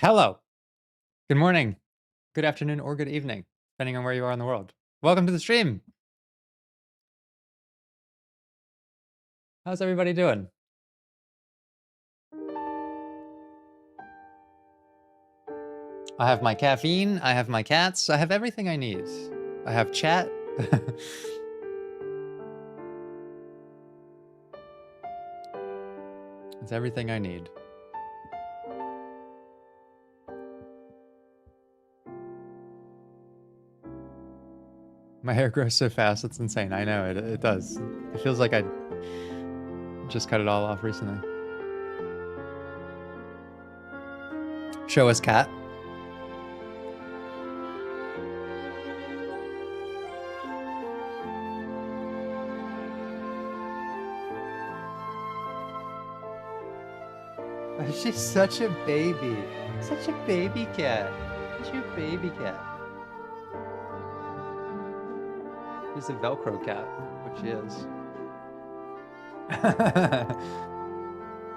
Hello. Good morning, good afternoon, or good evening, depending on where you are in the world. Welcome to the stream. How's everybody doing? I have my caffeine, I have my cats, I have everything I need. I have chat. It's everything I need. My hair grows so fast, it's insane. I know, it does. It feels like I just cut it all off recently. Show us cat. She's such a baby. Such a baby cat. Such a baby cat. She's a Velcro cat, which she is.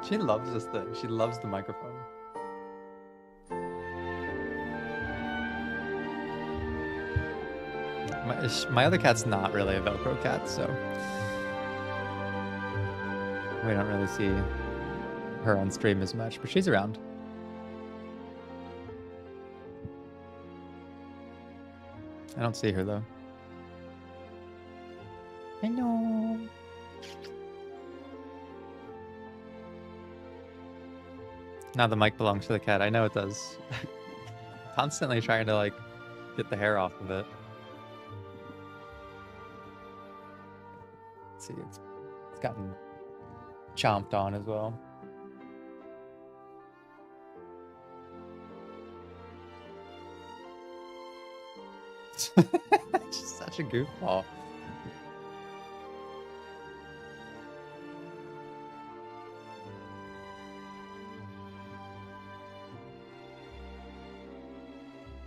She loves this thing. She loves the microphone. My other cat's not really a Velcro cat, so we don't really see her on stream as much, but she's around. I don't see her though. I know. Now the mic belongs to the cat. I know it does. Constantly trying to like get the hair off of it. Let's see, it's gotten chomped on as well. She's such a goofball.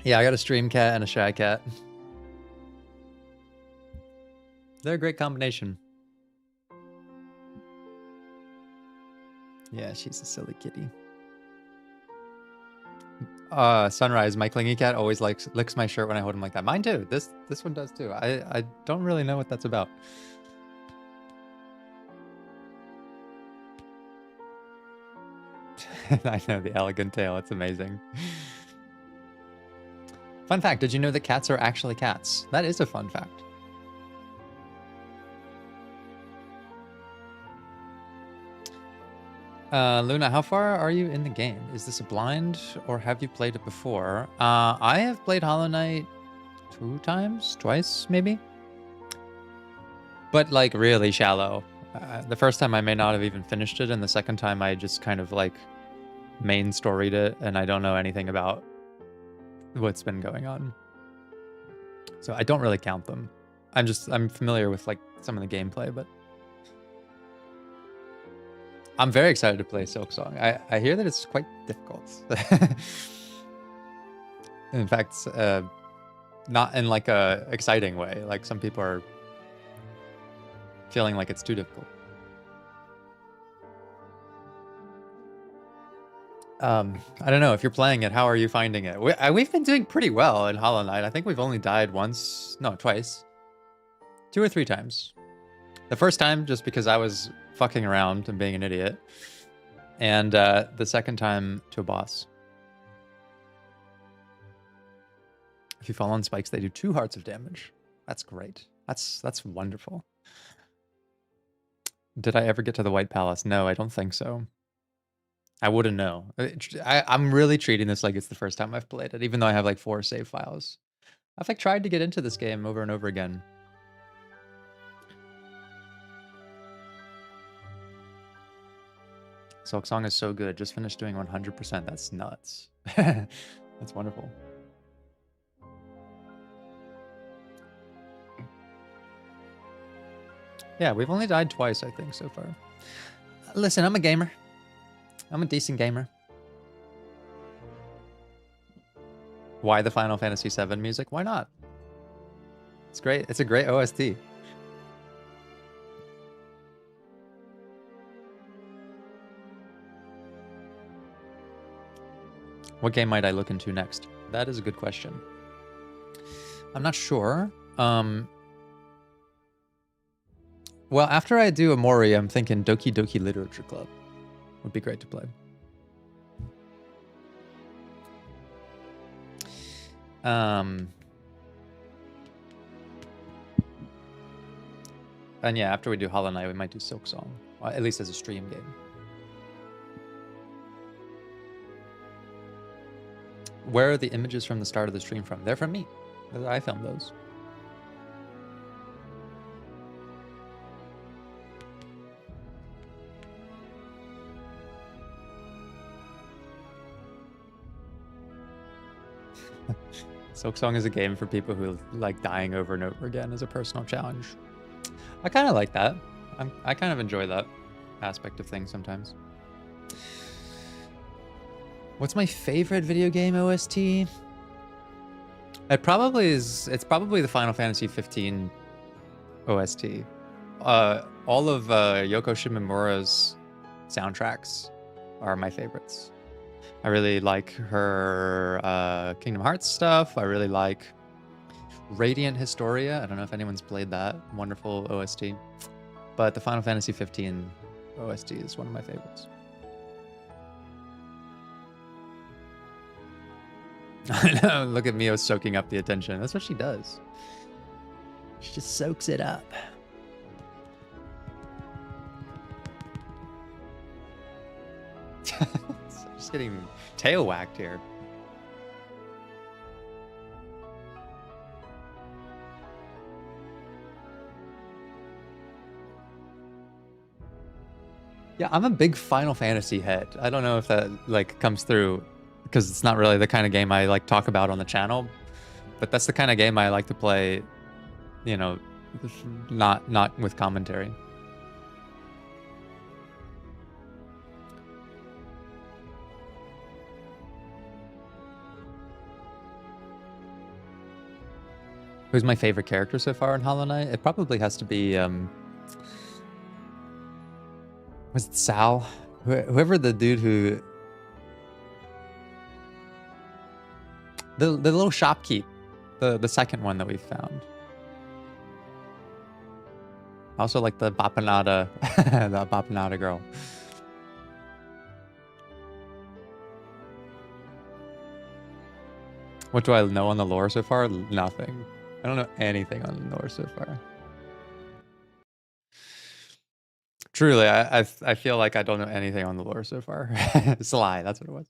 Yeah, I got a stream cat and a shy cat. They're a great combination. Yeah, she's a silly kitty. Sunrise, my clingy cat always licks my shirt when I hold him like that. Mine too. This one does too. I don't really know what that's about. I know, the elegant tail. It's amazing. Fun fact, did you know that cats are actually cats? That is a fun fact. Luna, how far are you in the game? Is this a blind, or have you played it before? I have played Hollow Knight 2 times? Twice, maybe? But, like, really shallow. The first time I may not have even finished it, and the second time I just kind of, like, main storied it, and I don't know anything about what's been going on. So I don't really count them. I'm familiar with, like, some of the gameplay, but I'm very excited to play Silksong. I hear that it's quite difficult. In fact, not in like a exciting way. Like some people are feeling like it's too difficult. I don't know if you're playing it. How are you finding it? We've been doing pretty well in Hollow Knight. I think we've only died once, no, twice, 2 or 3 times. The first time just because I was fucking around and being an idiot, and the second time to a boss. If you fall on spikes, they do 2 hearts of damage. That's great. That's wonderful. Did I ever get to the White Palace? No, I don't think so. I wouldn't know. I'm really treating this like it's the first time I've played it, even though I have like 4 save files. I've like tried to get into this game over and over again. Silksong is so good. Just finished doing 100%. That's nuts. That's wonderful. Yeah, we've only died twice, I think, so far. Listen, I'm a gamer. I'm a decent gamer. Why the Final Fantasy VII music? Why not? It's great. It's a great OST. What game might I look into next? That is a good question. I'm not sure. Well, after I do Amori, I'm thinking Doki Doki Literature Club would be great to play. And yeah, after we do Hollow Knight, we might do Silk Song, at least as a stream game. Where are the images from the start of the stream from? They're from me. I filmed those. Silk Song is a game for people who like dying over and over again as a personal challenge. I kind of like that. I kind of enjoy that aspect of things sometimes. What's my favorite video game OST? It's probably the Final Fantasy 15 OST. All of Yoko Shimomura's soundtracks are my favorites. I really like her Kingdom Hearts stuff. I really like Radiant Historia. I don't know if anyone's played that. Wonderful OST. But the Final Fantasy 15 OST is one of my favorites. I know, look at Mio soaking up the attention. That's what she does. She just soaks it up. Just getting tail whacked here. Yeah, I'm a big Final Fantasy head. I don't know if that like comes through because it's not really the kind of game I like talk about on the channel, but that's the kind of game I like to play, you know, not with commentary. Who's my favorite character so far in Hollow Knight? It probably has to be was it Sal? Whoever the dude who the little shopkeep, the second one that we found. I also like the Bapanada, the Bapanada girl. What do I know on the lore so far? Nothing. I don't know anything on the lore so far. Truly, I feel like I don't know anything on the lore so far. It's a lie. That's what it was.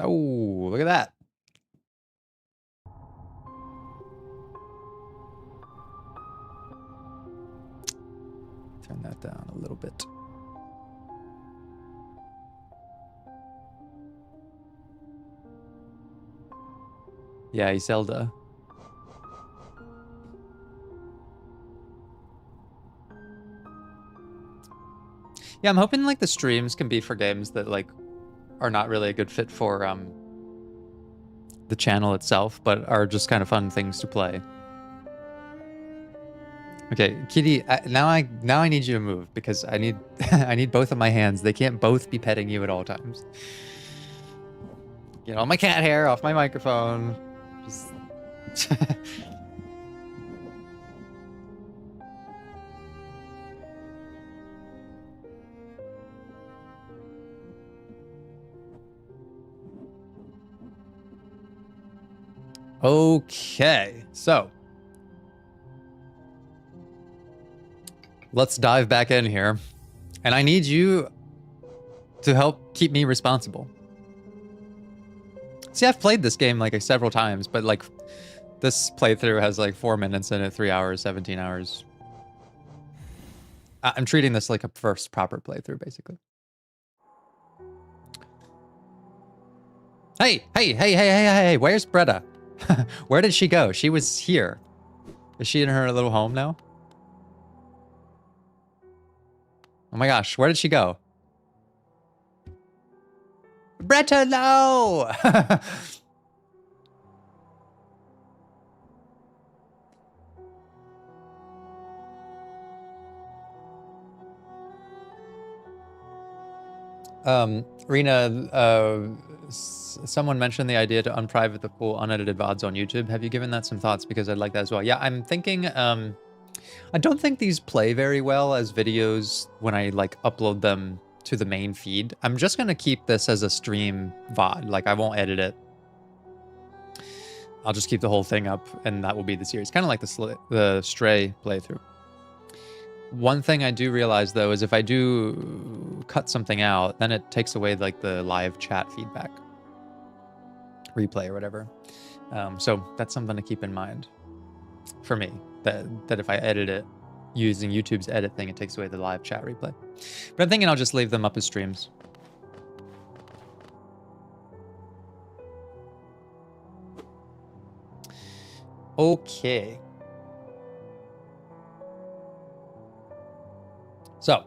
Oh, look at that. Turn that down a little bit. Yeah, Zelda. Yeah, I'm hoping like the streams can be for games that like are not really a good fit for the channel itself, but are just kind of fun things to play. Okay, Kitty, now I need you to move because I need I need both of my hands. They can't both be petting you at all times. Get all my cat hair off my microphone. Just Okay, so let's dive back in here. And I need you to help keep me responsible. See, I've played this game like several times, but like this playthrough has like 4 minutes in it, 3 hours, 17 hours. I'm treating this like a first proper playthrough, basically. Hey, where's Bretta? Where did she go? She was here. Is she in her little home now? Oh my gosh, where did she go? Bretta, no! Rena, someone mentioned the idea to unprivate the full unedited VODs on YouTube. Have you given that some thoughts? Because I'd like that as well. Yeah, I'm thinking, I don't think these play very well as videos when I like upload them to the main feed. I'm just gonna keep this as a stream VOD. Like I won't edit it. I'll just keep the whole thing up and that will be the series. Kind of like the Stray playthrough. One thing I do realize though is if I do cut something out, then it takes away like the live chat feedback, replay or whatever. So that's something to keep in mind for me, that if I edit it using YouTube's edit thing, it takes away the live chat replay. But I'm thinking I'll just leave them up as streams. Okay. So,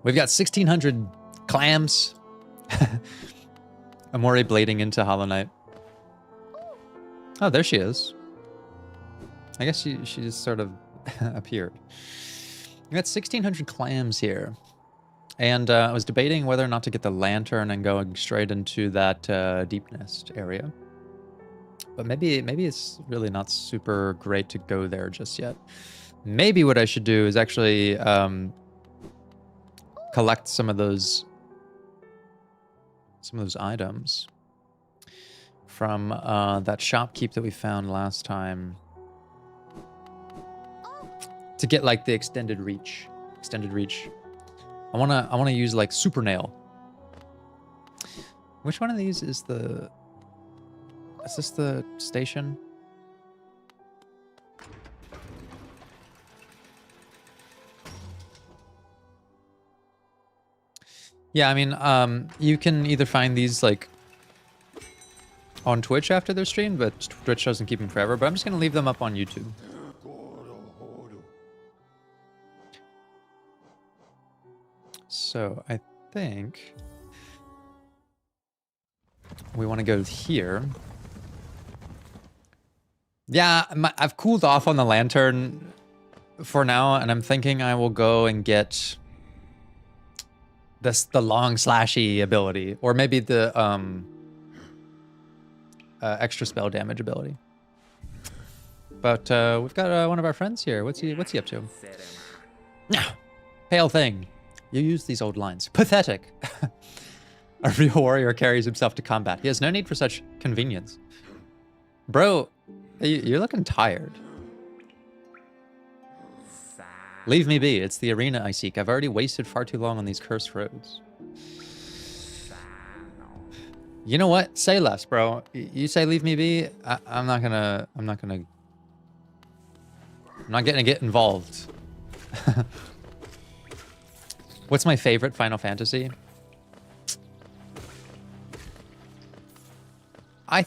we've got 1,600 clams. Amore blading into Hollow Knight. Oh, there she is. I guess she just sort of appeared. We got 1,600 clams here. And I was debating whether or not to get the lantern and going straight into that Deepnest area. But maybe it's really not super great to go there just yet. Maybe what I should do is actually collect some of those items from that shopkeep that we found last time to get like the extended reach. I wanna use like super nail. Which one of these is the? Is this the station? Yeah, I mean, you can either find these like on Twitch after their stream, but Twitch doesn't keep them forever. But I'm just gonna leave them up on YouTube. So I think we want to go here. Yeah, I've cooled off on the lantern for now, and I'm thinking I will go and get the long slashy ability, or maybe the extra spell damage ability. But we've got one of our friends here. What's he up to? Pale thing. You use these old lines. Pathetic. A real warrior carries himself to combat. He has no need for such convenience. Bro, you're looking tired. Leave me be. It's the arena I seek. I've already wasted far too long on these cursed roads. You know what? Say less, bro. You say leave me be. I'm not gonna get involved. What's my favorite Final Fantasy? I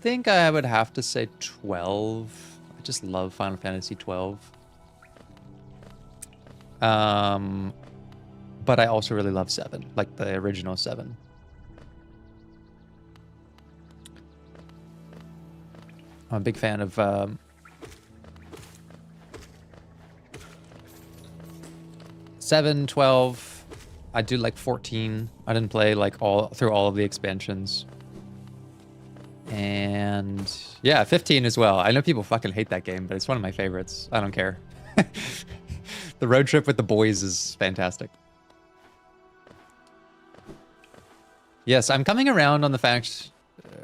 think I would have to say 12. I just love Final Fantasy 12. But I also really love 7, like the original 7. I'm a big fan of 7, 12. I do like 14. I didn't play like through all of the expansions. And yeah, 15 as well. I know people fucking hate that game, but it's one of my favorites. I don't care. The road trip with the boys is fantastic. Yes, I'm coming around on the fact,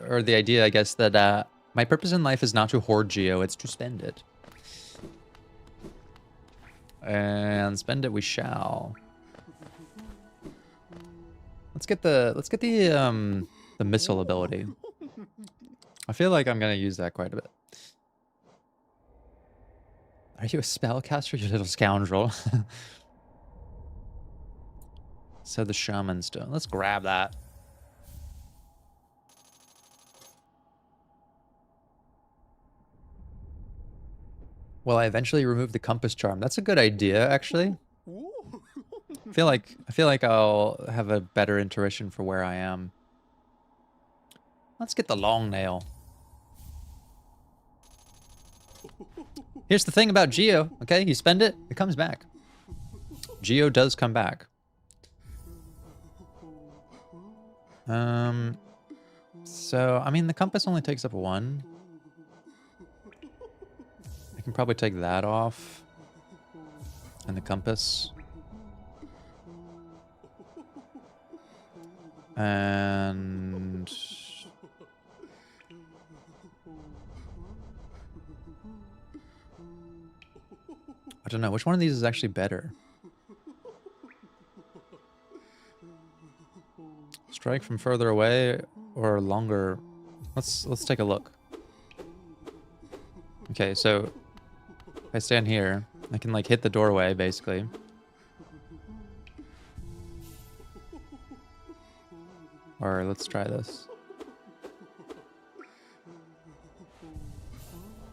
or the idea, I guess, that my purpose in life is not to hoard geo, it's to spend it. And spend it we shall. Let's get the missile ability. I feel like I'm gonna use that quite a bit. Are you a spellcaster, you little scoundrel? So the shaman stone. Let's grab that. Will I eventually remove the compass charm? That's a good idea, actually. I feel like I'll have a better intuition for where I am. Let's get the long nail. Here's the thing about Geo, okay? You spend it, it comes back. Geo does come back. So, I mean, the compass only takes up 1. I can probably take that off. And the compass. And... I don't know, which one of these is actually better? Strike from further away or longer? Let's take a look. Okay, so if I stand here, I can like hit the doorway basically. Or let's try this.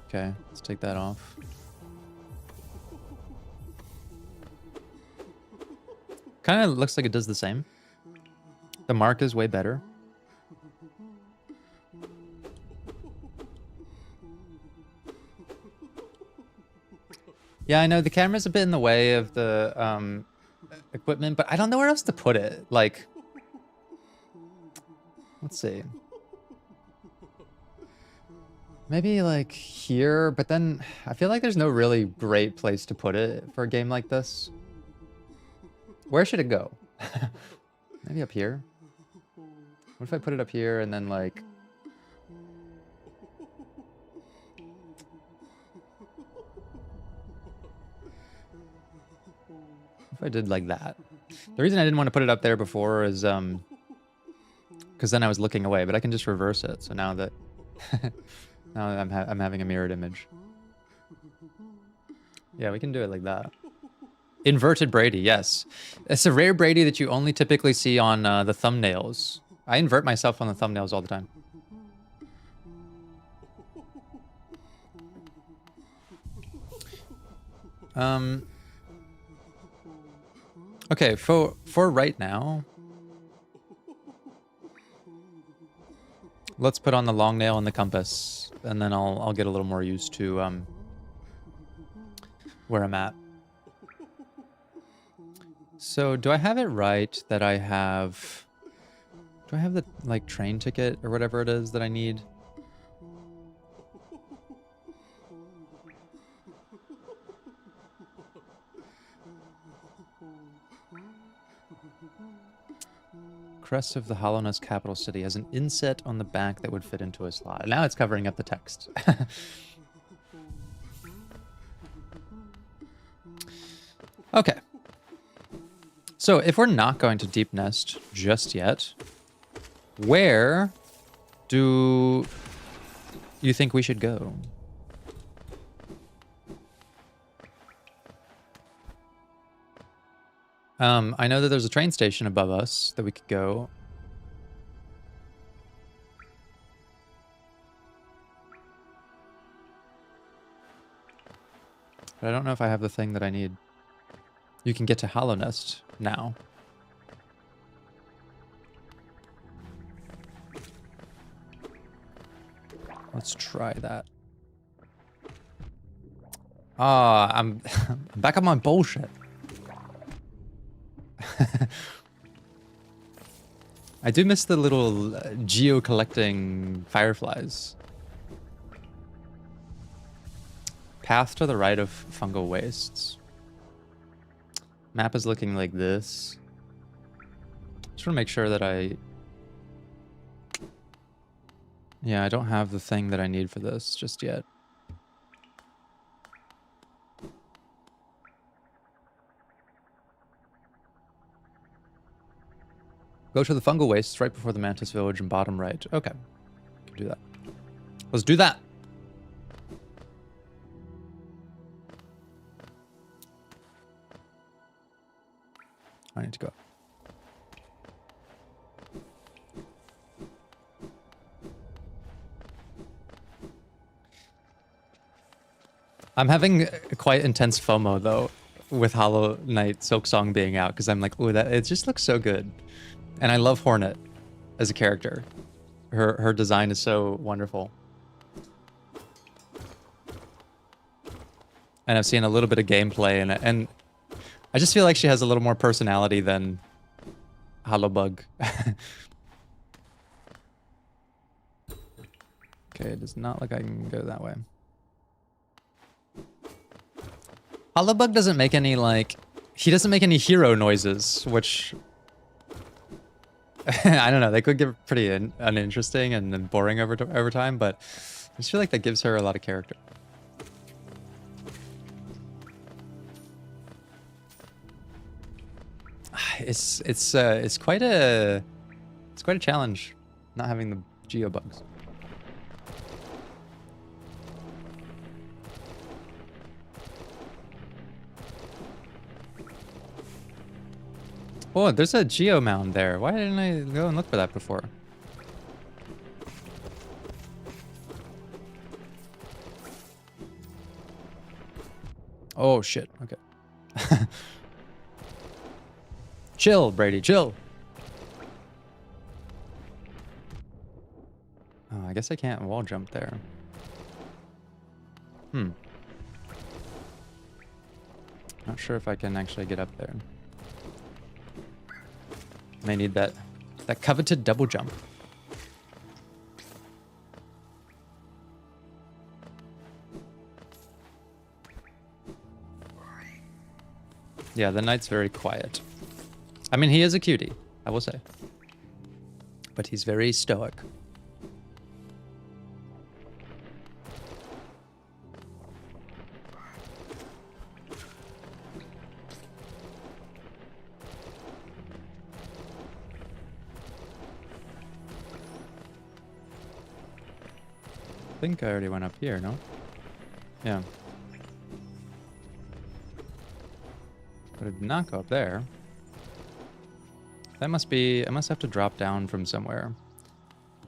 Okay, let's take that off. Kind of looks like it does the same. The mark is way better. Yeah, I know the camera's a bit in the way of the equipment, but I don't know where else to put it. Like, let's see. Maybe like here, but then I feel like there's no really great place to put it for a game like this. Where should it go? Maybe up here? What if I put it up here and then like... If I did like that. The reason I didn't want to put it up there before is because then I was looking away, but I can just reverse it. So now that now that I'm having a mirrored image. Yeah, we can do it like that. Inverted Brady, yes. It's a rare Brady that you only typically see on the thumbnails. I invert myself on the thumbnails all the time. Okay, for right now, let's put on the long nail and the compass, and then I'll get a little more used to where I'm at. So, do I have it right that I have... Do I have the, like, train ticket or whatever it is that I need? Crest of the Hollowness capital city has an inset on the back that would fit into a slot. Now it's covering up the text. Okay. So if we're not going to Deepnest just yet, where do you think we should go? I know that there's a train station above us that we could go. But I don't know if I have the thing that I need. You can get to Hollownest now. Let's try that. Ah, I'm back on my bullshit. I do miss the little geo-collecting fireflies. Path to the right of fungal wastes. Map is looking like this. Just want to make sure that Yeah, I don't have the thing that I need for this just yet. Go to the fungal wastes right before the Mantis Village and bottom right. Okay, can do that. Let's do that. I need to go. I'm having quite intense FOMO though with Hollow Knight Silksong being out because I'm like, oh, that it just looks so good. And I love Hornet as a character. Her design is so wonderful. And I've seen a little bit of gameplay in it, and I just feel like she has a little more personality than Hollowbug. Okay, it does not look like I can go that way. Hollowbug doesn't make any, like... He doesn't make any hero noises, which... I don't know, they could get pretty uninteresting and then boring over time, but I just feel like that gives her a lot of character. It's quite a challenge not having the geobugs. Oh, there's a geo mound there. Why didn't I go and look for that before? Oh shit. Okay. Chill, Brady, chill. Oh, I guess I can't wall jump there. Not sure if I can actually get up there. May need that coveted double jump. Yeah, the knight's very quiet. I mean, he is a cutie, I will say. But he's very stoic. I think I already went up here, no? Yeah. But I did not go up there. That must be... I must have to drop down from somewhere.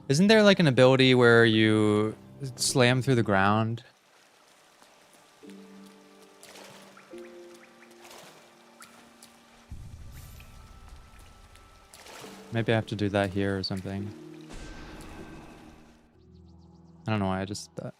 Isn't there like an ability where you slam through the ground? Maybe I have to do that here or something. I don't know why I just did that.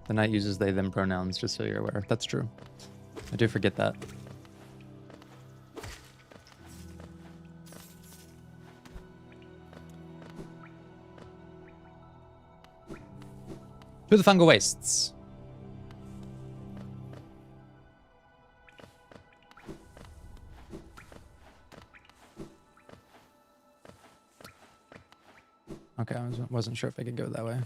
The knight uses they them pronouns, just so you're aware. That's true. I do forget that. To the fungal wastes. Okay, I wasn't sure if I could go that way.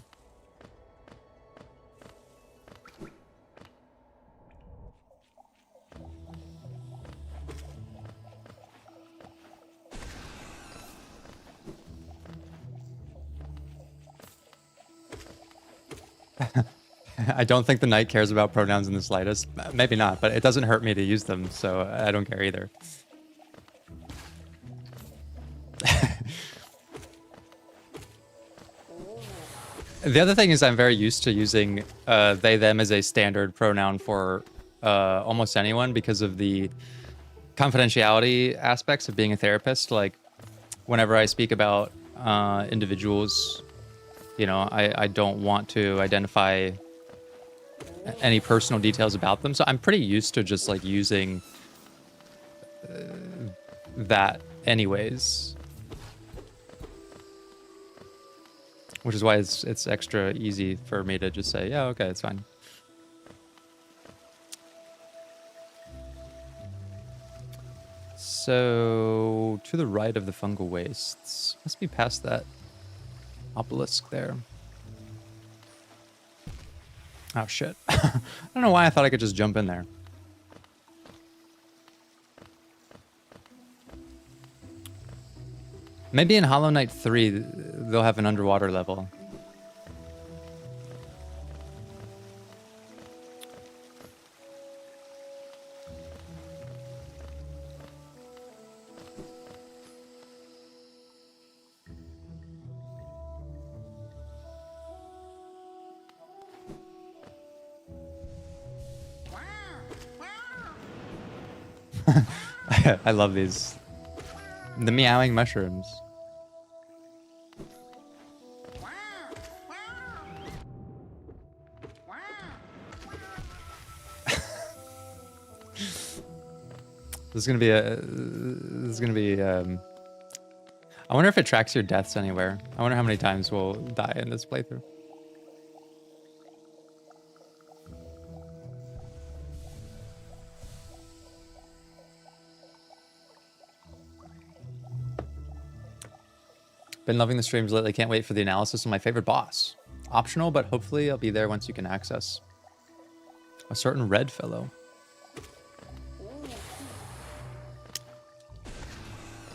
I don't think the knight cares about pronouns in the slightest. Maybe not, but it doesn't hurt me to use them, so I don't care either. The other thing is I'm very used to using they, them as a standard pronoun for almost anyone because of the confidentiality aspects of being a therapist. Like, whenever I speak about individuals, you know, I don't want to identify any personal details about them. So I'm pretty used to just like using that anyways. Which is why it's extra easy for me to just say, yeah, okay, it's fine. So, to the right of the fungal wastes. Must be past that obelisk there. Oh, shit. I don't know why I thought I could just jump in there. Maybe in Hollow Knight 3, they'll have an underwater level. I love these. The meowing mushrooms. This is gonna be a. This is gonna be. I wonder if it tracks your deaths anywhere. I wonder how many times we'll die in this playthrough. Been loving the streams lately. Can't wait for the analysis of my favorite boss. Optional, but hopefully I'll be there once you can access a certain red fellow.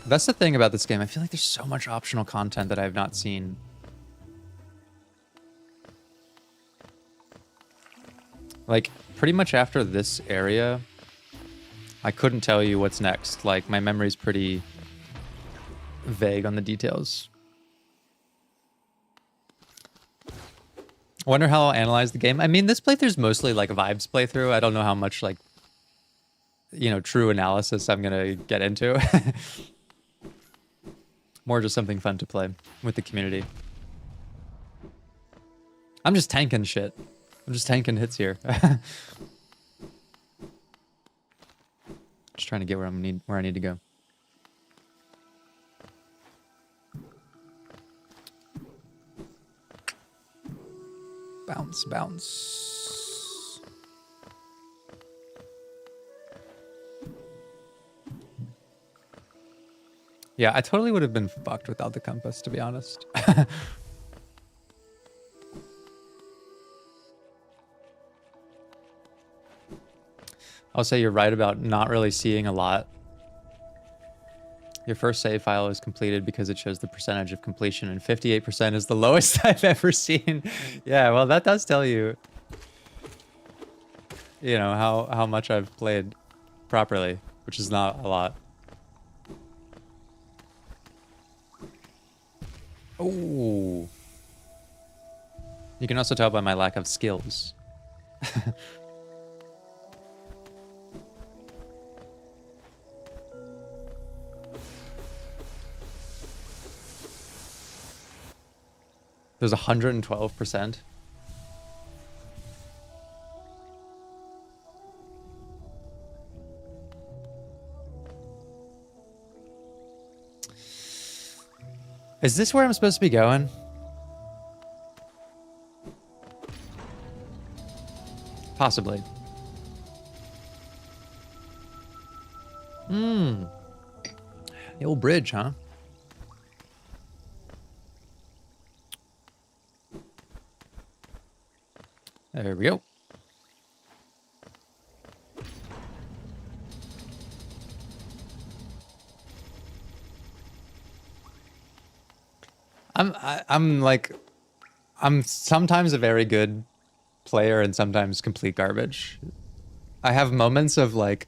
That's the thing about this game. I feel like there's so much optional content that I have not seen. Like, pretty much after this area, I couldn't tell you what's next. Like, my memory's pretty vague on the details. I wonder how I'll analyze the game. I mean, this playthrough's mostly like a vibes playthrough. I don't know how much, like, you know, true analysis I'm gonna get into. More just something fun to play with the community. I'm just tanking shit. I'm just tanking hits here. Just trying to get where I need to go. Bounce, bounce. Yeah, I totally would have been fucked without the compass, to be honest. I'll say you're right about not really seeing a lot. Your first save file is completed because it shows the percentage of completion, and 58% is the lowest I've ever seen. Yeah, well, that does tell you, you know, how much I've played properly, which is not a lot. Oh. You can also tell by my lack of skills. There's 112%. Is this where I'm supposed to be going? Possibly. The old bridge, huh? There we go. I'm sometimes a very good player and sometimes complete garbage. I have moments of like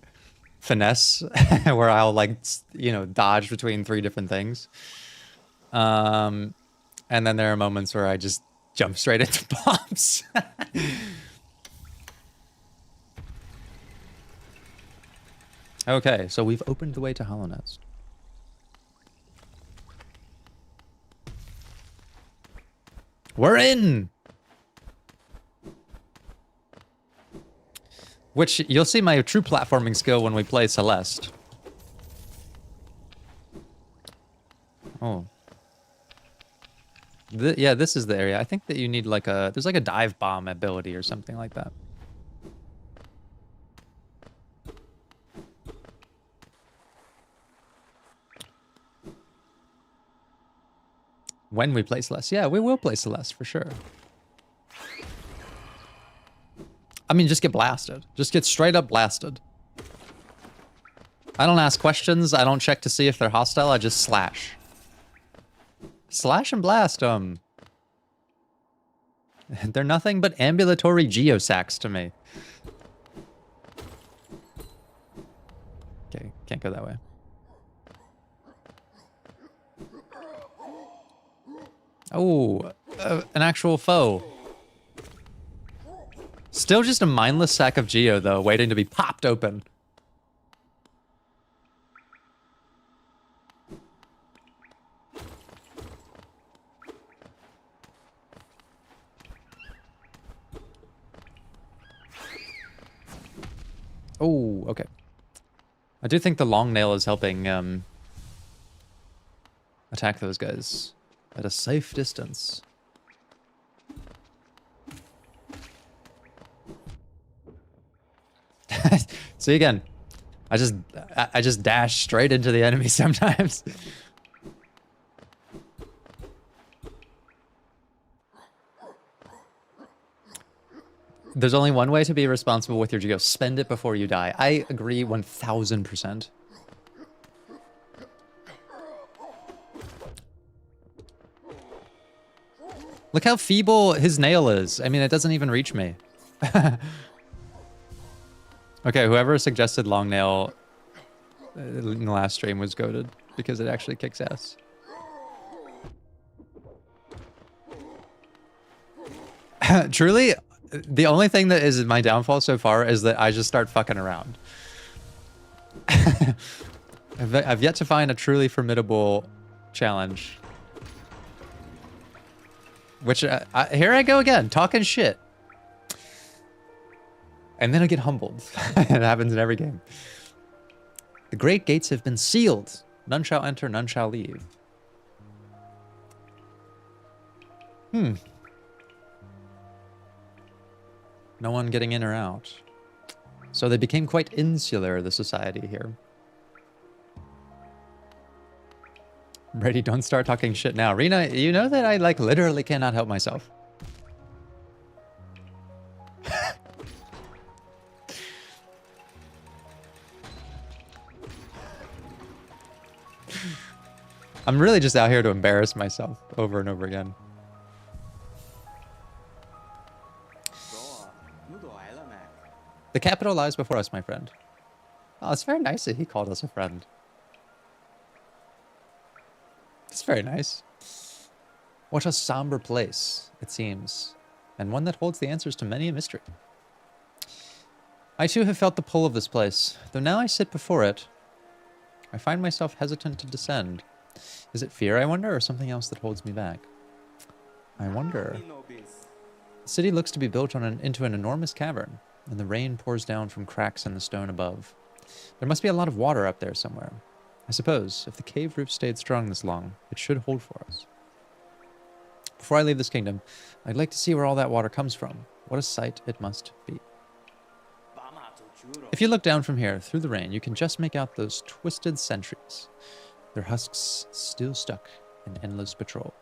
finesse where I'll like, you know, dodge between 3 different things. And then there are moments where I just jump straight into bombs. Okay, so we've opened the way to Hollow Nest. We're in! Which, you'll see my true platforming skill when we play Celeste. Oh. Yeah, this is the area. I think that you need like a... There's like a dive bomb ability or something like that. When we play Celeste. Yeah, we will play Celeste for sure. I mean, just get blasted. Just get straight up blasted. I don't ask questions. I don't check to see if they're hostile. I just slash. Slash and blast them. They're nothing but ambulatory geosacks to me. Okay, can't go that way. Oh, an actual foe. Still just a mindless sack of geo, though, waiting to be popped open. Oh, okay. I do think the long nail is helping attack those guys at a safe distance. See again, I just dash straight into the enemy sometimes. There's only one way to be responsible with your geo. Spend it before you die. I agree 1000%. Look how feeble his nail is. I mean, it doesn't even reach me. Okay, whoever suggested long nail in the last stream was goated because it actually kicks ass. Truly, the only thing that is my downfall so far is that I just start fucking around. I've yet to find a truly formidable challenge. Which, here I go again, talking shit. And then I get humbled. It happens in every game. The great gates have been sealed. None shall enter, none shall leave. No one getting in or out. So they became quite insular, the society here. Brady, don't start talking shit now. Rena, you know that I, like, literally cannot help myself. I'm really just out here to embarrass myself over and over again. The capital lies before us, my friend. Oh, it's very nice that he called us a friend. It's very nice. What a somber place, it seems, and one that holds the answers to many a mystery. I too have felt the pull of this place, though now I sit before it, I find myself hesitant to descend. Is it fear, I wonder, or something else that holds me back? I wonder. The city looks to be built into an enormous cavern, and the rain pours down from cracks in the stone above. There must be a lot of water up there somewhere. I suppose, if the cave roof stayed strong this long, it should hold for us. Before I leave this kingdom, I'd like to see where all that water comes from. What a sight it must be. If you look down from here, through the rain, you can just make out those twisted sentries. Their husks still stuck in endless patrol.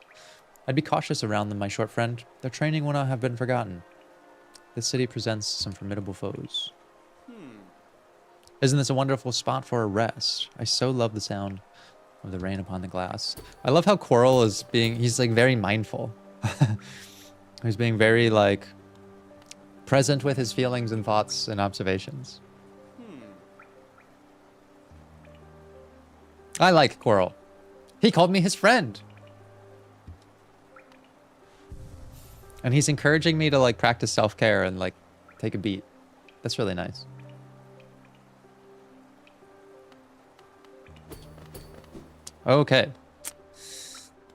I'd be cautious around them, my short friend. Their training will not have been forgotten. This city presents some formidable foes. Isn't this a wonderful spot for a rest? I so love the sound of the rain upon the glass. I love how Quirrrel is he's like very mindful. He's being very like present with his feelings and thoughts and observations. I like Quirrrel. He called me his friend. And he's encouraging me to like practice self-care and like take a beat. That's really nice. Okay.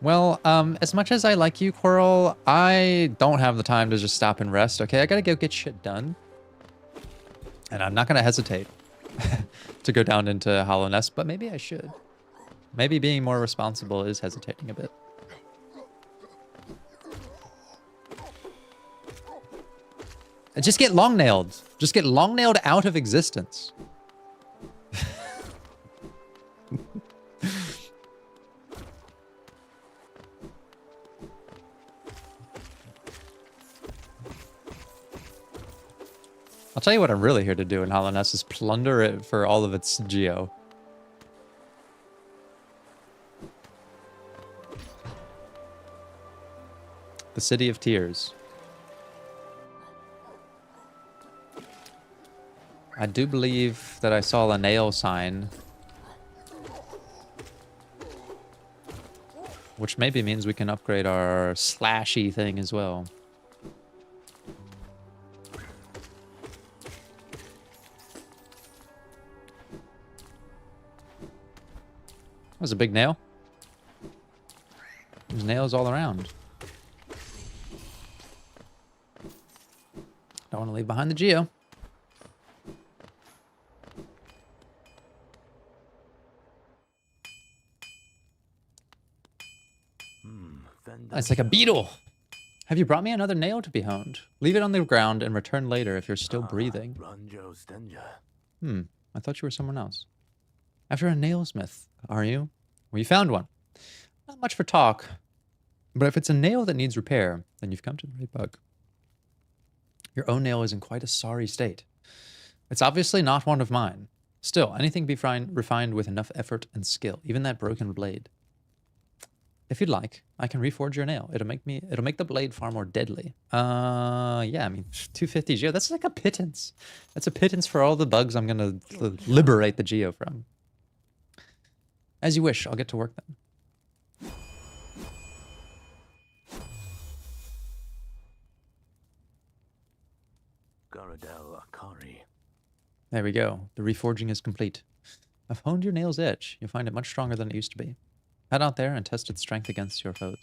Well, as much as I like you, Quirrrel, I don't have the time to just stop and rest, okay? I gotta go get shit done. And I'm not gonna hesitate to go down into Hollow Nest, but maybe I should. Maybe being more responsible is hesitating a bit. Just get long-nailed. Just get long-nailed out of existence. I'll tell you what I'm really here to do in Hollow Nest is plunder it for all of its geo. The City of Tears. I do believe that I saw a nail sign. Which maybe means we can upgrade our slashy thing as well. That was a big nail. There's nails all around. Don't want to leave behind the geo. It's like a beetle. Have you brought me another nail to be honed? Leave it on the ground and return later if you're still breathing. I thought you were someone else. After a nailsmith, are you? Well, you found one. Not much for talk, but if it's a nail that needs repair, then you've come to the right bug. Your own nail is in quite a sorry state. It's obviously not one of mine. Still, anything be refined with enough effort and skill, even that broken blade. If you'd like, I can reforge your nail. It'll make the blade far more deadly. Yeah, I mean, 250 geo, that's like a pittance. That's a pittance for all the bugs I'm gonna liberate the geo from. As you wish, I'll get to work then. There we go. The reforging is complete. I've honed your nail's edge. You'll find it much stronger than it used to be. Head out there and test its strength against your foes.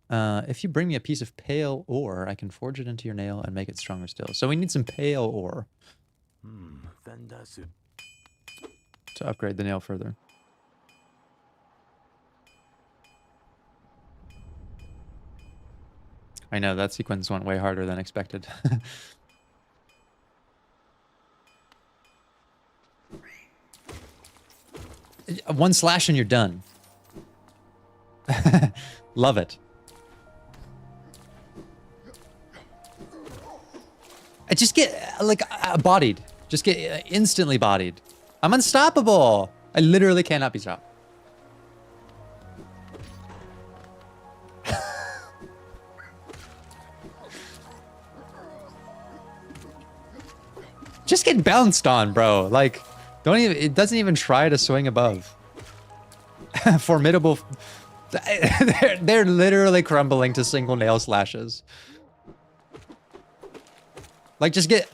If you bring me a piece of pale ore, I can forge it into your nail and make it stronger still. So we need some pale ore to upgrade the nail further. I know, that sequence went way harder than expected. One slash and you're done. Love it. I just get, like, bodied. Just get instantly bodied. I'm unstoppable. I literally cannot be stopped. Just get bounced on, bro. Like, don't even, it doesn't even try to swing above. Formidable. They're literally crumbling to single nail slashes. Like, just get,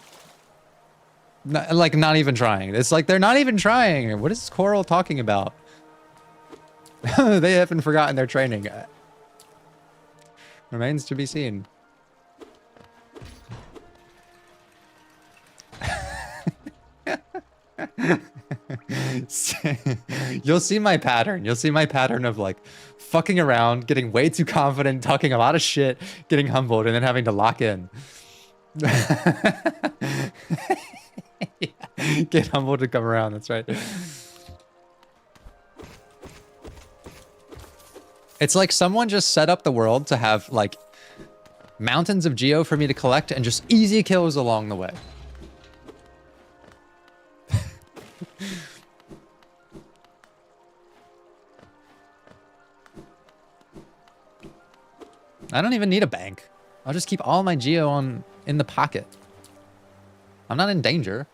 like, not even trying. It's like they're not even trying. What is Quirrrel talking about? They haven't forgotten their training. Remains to be seen. You'll see my pattern. You'll see my pattern of, like, fucking around, getting way too confident, talking a lot of shit, getting humbled, and then having to lock in. Yeah. Get humbled to come around, that's right. It's like someone just set up the world to have, like, mountains of geo for me to collect and just easy kills along the way. I don't even need a bank. I'll just keep all my geo in the pocket. I'm not in danger.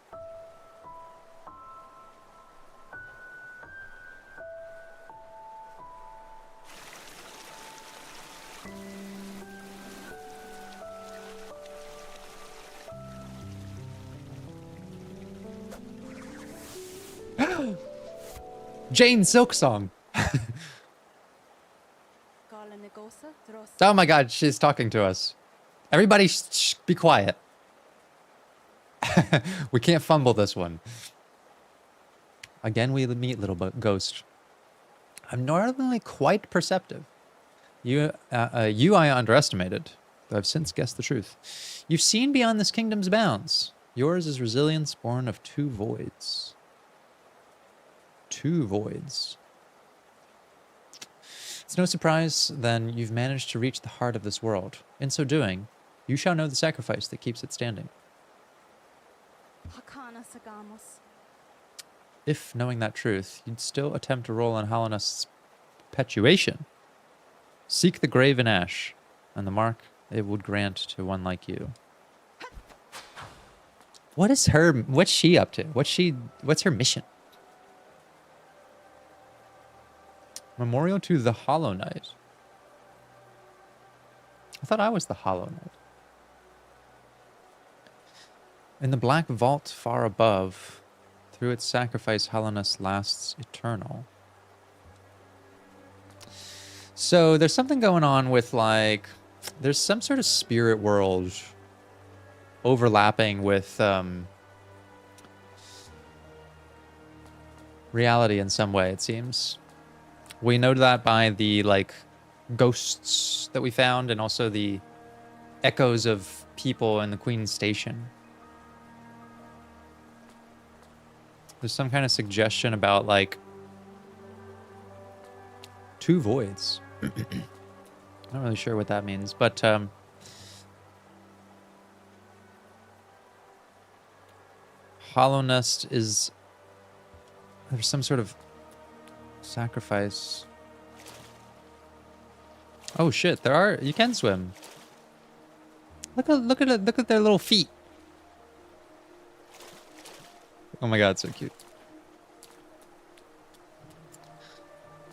Jane Silksong. Oh my god, she's talking to us. Everybody be quiet. We can't fumble this one. Again, we meet little ghost. I'm normally quite perceptive. You I underestimated, though I've since guessed the truth. You've seen beyond this kingdom's bounds. Yours is resilience born of two voids. Two voids. It's no surprise, then, you've managed to reach the heart of this world. In so doing, you shall know the sacrifice that keeps it standing. If, knowing that truth, you'd still attempt to roll on Hallownest's perpetuation, seek the grave in ash, and the mark it would grant to one like you. What's she up to? What's her mission? Memorial to the Hollow Knight. I thought I was the Hollow Knight. In the black vault far above, through its sacrifice, Hallownest lasts eternal. So there's something going on with, like, there's some sort of spirit world overlapping with reality in some way, it seems. We know that by the, like, ghosts that we found and also the echoes of people in the Queen's Station. There's some kind of suggestion about, like, 2 voids. I'm not really sure what that means, but Hollow Nest is... There's some sort of sacrifice. Oh shit, there are... You can swim. Look at their little feet. Oh my god, so cute.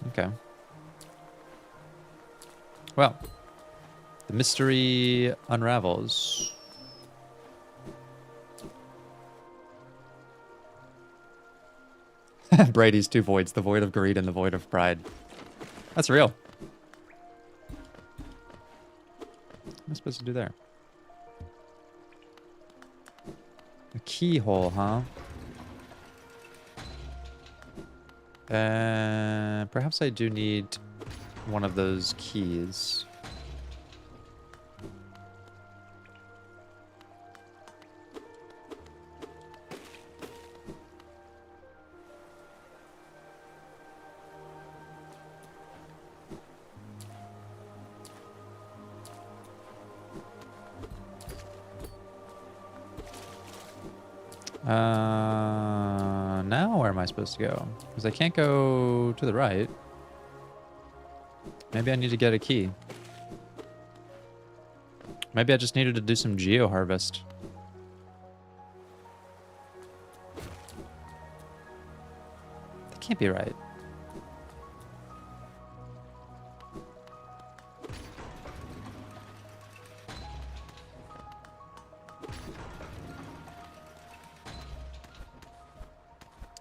Okay. Well, the mystery unravels. Brady's 2 voids, the void of greed and the void of pride. That's real. What am I supposed to do there? A keyhole, huh? Perhaps I do need one of those keys. Now where am I supposed to go? Because I can't go to the right. Maybe I need to get a key. Maybe I just needed to do some geo harvest. That can't be right.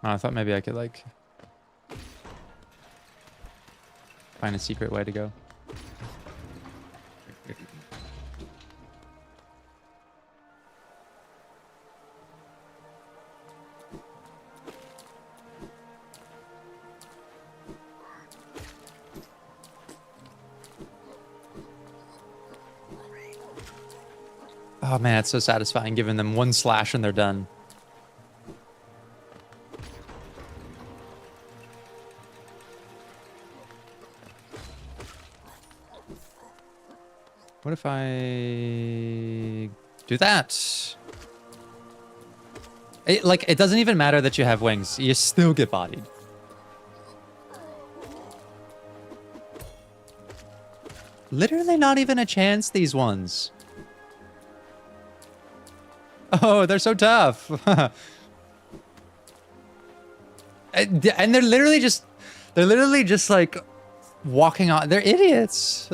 Oh, I thought maybe I could, like, find a secret way to go. Oh man, it's so satisfying giving them 1 slash and they're done. What if I do that? It doesn't even matter that you have wings. You still get bodied. Literally not even a chance, these ones. Oh, they're so tough. And they're literally just like walking on. They're idiots.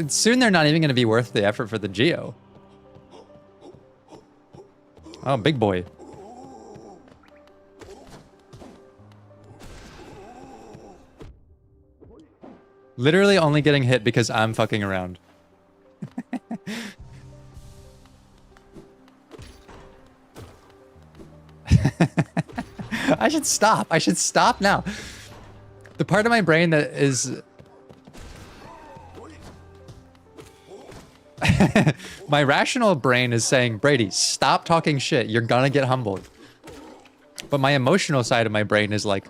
Soon they're not even going to be worth the effort for the geo. Oh, big boy. Literally only getting hit because I'm fucking around. I should stop. I should stop now. The part of my brain that is... My rational brain is saying, Brady, stop talking shit. You're gonna get humbled. But my emotional side of my brain is like,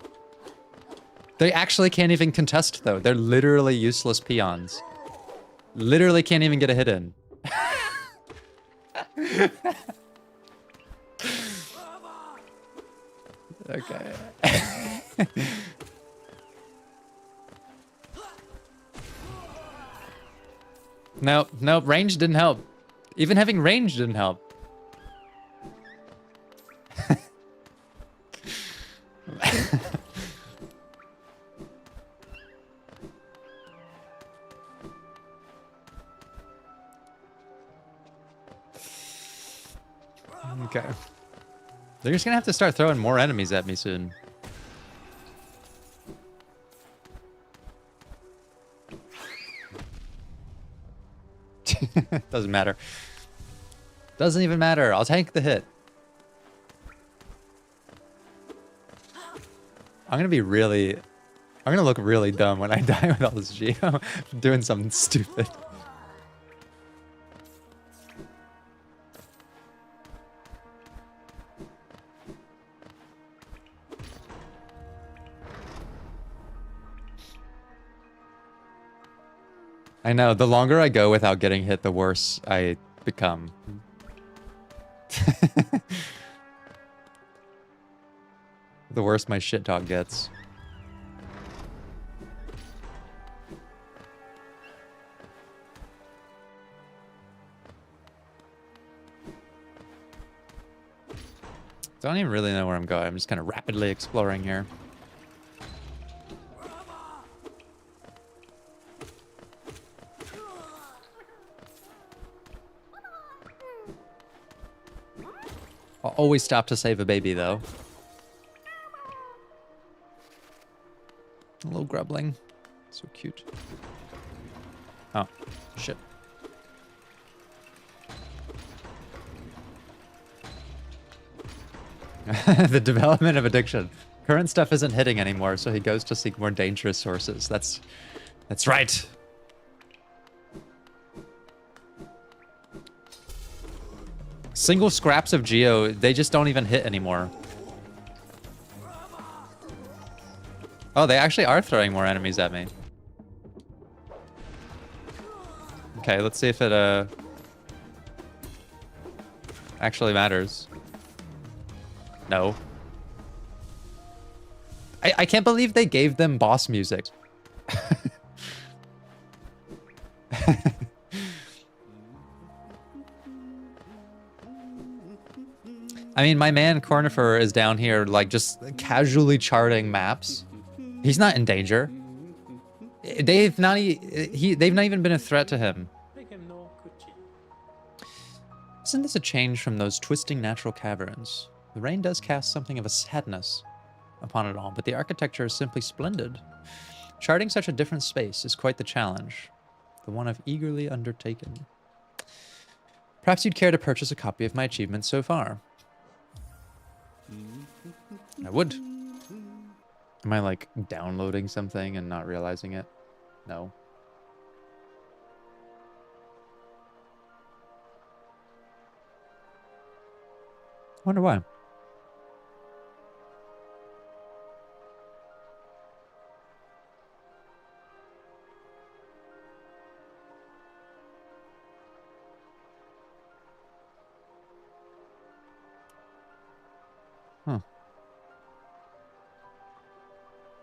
they actually can't even contest, though. They're literally useless peons. Literally can't even get a hit in. Okay. Nope, nope, range didn't help. Even having range didn't help. Okay. They're just gonna have to start throwing more enemies at me soon. Doesn't matter. Doesn't even matter. I'll tank the hit. I'm gonna be really... I'm gonna look really dumb when I die with all this Geo. Doing something stupid. I know, the longer I go without getting hit, the worse I become. The worse my shit talk gets. Don't even really know where I'm going. I'm just kind of rapidly exploring here. I'll always stop to save a baby, though. A little grubling. So cute. Oh, shit. The development of addiction. Current stuff isn't hitting anymore, so he goes to seek more dangerous sources. That's right. Single scraps of Geo, they just don't even hit anymore. Oh, they actually are throwing more enemies at me. Okay, let's see if it actually matters. No. I can't believe they gave them boss music. I mean, my man Cornifer is down here, like, just casually charting maps. He's not in danger. They've not even been a threat to him. Isn't this a change from those twisting natural caverns? The rain does cast something of a sadness upon it all, but the architecture is simply splendid. Charting such a different space is quite the challenge, the one I've eagerly undertaken. Perhaps you'd care to purchase a copy of my achievements so far. I would. Am I, like, downloading something and not realizing it? No. I wonder why. Huh.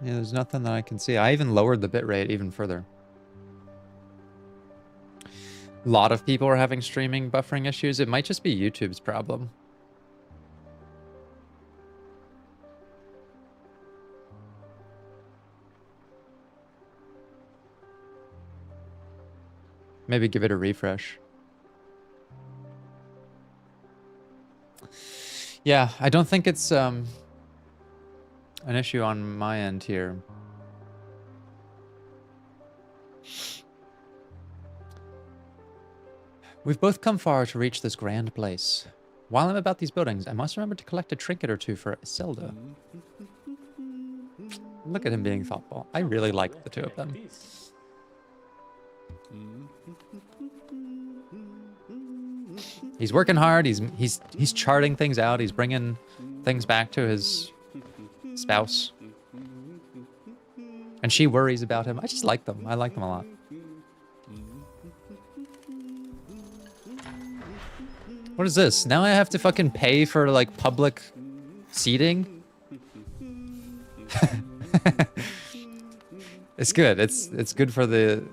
Yeah, there's nothing that I can see. I even lowered the bitrate even further. A lot of people are having streaming buffering issues. It might just be YouTube's problem. Maybe give it a refresh. Yeah, I don't think it's an issue on my end here. We've both come far to reach this grand place. While I'm about these buildings, I must remember to collect a trinket or two for Iselda. Look at him being thoughtful. I really like the two of them. He's working hard. He's charting things out. He's bringing things back to his spouse. And she worries about him. I just like them. I like them a lot. What is this? Now I have to fucking pay for, like, public seating? It's good. It's good for the...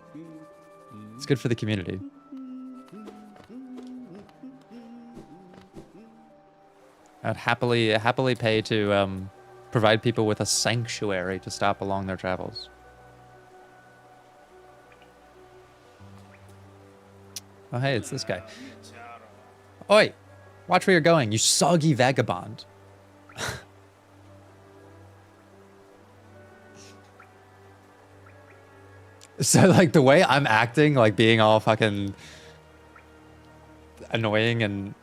It's good for the community. I'd happily pay to provide people with a sanctuary to stop along their travels. Oh, hey, it's this guy. Oi! Watch where you're going, you soggy vagabond. So, like, the way I'm acting, like, being all fucking... annoying and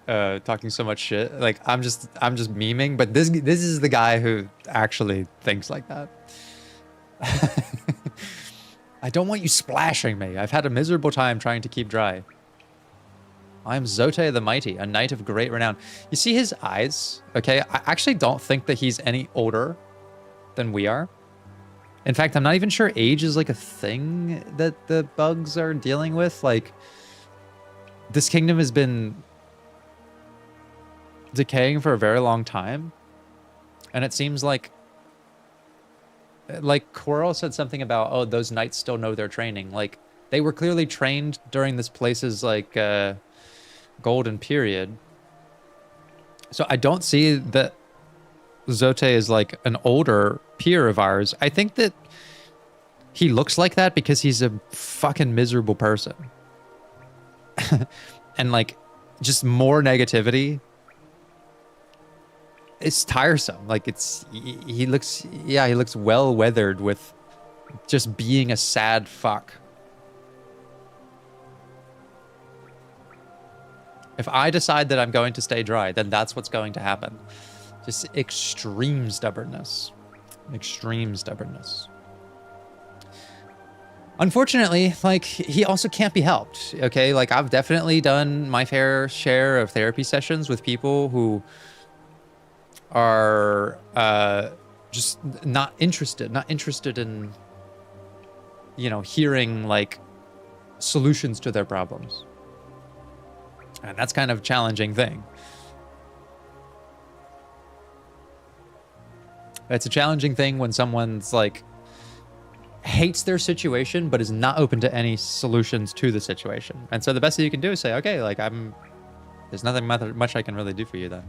talking so much shit. Like I'm just memeing, but this is the guy who actually thinks like that. I don't want you splashing me. I've had a miserable time trying to keep dry. I am Zote the Mighty, a knight of great renown. You see his eyes? Okay, I actually don't think that he's any older than we are. In fact, I'm not even sure age is like a thing that the bugs are dealing with. Like, this kingdom has been decaying for a very long time. And it seems like Quirrrel said something about, oh, those knights still know their training. Like, they were clearly trained during this place's, like, golden period. So I don't see that Zote is, like, an older peer of ours. I think that he looks like that because he's a fucking miserable person. And, like, just more negativity. It's tiresome. Like, he looks well weathered with just being a sad fuck. If I decide that I'm going to stay dry, then that's what's going to happen. Just extreme stubbornness. Extreme stubbornness. Unfortunately, like, he also can't be helped, okay? Like, I've definitely done my fair share of therapy sessions with people who are just not interested in, you know, hearing, like, solutions to their problems. And that's kind of a challenging thing. It's a challenging thing when someone's, like, hates their situation but is not open to any solutions to the situation. And so the best that you can do is say, okay, like, there's nothing much I can really do for you then.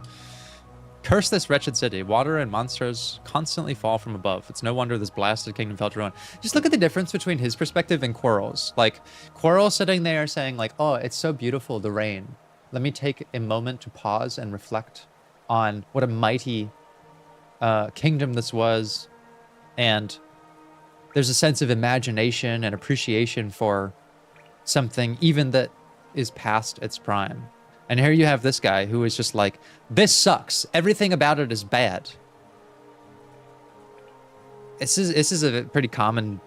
Curse this wretched city. Water and monsters constantly fall from above. It's no wonder this blasted kingdom fell to ruin. Just look at the difference between his perspective and Quirrrel's. Like, Quirrrel sitting there saying, like, oh, it's so beautiful, the rain. Let me take a moment to pause and reflect on what a mighty kingdom this was. And there's a sense of imagination and appreciation for something even that is past its prime. And here you have this guy who is just like, this sucks. Everything about it is bad. This is a pretty common,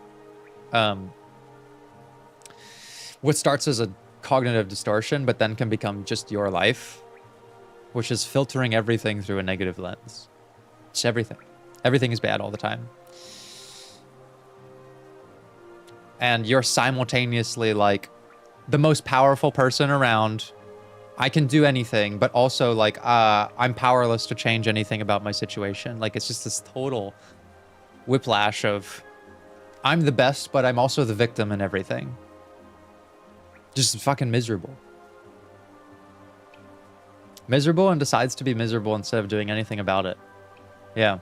what starts as a cognitive distortion, but then can become just your life, which is filtering everything through a negative lens. It's everything. Everything is bad all the time. And you're simultaneously like the most powerful person around. I can do anything, but also like I'm powerless to change anything about my situation. Like, it's just this total whiplash of I'm the best, but I'm also the victim in everything. Just fucking miserable. Miserable and decides to be miserable instead of doing anything about it. Yeah.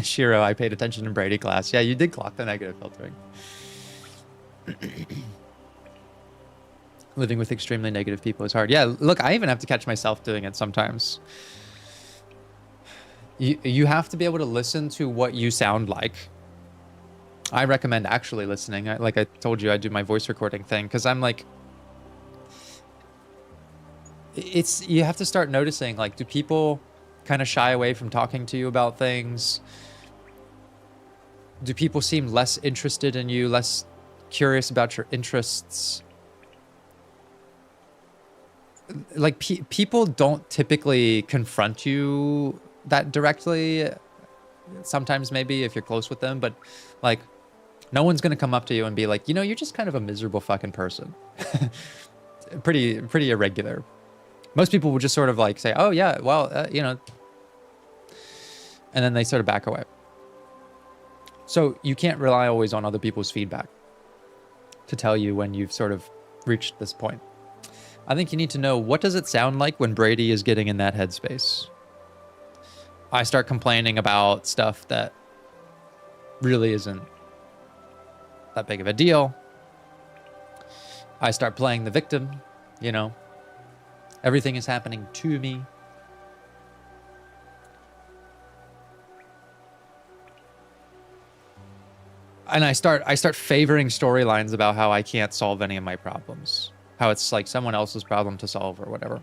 Shiro, I paid attention in Brady class. Yeah, you did clock the negative filtering. Living with extremely negative people is hard. Yeah, look, I even have to catch myself doing it sometimes. You have to be able to listen to what you sound like. I recommend actually listening. Like I told you, I do my voice recording thing because I'm like, you have to start noticing, like, do people kind of shy away from talking to you about things? Do people seem less interested in you, less curious about your interests? Like, people don't typically confront you that directly. Sometimes maybe if you're close with them, but like, no one's going to come up to you and be like, you know, you're just kind of a miserable fucking person. Pretty irregular. Most people will just sort of like say, oh yeah, well, you know, and then they sort of back away. So you can't rely always on other people's feedback to tell you when you've sort of reached this point. I think you need to know, what does it sound like when Brady is getting in that headspace? I start complaining about stuff that really isn't that big of a deal. I start playing the victim, you know. Everything is happening to me. And I start favoring storylines about how I can't solve any of my problems. how it's like someone else's problem to solve or whatever.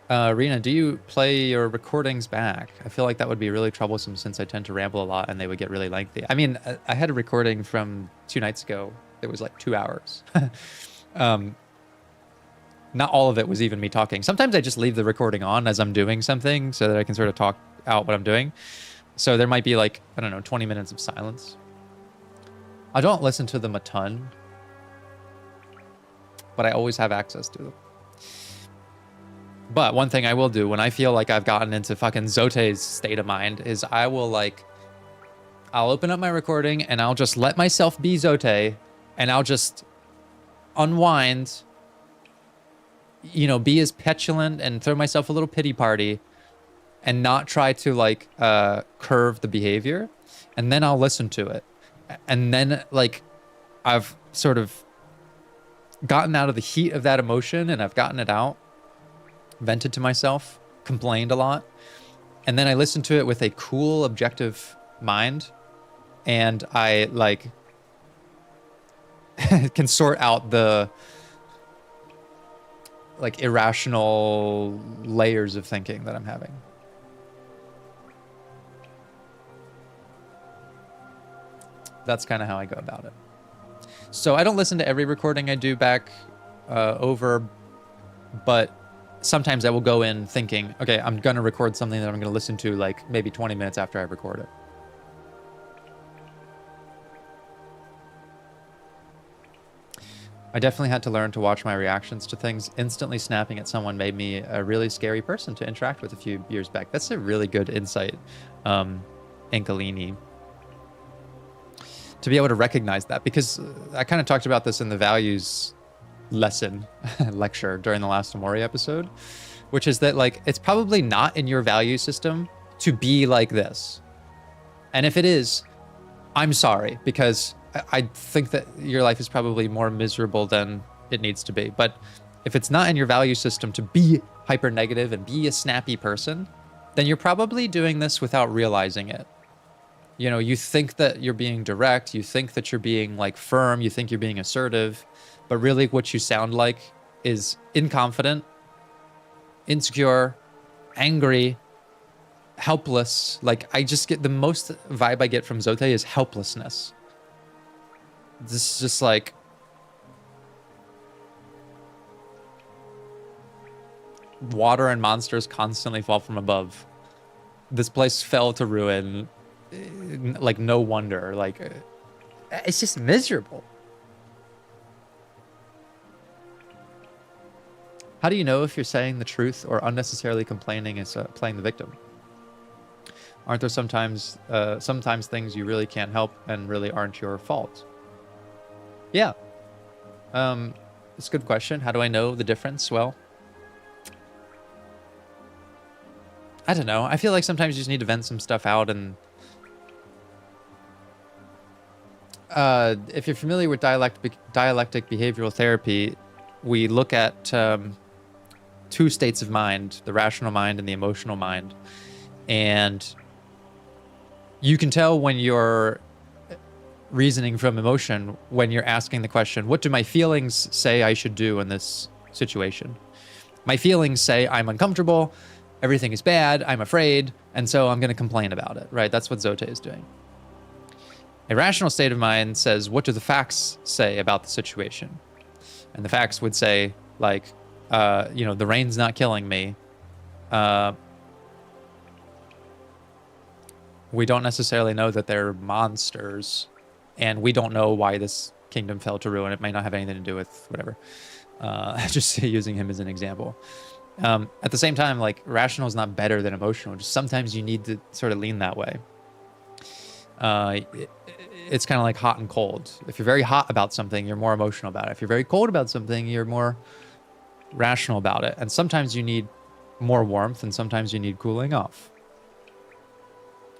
Rena, do you play your recordings back? I feel like that would be really troublesome since I tend to ramble a lot and they would get really lengthy. I mean, I had a recording from 2 nights ago that was like 2 hours. Not all of it was even me talking. Sometimes I just leave the recording on as I'm doing something so that I can sort of talk out what I'm doing. So there might be like, I don't know, 20 minutes of silence. I don't listen to them a ton, but I always have access to them. But one thing I will do when I feel like I've gotten into fucking Zote's state of mind is I'll open up my recording and I'll just let myself be Zote and I'll just unwind, you know, be as petulant and throw myself a little pity party and not try to like curve the behavior. And then I'll listen to it. And then like I've sort of gotten out of the heat of that emotion and I've gotten it out, vented to myself, complained a lot. And then I listen to it with a cool, objective mind. And I like can sort out the like irrational layers of thinking that I'm having. That's kind of how I go about it. So I don't listen to every recording I do back over, but sometimes I will go in thinking, okay, I'm going to record something that I'm going to listen to like maybe 20 minutes after I record it. I definitely had to learn to watch my reactions to things. Instantly snapping at someone made me a really scary person to interact with a few years back. That's a really good insight, Ankalini. To be able to recognize that, because I kind of talked about this in the values lesson lecture during the last Amori episode, which is that like it's probably not in your value system to be like this. And if it is, I'm sorry, because I think that your life is probably more miserable than it needs to be. But if it's not in your value system to be hyper negative and be a snappy person, then you're probably doing this without realizing it. You know, you think that you're being direct, you think that you're being like firm, you think you're being assertive, but really what you sound like is inconfident, insecure, angry, helpless. Like I just get the most vibe I get from Zote is helplessness. This is just like water and monsters constantly fall from above. This place fell to ruin. Like no wonder. Like it's just miserable. How do you know if you're saying the truth or unnecessarily complaining is playing the victim? Aren't there sometimes things you really can't help and really aren't your fault? Yeah. It's a good question. How do I know the difference? Well, I don't know. I feel like sometimes you just need to vent some stuff out. And if you're familiar with dialectic behavioral therapy, we look at two states of mind, the rational mind and the emotional mind. And you can tell when you're reasoning from emotion when you're asking the question, what do my feelings say I should do in this situation? My feelings say I'm uncomfortable, everything is bad, I'm afraid, and so I'm going to complain about it, right? That's what Zote is doing. A rational state of mind says, what do the facts say about the situation? And the facts would say, like, you know, the rain's not killing me. We don't necessarily know that they're monsters, and we don't know why this kingdom fell to ruin. It may not have anything to do with whatever. Just using him as an example. At the same time, like, rational is not better than emotional. Just sometimes you need to sort of lean that way. It's kind of like hot and cold. If you're very hot about something, you're more emotional about it. If you're very cold about something, you're more rational about it. And sometimes you need more warmth, and sometimes you need cooling off.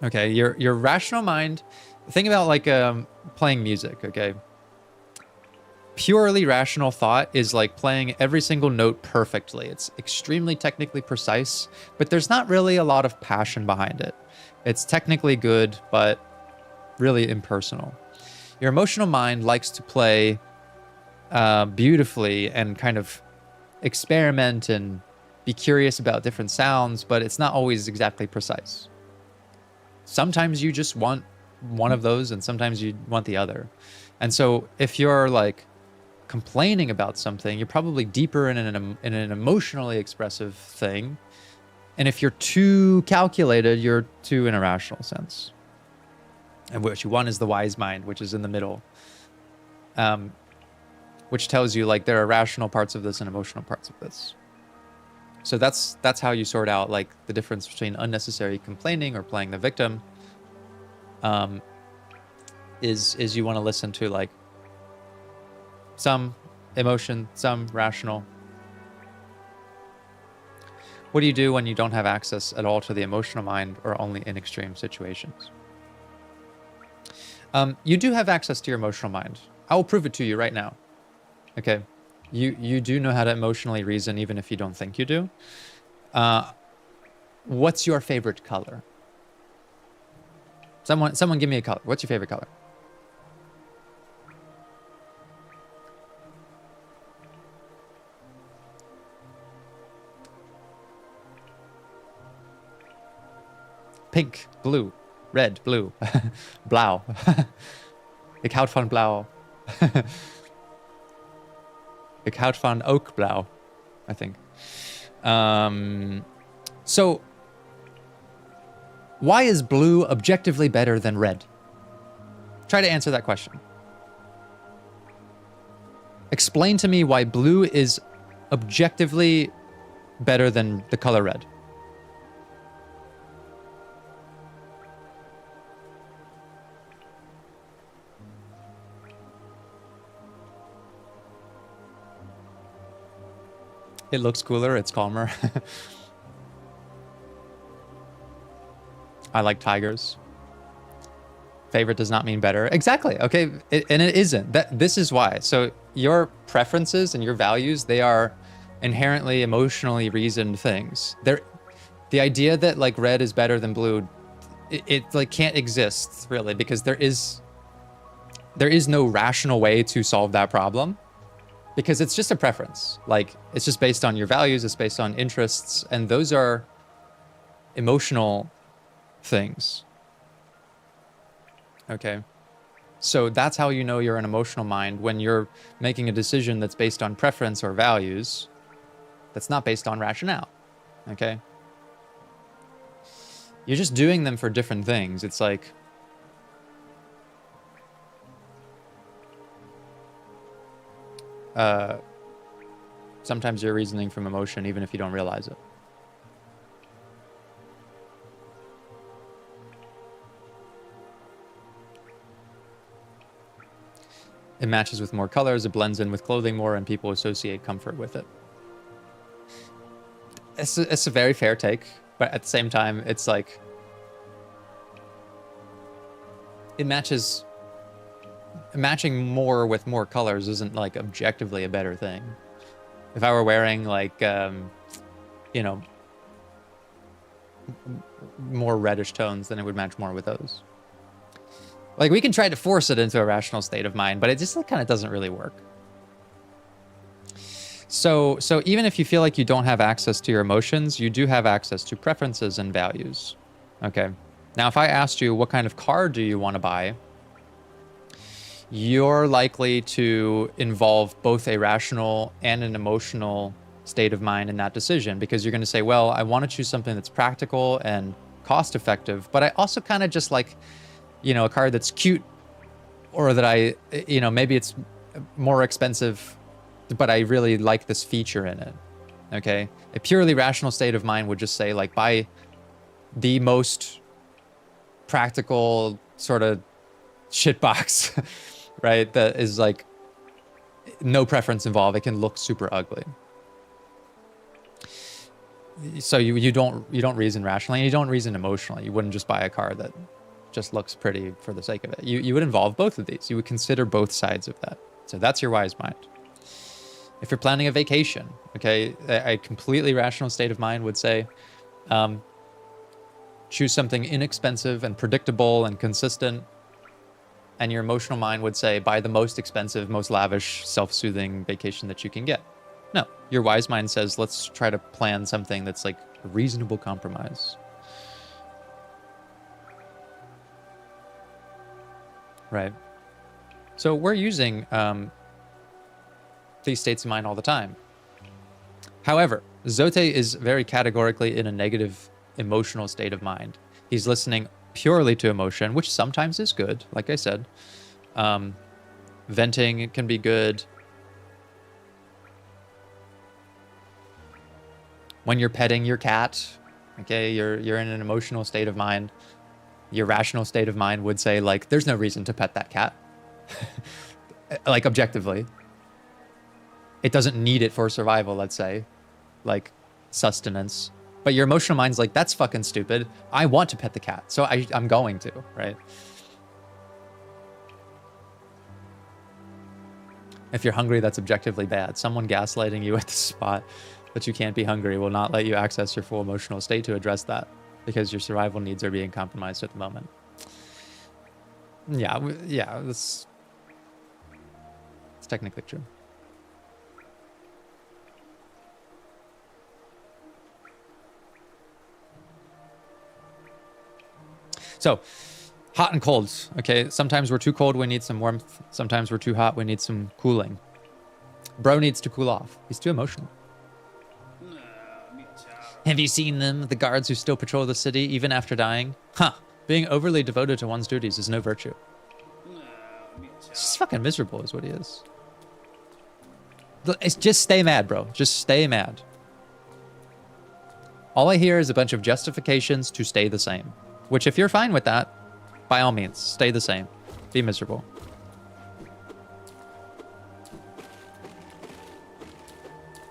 Okay, your rational mind, think about like playing music, okay? Purely rational thought is like playing every single note perfectly. It's extremely technically precise, but there's not really a lot of passion behind it. It's technically good, but really impersonal. Your emotional mind likes to play beautifully and kind of experiment and be curious about different sounds, but it's not always exactly precise. Sometimes you just want one of those and sometimes you want the other. And so if you're like complaining about something, you're probably deeper in an emotionally expressive thing. And if you're too calculated, you're too in a rational sense. And what you want is the wise mind, which is in the middle. Which tells you like there are rational parts of this and emotional parts of this. So that's how you sort out like the difference between unnecessary complaining or playing the victim. Is you want to listen to like some emotion, some rational. What do you do when you don't have access at all to the emotional mind or only in extreme situations? You do have access to your emotional mind. I will prove it to you right now. Okay. You do know how to emotionally reason even if you don't think you do. What's your favorite color? Someone give me a color. What's your favorite color? Pink, blue, red, blue, blau. Ik houd van blauw. Ik houd van ook blauw, I think. So, why is blue objectively better than red? Try to answer that question. Explain to me why blue is objectively better than the color red. It looks cooler, it's calmer. I like tigers. Favorite does not mean better. Exactly, okay, and it isn't. This is why. So your preferences and your values, they are inherently emotionally reasoned things. The idea that like red is better than blue, it like can't exist really, because there is no rational way to solve that problem. Because it's just a preference. Like, it's just based on your values, it's based on interests, and those are emotional things. Okay? So that's how you know you're an emotional mind, when you're making a decision that's based on preference or values, that's not based on rationale. Okay? You're just doing them for different things. It's like, sometimes you're reasoning from emotion even if you don't realize it. It matches with more colors, it blends in with clothing more, and people associate comfort with it. It's a very fair take, but at the same time, it's like, it matches. Matching more with more colors isn't like objectively a better thing. If I were wearing like, you know, more reddish tones, then it would match more with those. Like, we can try to force it into a rational state of mind, but it just like, kind of doesn't really work. So even if you feel like you don't have access to your emotions, you do have access to preferences and values. Okay. Now, if I asked you what kind of car do you want to buy, you're likely to involve both a rational and an emotional state of mind in that decision, because you're going to say, well, I want to choose something that's practical and cost effective, but I also kind of just like, you know, a car that's cute, or that I, you know, maybe it's more expensive, but I really like this feature in it. Okay. A purely rational state of mind would just say like, buy the most practical sort of shitbox, right? That is like no preference involved. It can look super ugly. So you don't reason rationally, and you don't reason emotionally. You wouldn't just buy a car that just looks pretty for the sake of it. You would involve both of these. You would consider both sides of that. So that's your wise mind. If you're planning a vacation, okay, a completely rational state of mind would say, choose something inexpensive and predictable and consistent, And your emotional mind would say, buy the most expensive, most lavish, self-soothing vacation that you can get. No, your wise mind says, let's try to plan something that's like a reasonable compromise. Right. So we're using these states of mind all the time. However, Zote is very categorically in a negative emotional state of mind. He's listening purely to emotion, which sometimes is good, like I said. Venting can be good. When you're petting your cat, okay, you're in an emotional state of mind. Your rational state of mind would say, like, there's no reason to pet that cat. Like, objectively. It doesn't need it for survival, let's say. Like, sustenance. But your emotional mind's like, that's fucking stupid. I want to pet the cat, so I'm going to, right? If you're hungry, that's objectively bad. Someone gaslighting you at the spot that you can't be hungry will not let you access your full emotional state to address that, because your survival needs are being compromised at the moment. Yeah, it's technically true. So, hot and cold, okay? Sometimes we're too cold, we need some warmth. Sometimes we're too hot, we need some cooling. Bro needs to cool off. He's too emotional. Have you seen them, the guards who still patrol the city even after dying? Huh. Being overly devoted to one's duties is no virtue. He's just fucking miserable is what he is. It's just stay mad, bro. Just stay mad. All I hear is a bunch of justifications to stay the same. Which, if you're fine with that, by all means, stay the same. Be miserable.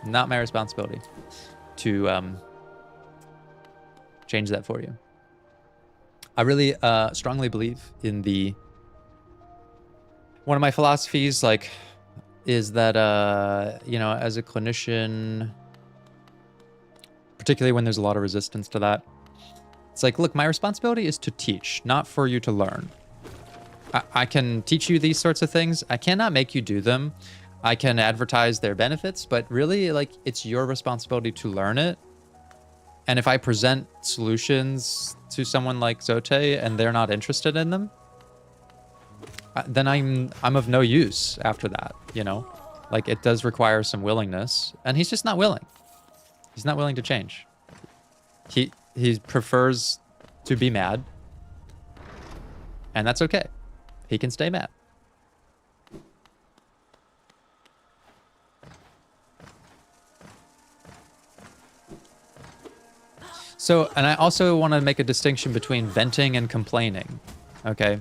Not my responsibility to change that for you. I really strongly believe in the... One of my philosophies, like, is that, you know, as a clinician, particularly when there's a lot of resistance to that, it's like, look, my responsibility is to teach, not for you to learn. I can teach you these sorts of things. I cannot make you do them. I can advertise their benefits, but really, like, it's your responsibility to learn it. And if I present solutions to someone like Zote and they're not interested in them, then I'm of no use after that, you know? Like, it does require some willingness, and he's just not willing. He's not willing to change. He prefers to be mad, and that's okay. He can stay mad. So, and I also want to make a distinction between venting and complaining, okay?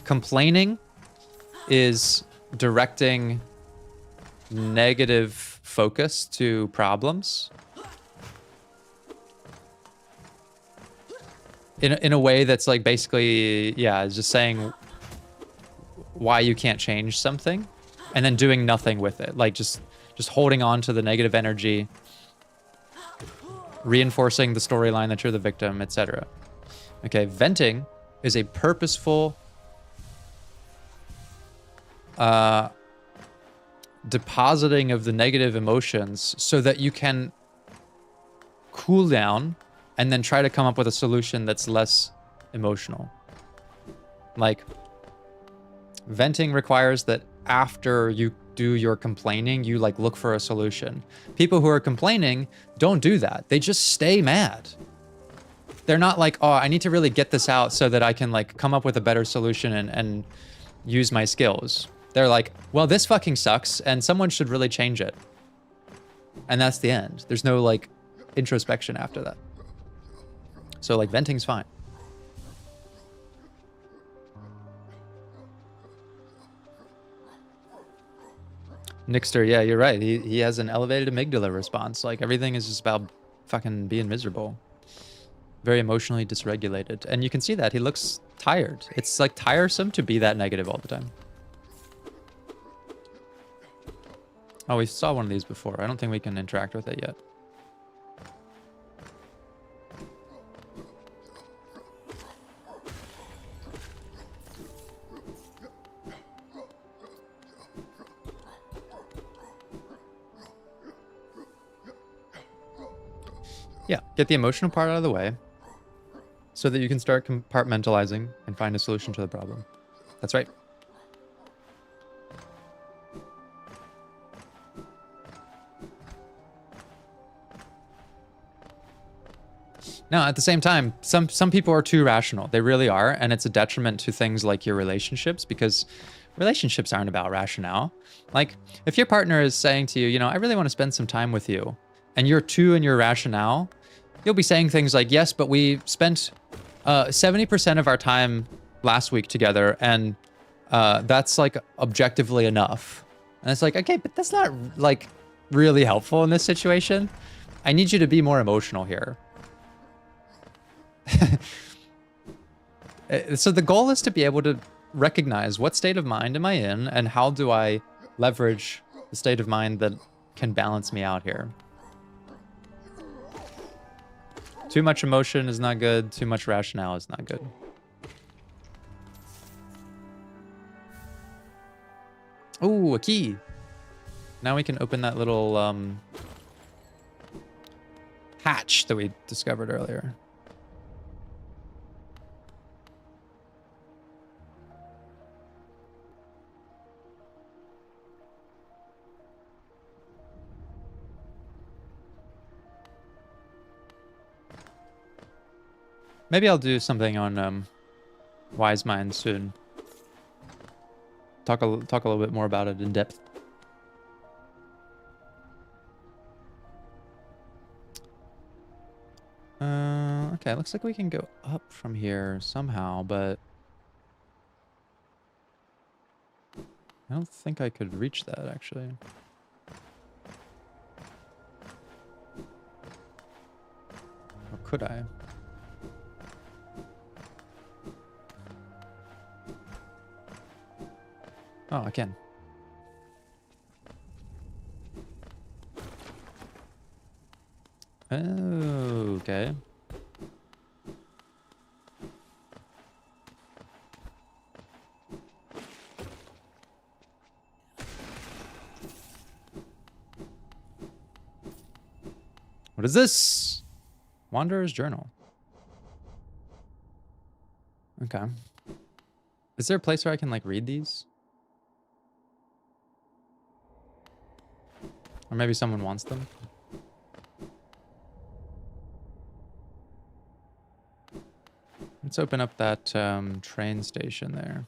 Complaining is directing negative focus to problems in a way that's like basically, yeah, just saying why you can't change something and then doing nothing with it. Like just holding on to the negative energy, reinforcing the storyline that you're the victim, etc. Okay, venting is a purposeful depositing of the negative emotions so that you can cool down and then try to come up with a solution that's less emotional. Like, venting requires that after you do your complaining, you like look for a solution. People who are complaining don't do that. They just stay mad. They're not like, oh, I need to really get this out so that I can like come up with a better solution and use my skills. They're like, well, this fucking sucks and someone should really change it. And that's the end. There's no like introspection after that. So like venting's fine. Nixter, yeah, you're right. He has an elevated amygdala response. Like everything is just about fucking being miserable. Very emotionally dysregulated. And you can see that. He looks tired. It's like tiresome to be that negative all the time. Oh, we saw one of these before. I don't think we can interact with it yet. Yeah, get the emotional part out of the way so that you can start compartmentalizing and find a solution to the problem. That's right. Now, at the same time, some people are too rational. They really are, and it's a detriment to things like your relationships, because relationships aren't about rationale. Like, if your partner is saying to you, you know, I really want to spend some time with you, and you're too in your rationale, you'll be saying things like, yes, but we spent 70% of our time last week together, and that's like objectively enough. And it's like, okay, but that's not like really helpful in this situation. I need you to be more emotional here. So the goal is to be able to recognize what state of mind am I in, and how do I leverage the state of mind that can balance me out here. Too much emotion is not good. Too much rationale is not good. Oh, a key. Now we can open that little hatch that we discovered earlier. Maybe I'll do something on Wise Mind soon. Talk a little bit more about it in depth. Okay, looks like we can go up from here somehow, but I don't think I could reach that, actually. Or could I? Oh, I can. Oh, okay. What is this? Wanderer's Journal. Okay. Is there a place where I can, like, read these? Or maybe someone wants them? Let's open up that train station there.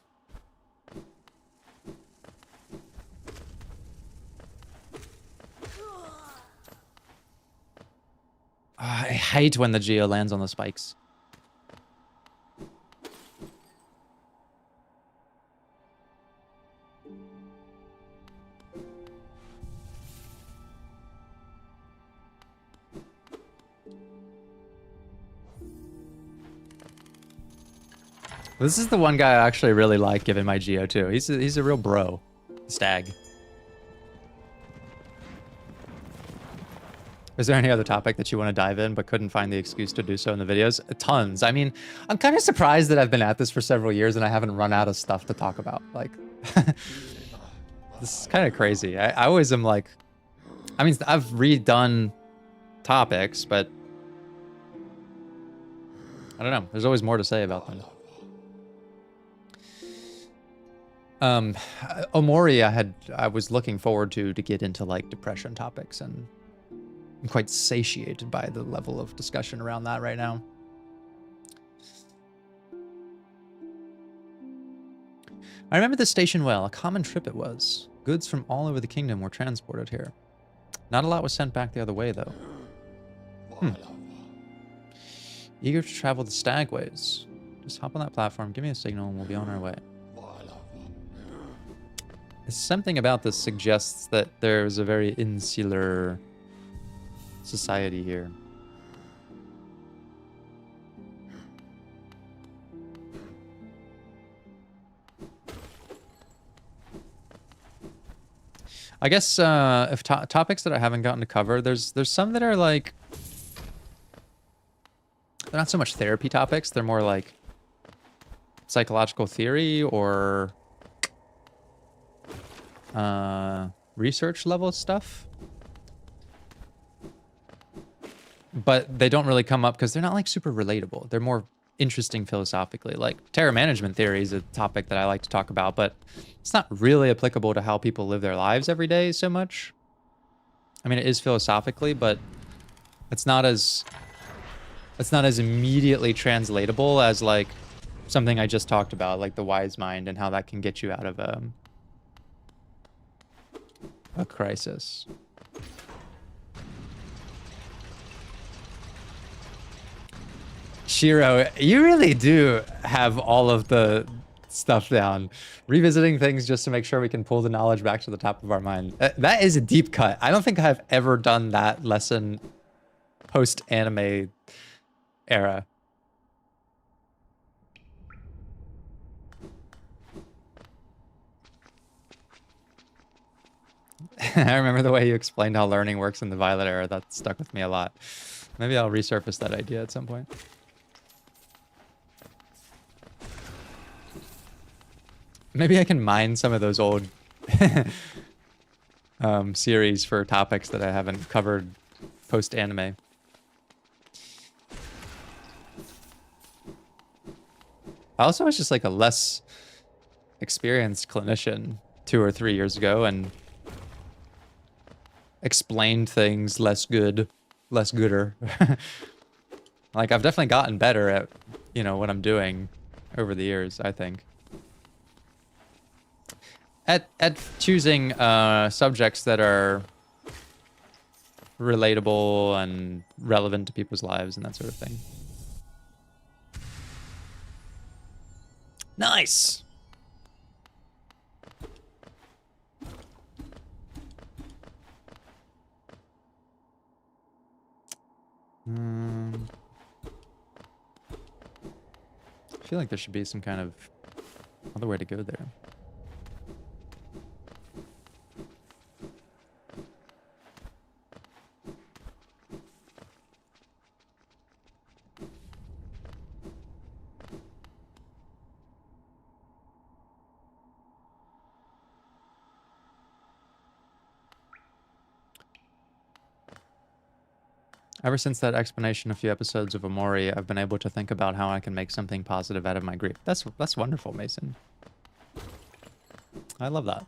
I hate when the Geo lands on the spikes. This is the one guy I actually really like giving my Geo to. He's a real bro. Stag. Is there any other topic that you want to dive in but couldn't find the excuse to do so in the videos? Tons. I mean, I'm kind of surprised that I've been at this for several years and I haven't run out of stuff to talk about. Like, this is kind of crazy. I always am like, I mean, I've redone topics, but I don't know. There's always more to say about them. Omori, I was looking forward to get into like depression topics, and I'm quite satiated by the level of discussion around that right now. I remember this station well. A common trip it was. Goods from all over the kingdom were transported here. Not a lot was sent back the other way, though. Eager to travel the Stagways. Just hop on that platform, give me a signal, and we'll be on our way. Something about this suggests that there's a very insular society here. I guess if topics that I haven't gotten to cover, there's some that are like, they're not so much therapy topics, they're more like psychological theory or research level stuff. but they don't really come up because they're not like super relatable. They're more interesting philosophically. Like terror management theory is a topic that I like to talk about, but it's not really applicable to how people live their lives every day so much. I mean, it is philosophically, but it's not as immediately translatable as like something I just talked about, like the wise mind and how that can get you out of a crisis. Shiro, you really do have all of the stuff down. Revisiting things just to make sure we can pull the knowledge back to the top of our mind. That is a deep cut. I don't think I've ever done that lesson post-anime era. I remember the way you explained how learning works in the Violet era. That stuck with me a lot. Maybe I'll resurface that idea at some point. Maybe I can mine some of those old series for topics that I haven't covered post-anime. I also was just like a less experienced clinician 2 or 3 years ago and explained things less gooder. Like I've definitely gotten better at, you know, what I'm doing over the years, I think. At choosing subjects that are relatable and relevant to people's lives and that sort of thing. Nice. I feel like there should be some kind of other way to go there. Ever since that explanation a few episodes of Amori, I've been able to think about how I can make something positive out of my grief. That's wonderful, Mason. I love that.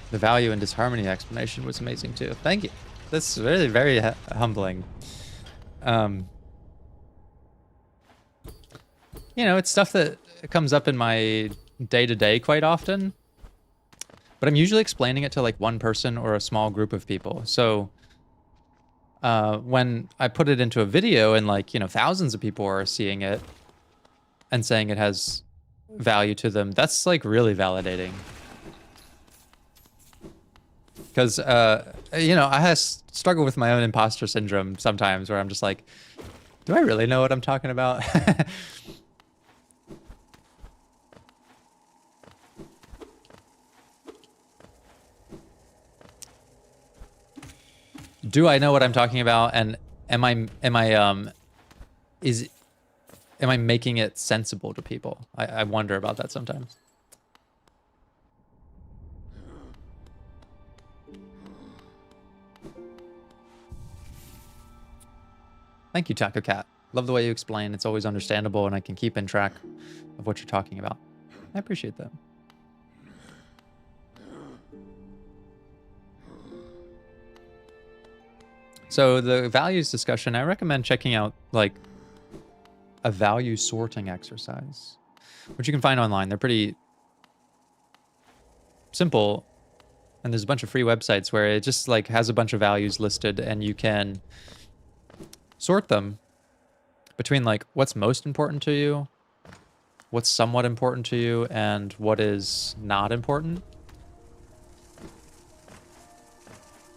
The value and disharmony explanation was amazing too. Thank you. That's really very humbling. You know, it's stuff that comes up in my day-to-day quite often. But I'm usually explaining it to like one person or a small group of people. So when I put it into a video and like, you know, thousands of people are seeing it and saying it has value to them, that's like really validating. Because, you know, I struggle with my own imposter syndrome sometimes where I'm just like, do I really know what I'm talking about? Do I know what I'm talking about, and am I making it sensible to people? I wonder about that sometimes. Thank you, Taco Cat. Love the way you explain. It's always understandable, and I can keep in track of what you're talking about. I appreciate that. So the values discussion, I recommend checking out like a value sorting exercise, which you can find online. They're pretty simple, and there's a bunch of free websites where it just like has a bunch of values listed, and you can sort them between like what's most important to you, what's somewhat important to you, and what is not important.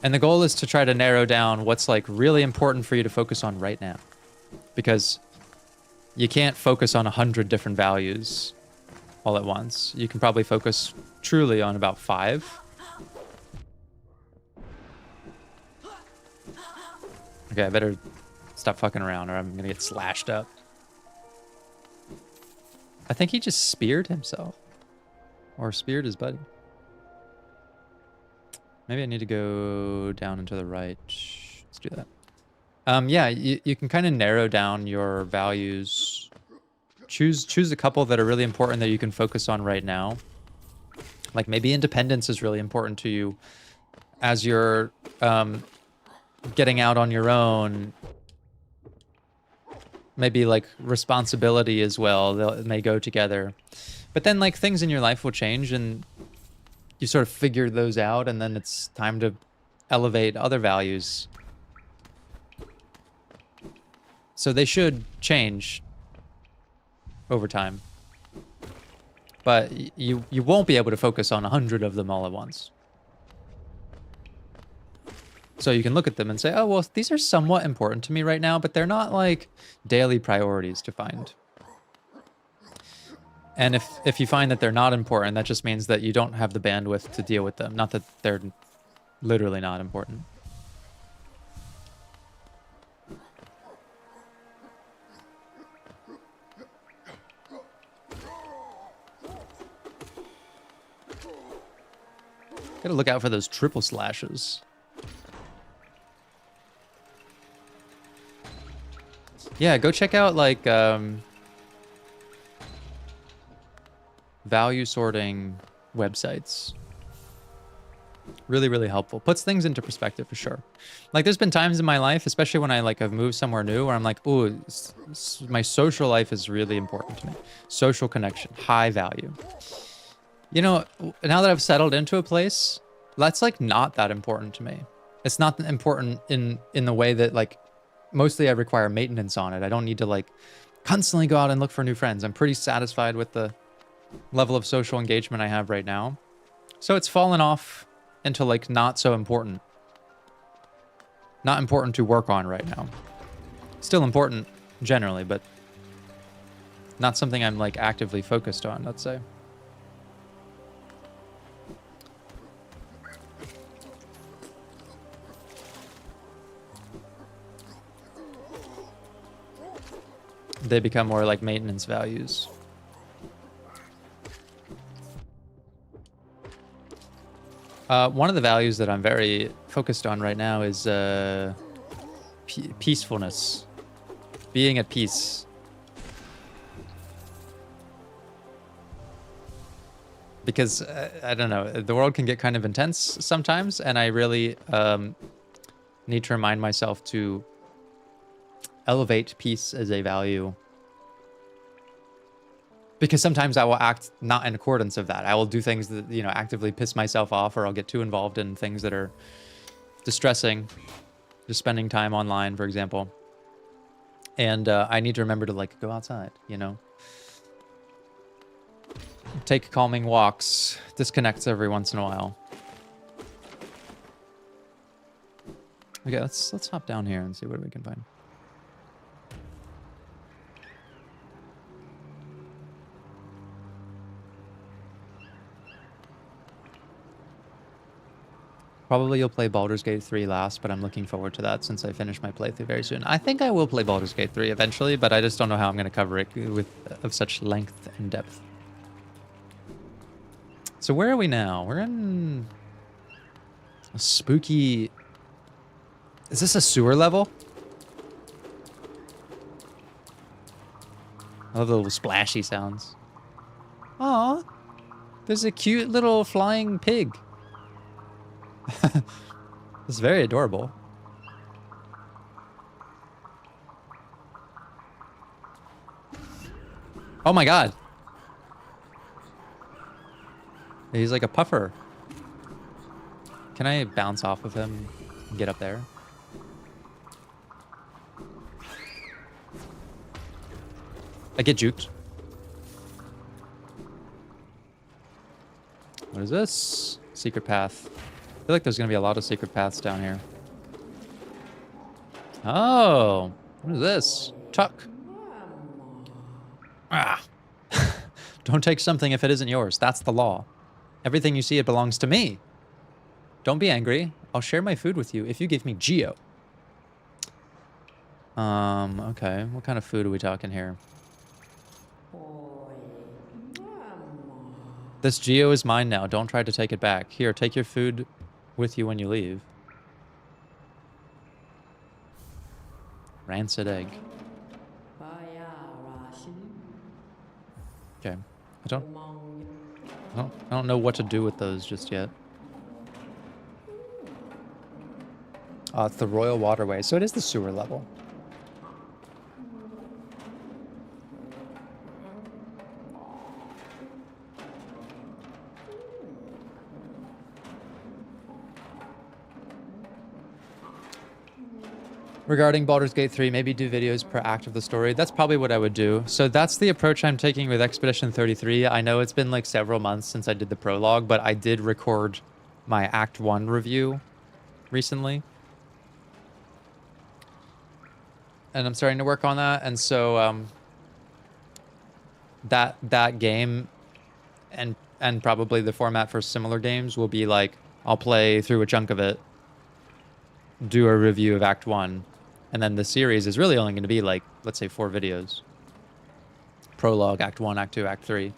And the goal is to try to narrow down what's like really important for you to focus on right now. Because you can't focus on 100 different values all at once. You can probably focus truly on about 5. Okay, I better stop fucking around or I'm gonna get slashed up. I think he just speared himself. Or speared his buddy. Maybe I need to go down and to the right. Let's do that. Yeah, you can kind of narrow down your values. Choose a couple that are really important that you can focus on right now. Like maybe independence is really important to you as you're getting out on your own. Maybe like responsibility as well. They may go together. But then like things in your life will change and you sort of figure those out, and then it's time to elevate other values. So they should change over time. But you won't be able to focus on 100 of them all at once. So you can look at them and say, oh, well, these are somewhat important to me right now, but they're not like daily priorities to find. And if you find that they're not important, that just means that you don't have the bandwidth to deal with them. Not that they're literally not important. Gotta look out for those triple slashes. Yeah, go check out like value sorting websites. Really, really helpful. Puts things into perspective for sure. Like there's been times in my life, especially when I like have moved somewhere new, where I'm like, ooh, my social life is really important to me. Social connection, high value. You know, now that I've settled into a place, that's like not that important to me. It's not important in the way that like mostly I require maintenance on it. I don't need to like constantly go out and look for new friends. I'm pretty satisfied with the level of social engagement I have right now. So it's fallen off into like not so important. Not important to work on right now. Still important generally, but not something I'm like actively focused on, let's say. They become more like maintenance values. One of the values that I'm very focused on right now is peacefulness. Being at peace. Because, I don't know, the world can get kind of intense sometimes, and I really need to remind myself to elevate peace as a value. Because sometimes I will act not in accordance of that. I will do things that, you know, actively piss myself off, or I'll get too involved in things that are distressing. Just spending time online, for example. And I need to remember to, like, go outside, you know? Take calming walks. Disconnect every once in a while. Okay, let's hop down here and see what we can find. Probably you'll play Baldur's Gate 3 last, but I'm looking forward to that since I finish my playthrough very soon. I think I will play Baldur's Gate 3 eventually, but I just don't know how I'm going to cover it of such length and depth. So where are we now? We're in a spooky... Is this a sewer level? I love the little splashy sounds. Aw, there's a cute little flying pig. It's very adorable. Oh my god. He's like a puffer. Can I bounce off of him and get up there? I get juked. What is this? Secret path. I feel like there's going to be a lot of secret paths down here. Oh, what is this? Tuck. Ah. Don't take something if it isn't yours. That's the law. Everything you see, it belongs to me. Don't be angry. I'll share my food with you if you give me Geo. Okay. What kind of food are we talking here? This Geo is mine now. Don't try to take it back. Here, take your food with you when you leave. Rancid egg. Okay. I don't know what to do with those just yet. It's the Royal Waterways, so it is the sewer level. Regarding Baldur's Gate 3, maybe do videos per act of the story. That's probably what I would do. So that's the approach I'm taking with Expedition 33. I know it's been like several months since I did the prologue, but I did record my Act 1 review recently. And I'm starting to work on that. And so that game and probably the format for similar games will be like, I'll play through a chunk of it, do a review of Act 1, and then the series is really only going to be like, let's say 4 videos. Prologue, Act 1, Act 2, Act 3.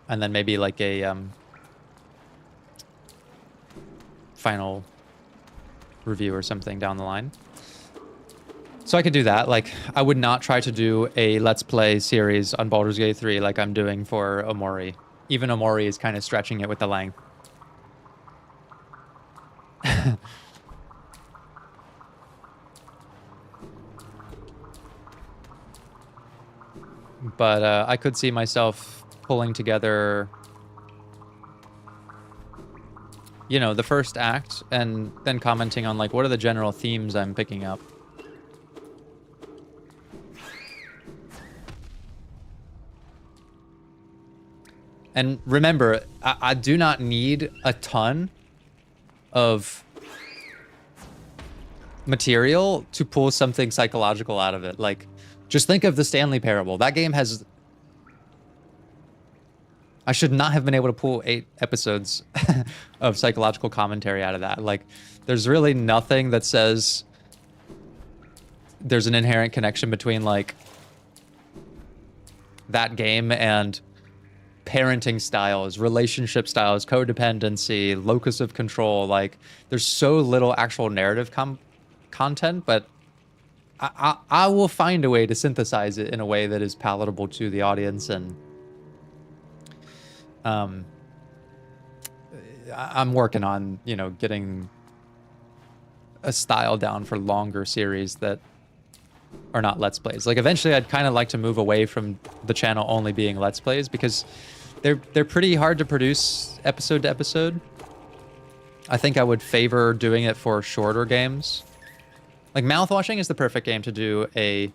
And then maybe like a final review or something down the line. So I could do that. Like, I would not try to do a Let's Play series on Baldur's Gate 3 like I'm doing for Omori. Even Omori is kind of stretching it with the length. But I could see myself pulling together, you know, the first act and then commenting on like, what are the general themes I'm picking up? And remember, I do not need a ton of material to pull something psychological out of it. Like, just think of the Stanley Parable. That game has... I should not have been able to pull 8 episodes of psychological commentary out of that. Like, there's really nothing that says there's an inherent connection between, like, that game and parenting styles, relationship styles, codependency, locus of control. Like, there's so little actual narrative content, but I will find a way to synthesize it in a way that is palatable to the audience. And I'm working on, you know, getting a style down for longer series that are not Let's Plays. Like, eventually I'd kind of like to move away from the channel only being Let's Plays, because they're pretty hard to produce episode to episode. I think I would favor doing it for shorter games. Like, Mouthwashing is the perfect game to do a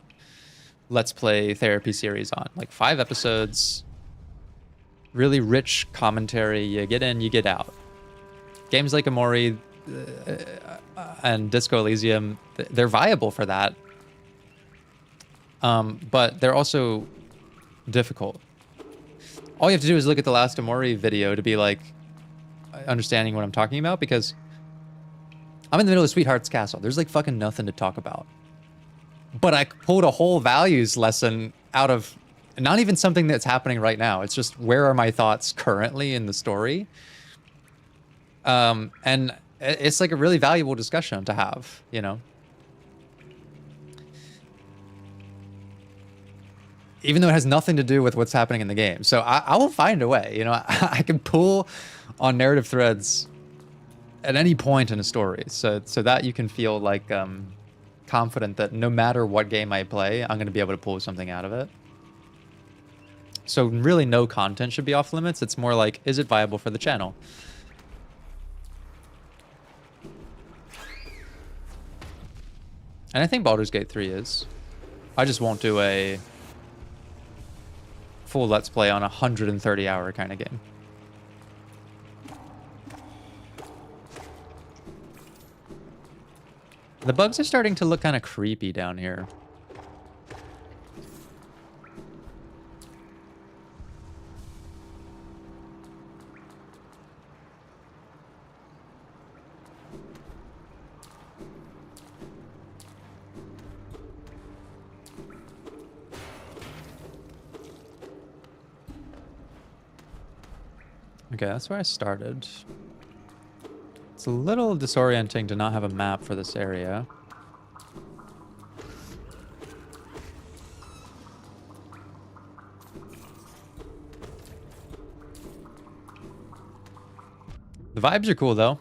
Let's Play therapy series on. Like, 5 episodes, really rich commentary. You get in, you get out. Games like Omori and Disco Elysium, they're viable for that. But they're also difficult. All you have to do is look at the last Omori video to be like, understanding what I'm talking about, because I'm in the middle of Sweetheart's Castle. There's like fucking nothing to talk about. But I pulled a whole values lesson out of not even something that's happening right now. It's just, where are my thoughts currently in the story? And it's like a really valuable discussion to have, you know? Even though it has nothing to do with what's happening in the game. So I will find a way, you know? I can pull on narrative threads at any point in a story, so that you can feel like confident that no matter what game I play, I'm going to be able to pull something out of it. So really no content should be off limits. It's more like, is it viable for the channel? And I think Baldur's Gate 3 is. I just won't do a full Let's Play on a 130-hour kind of game. The bugs are starting to look kind of creepy down here. Okay, that's where I started. It's a little disorienting to not have a map for this area. The vibes are cool, though.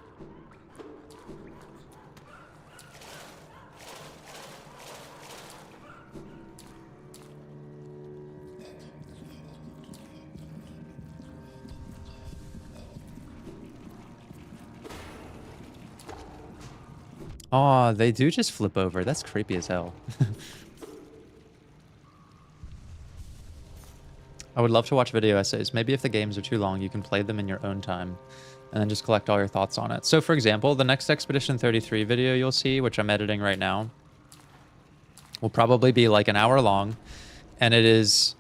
Oh, they do just flip over. That's creepy as hell. I would love to watch video essays. Maybe if the games are too long, you can play them in your own time and then just collect all your thoughts on it. So for example, the next Expedition 33 video you'll see, which I'm editing right now, will probably be like an hour long. And it is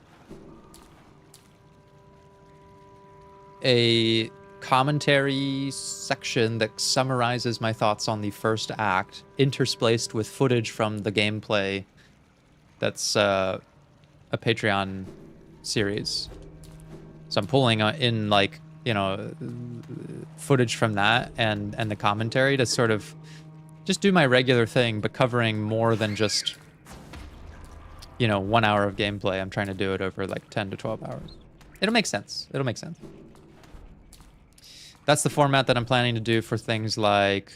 a commentary section that summarizes my thoughts on the first act, interspaced with footage from the gameplay. That's a Patreon series. So I'm pulling in, like, you know, footage from that and the commentary to sort of just do my regular thing, but covering more than just, you know, 1 hour of gameplay. I'm trying to do it over like 10 to 12 hours. It'll make sense. It'll make sense. That's the format that I'm planning to do for things like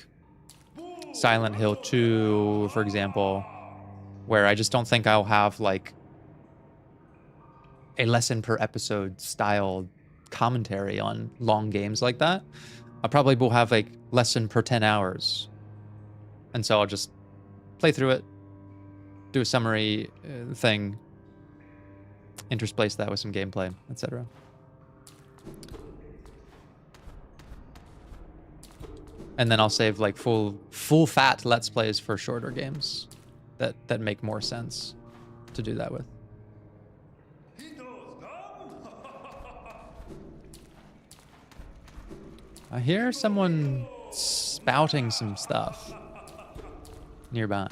Silent Hill 2, for example, where I just don't think I'll have like a lesson per episode style commentary on long games like that. I probably will have like lesson per 10 hours. And so I'll just play through it, do a summary thing, intersplice that with some gameplay, etc. And then I'll save like full fat Let's Plays for shorter games that make more sense to do that with. I hear someone spouting some stuff nearby.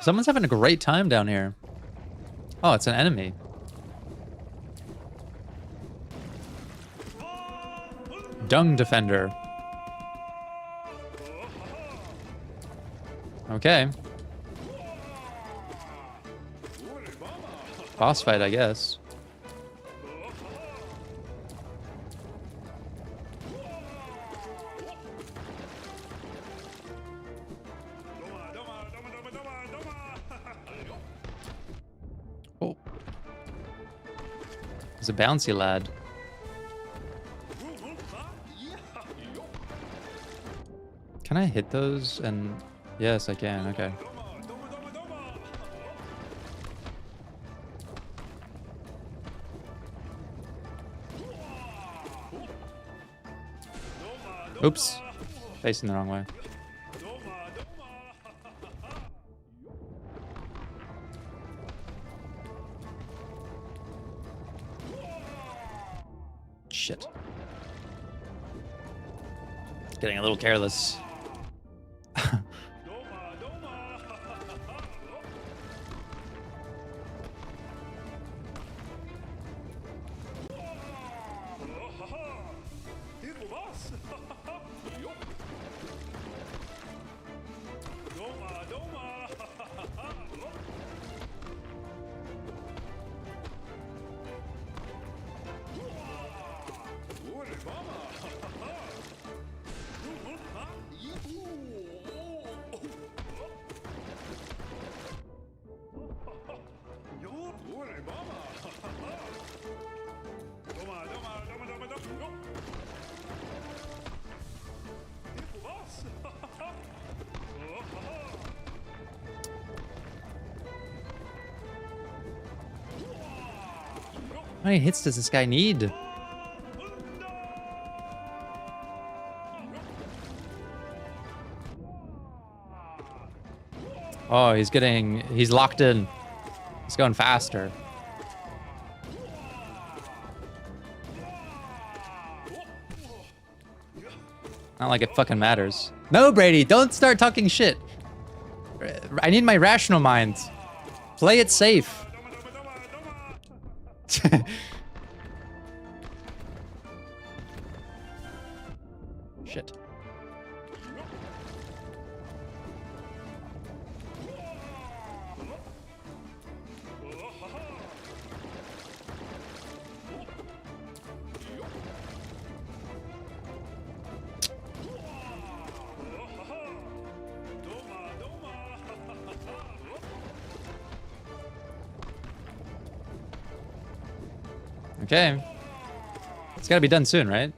Someone's having a great time down here. Oh, it's an enemy. Dung Defender. Okay. Boss fight, I guess. Oh. There's a bouncy lad. Can I hit those? And yes, I can. Okay. Oops. Facing the wrong way. Shit. Getting a little careless. How many hits does this guy need? Oh, he's locked in. He's going faster. Not like it fucking matters. No, Brady, don't start talking shit. I need my rational mind. Play it safe. Okay. It's gotta be done soon, right?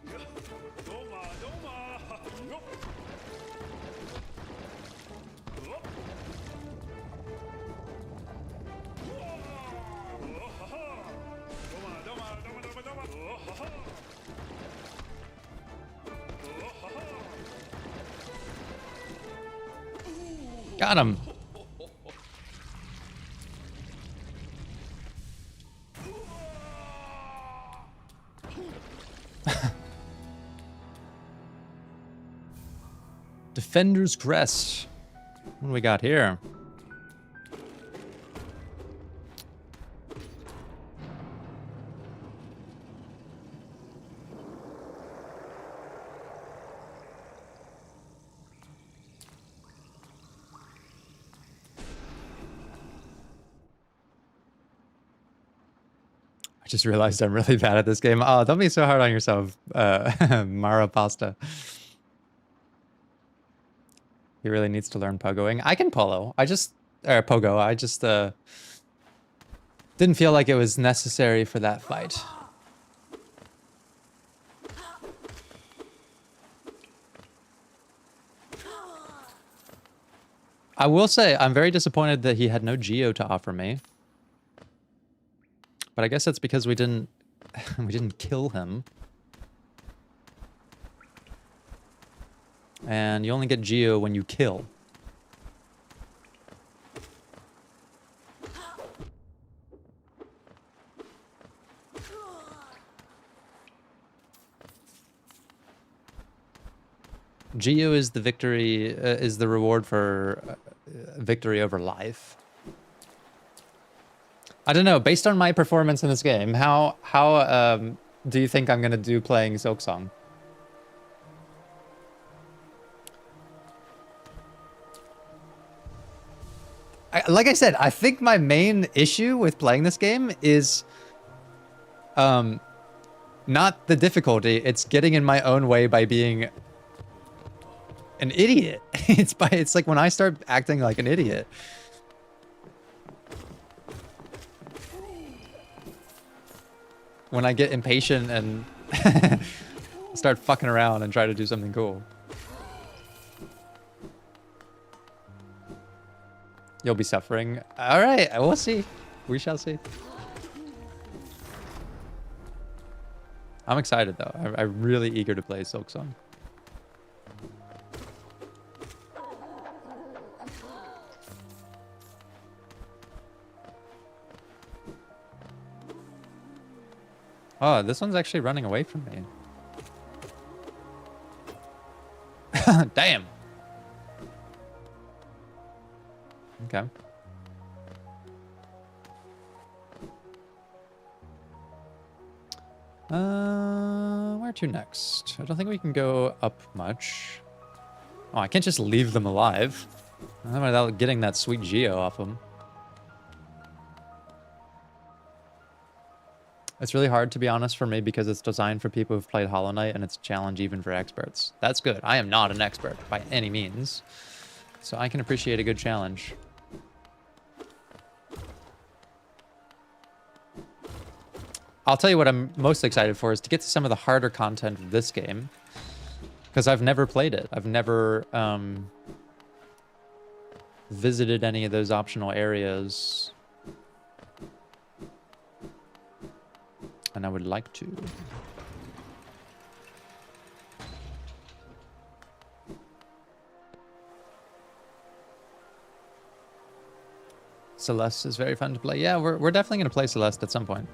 Got him. Defender's Crest. What do we got here? I just realized I'm really bad at this game. Oh, don't be so hard on yourself, Mara Pasta. He really needs to learn pogoing. I can polo. Pogo. I just didn't feel like it was necessary for that fight. I will say I'm very disappointed that he had no Geo to offer me. But I guess that's because we didn't kill him. And you only get Geo when you kill. Geo is the victory, is the reward for victory over life. I don't know, based on my performance in this game, how do you think I'm gonna do playing Silksong? Like I said, I think my main issue with playing this game is not the difficulty, it's getting in my own way by being an idiot. It's like when I start acting like an idiot. When I get impatient and start fucking around and try to do something cool. You'll be suffering. All right, we'll see. We shall see. I'm excited though. I'm really eager to play Silksong. Oh, this one's actually running away from me. Damn. Okay. Where to next? I don't think we can go up much. Oh, I can't just leave them alive. Without getting that sweet Geo off them. It's really hard, to be honest, for me because it's designed for people who've played Hollow Knight and it's a challenge even for experts. That's good. I am not an expert by any means. So I can appreciate a good challenge. I'll tell you what I'm most excited for is to get to some of the harder content of this game. Because I've never played it. I've never visited any of those optional areas. And I would like to. Celeste is very fun to play. Yeah, we're definitely going to play Celeste at some point.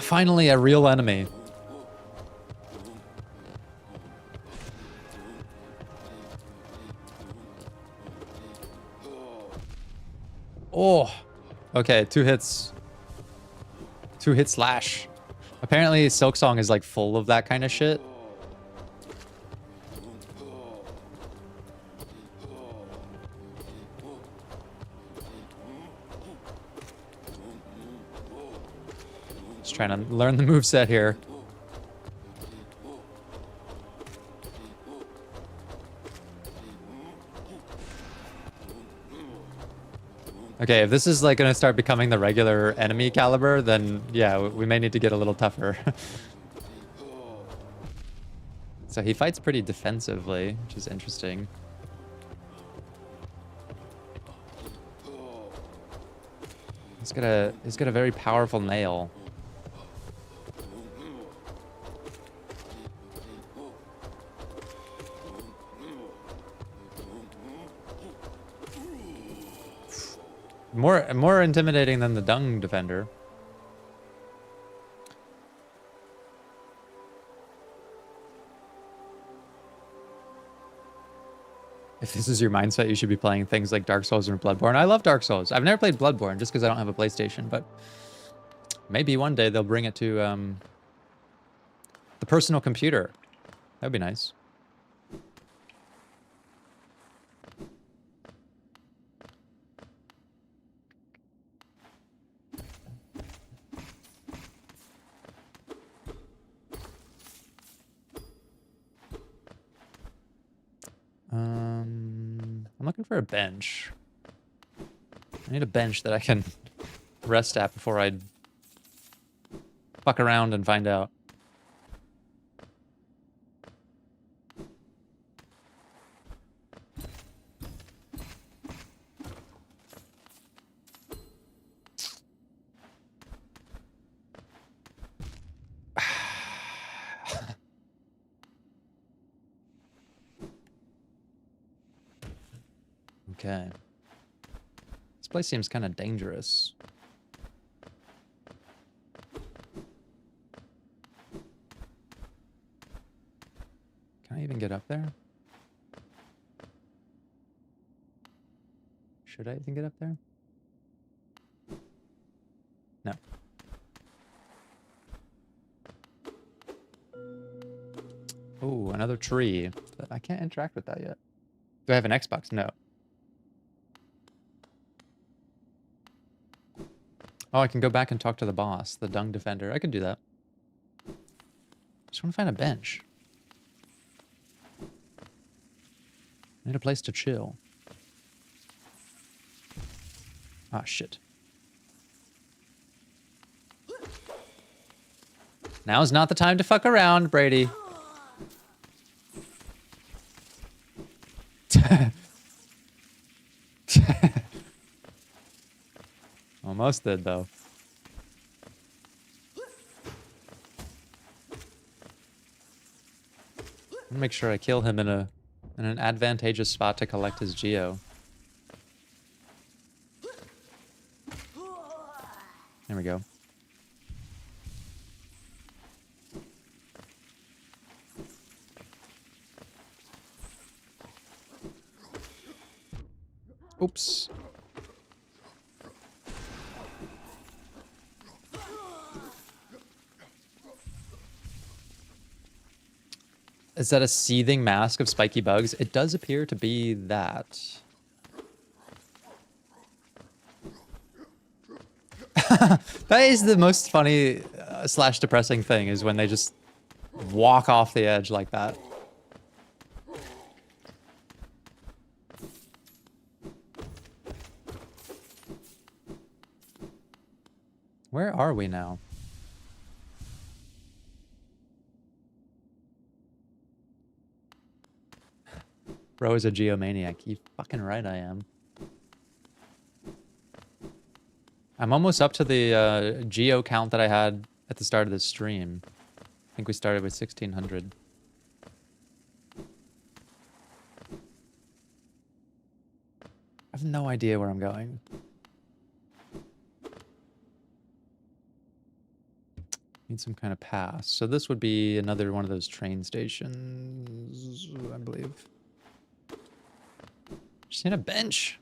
Finally, a real enemy. Oh, okay, 2 hits. 2 hit slash. Apparently, Silksong is like full of that kind of shit. Just trying to learn the moveset here. Okay, if this is like gonna start becoming the regular enemy caliber, then yeah, we may need to get a little tougher. So he fights pretty defensively, which is interesting. He's got a very powerful nail. More intimidating than the Dung Defender. If this is your mindset, you should be playing things like Dark Souls or Bloodborne. I love Dark Souls. I've never played Bloodborne just because I don't have a PlayStation, but maybe one day they'll bring it to the personal computer. That'd be nice. I'm looking for a bench. I need a bench that I can rest at before I fuck around and find out. Okay. This place seems kind of dangerous. Can I even get up there? Should I even get up there? No. Oh, another tree. But I can't interact with that yet. Do I have an Xbox? No. Oh, I can go back and talk to the boss, the Dung Defender. I could do that. Just want to find a bench. I need a place to chill. Ah, shit. Now's not the time to fuck around, Brady. Almost did, though. I'm gonna make sure I kill him in an advantageous spot to collect his geo. There we go. Oops. Is that a seething mask of spiky bugs? It does appear to be that. That is the most funny slash depressing thing, is when they just walk off the edge like that. Where are we now? Bro is a geomaniac. You fucking right I am. I'm almost up to the geo count that I had at the start of this stream. I think we started with 1,600. I have no idea where I'm going. Need some kind of pass. So this would be another one of those train stations, I believe. Just need a bench.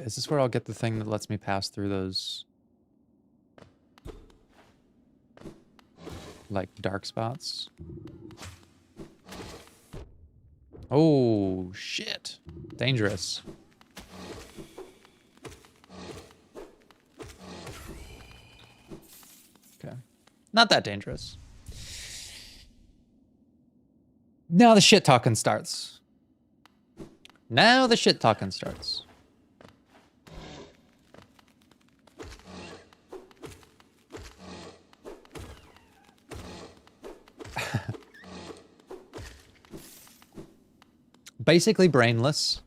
Is this where I'll get the thing that lets me pass through those, like, dark spots? Oh, shit. Dangerous. Okay. Not that dangerous. Now the shit talking starts. Now the shit talking starts. Basically brainless.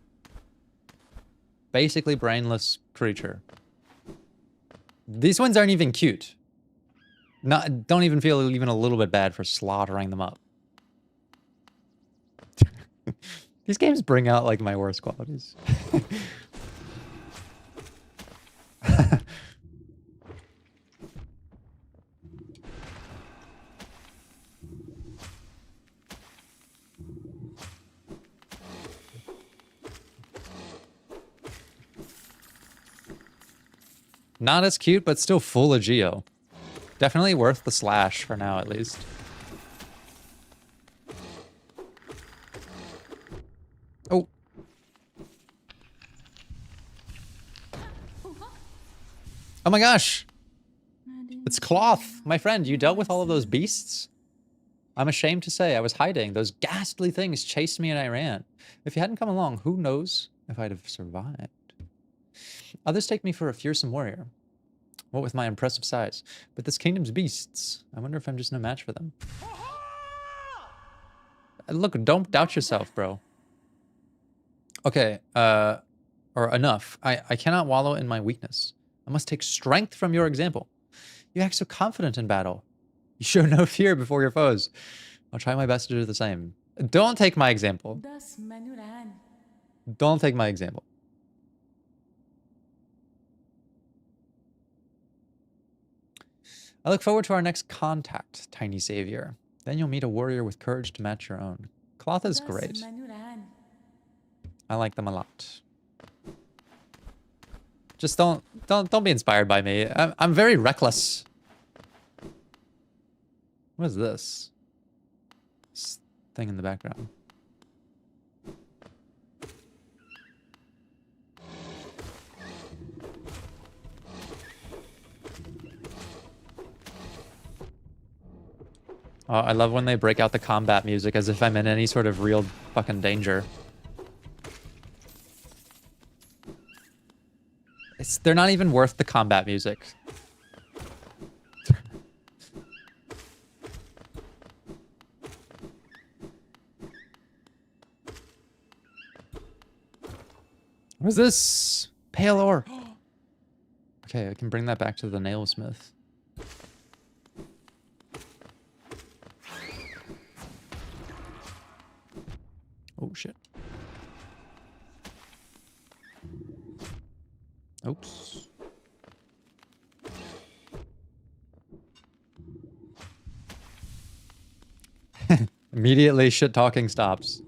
Basically brainless creature. These ones aren't even cute. Don't even feel even a little bit bad for slaughtering them up. These games bring out like my worst qualities. Not as cute, but still full of geo. Definitely worth the slash for now, at least. Oh. Oh my gosh. It's Cloth. My friend, you dealt with all of those beasts? I'm ashamed to say I was hiding. Those ghastly things chased me and I ran. If you hadn't come along, who knows if I'd have survived. Others take me for a fearsome warrior. What with my impressive size. But this kingdom's beasts, I wonder if I'm just no match for them. Look, don't doubt yourself, bro. Okay, or enough. I cannot wallow in my weakness. I must take strength from your example. You act so confident in battle. You show no fear before your foes. I'll try my best to do the same. Don't take my example. Don't take my example. I look forward to our next contact, tiny savior. Then you'll meet a warrior with courage to match your own. Cloth is great. I like them a lot. Just don't be inspired by me. I'm very reckless. What is this? This thing in the background. Oh, I love when they break out the combat music as if I'm in any sort of real fucking danger. They're not even worth the combat music. What is this? Pale ore. Okay, I can bring that back to the nailsmith. Oh, shit. Oops. Immediately shit talking stops.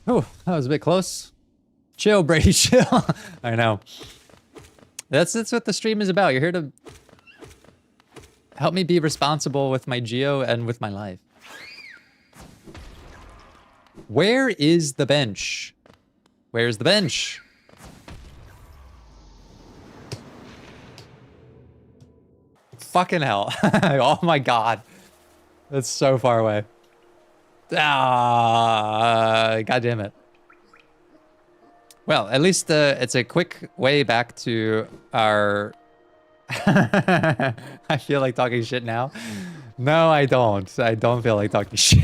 Oh, that was a bit close. Chill, Brady, chill. I know. That's what the stream is about. You're here to help me be responsible with my geo and with my life. Where is the bench? Where's the bench? Fucking hell. Oh my god. That's so far away. Ah, god damn it. Well, at least it's a quick way back to our... I feel like talking shit now. No, I don't. I don't feel like talking shit.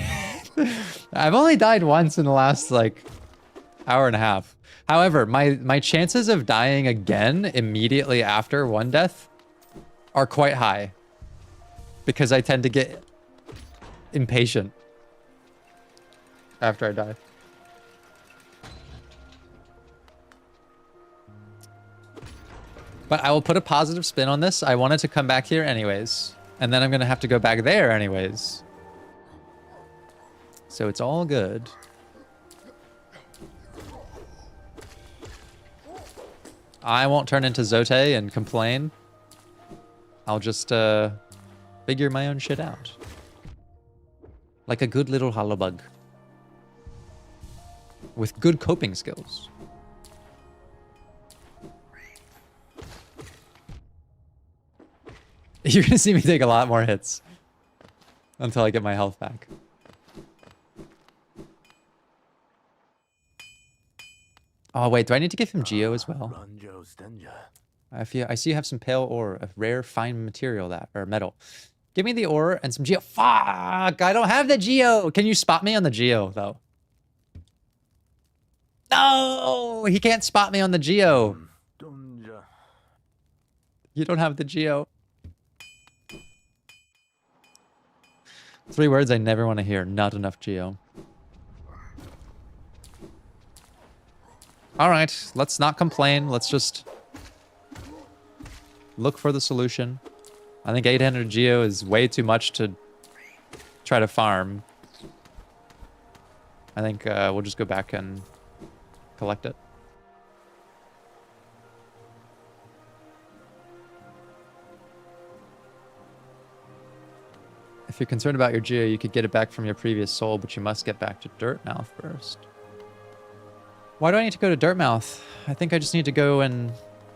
I've only died once in the last, like, hour and a half. However, my chances of dying again immediately after one death are quite high. Because I tend to get impatient after I die. But I will put a positive spin on this. I wanted to come back here anyways. And then I'm going to have to go back there anyways. So it's all good. I won't turn into Zote and complain. I'll just figure my own shit out. Like a good little hollow bug. With good coping skills. You're gonna see me take a lot more hits until I get my health back. Oh wait, do I need to give him Geo as well? I see you have some pale ore, a rare fine material or metal. Give me the ore and some Geo. Fuck! I don't have the Geo! Can you spot me on the Geo, though? No! He can't spot me on the Geo. You don't have the Geo. 3 words I never want to hear. Not enough Geo. Alright, let's not complain. Let's just look for the solution. I think 800 Geo is way too much to try to farm. I think we'll just go back and collect it. If you're concerned about your Geo, you could get it back from your previous soul, but you must get back to Dirtmouth first. Why do I need to go to Dirtmouth? I think I just need to go and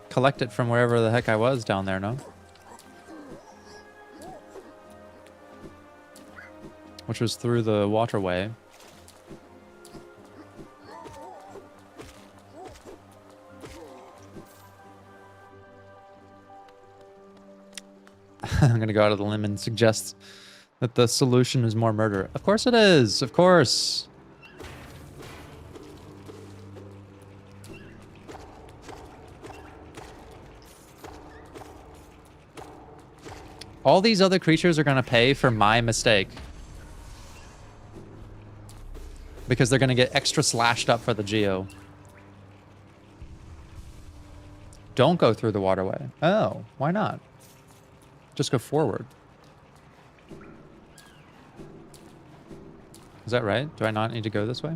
collect it from wherever the heck I was down there, no? Which was through the waterway. I'm gonna go out of the limb and suggest that the solution is more murder. Of course it is! Of course! All these other creatures are gonna pay for my mistake. Because they're gonna get extra slashed up for the Geo. Don't go through the waterway. Oh, why not? Just go forward. Is that right? Do I not need to go this way?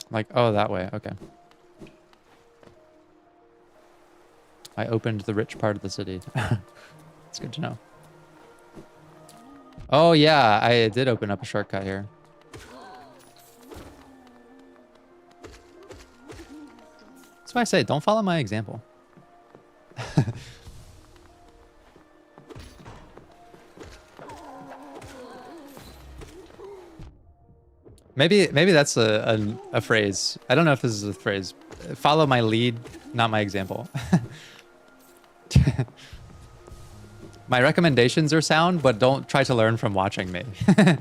Like, oh, that way. Okay. I opened the rich part of the city. It's good to know. Oh, yeah. I did open up a shortcut here. That's why I say, don't follow my example. Maybe that's a phrase. I don't know if this is a phrase. Follow my lead, not my example. My recommendations are sound, but don't try to learn from watching me. I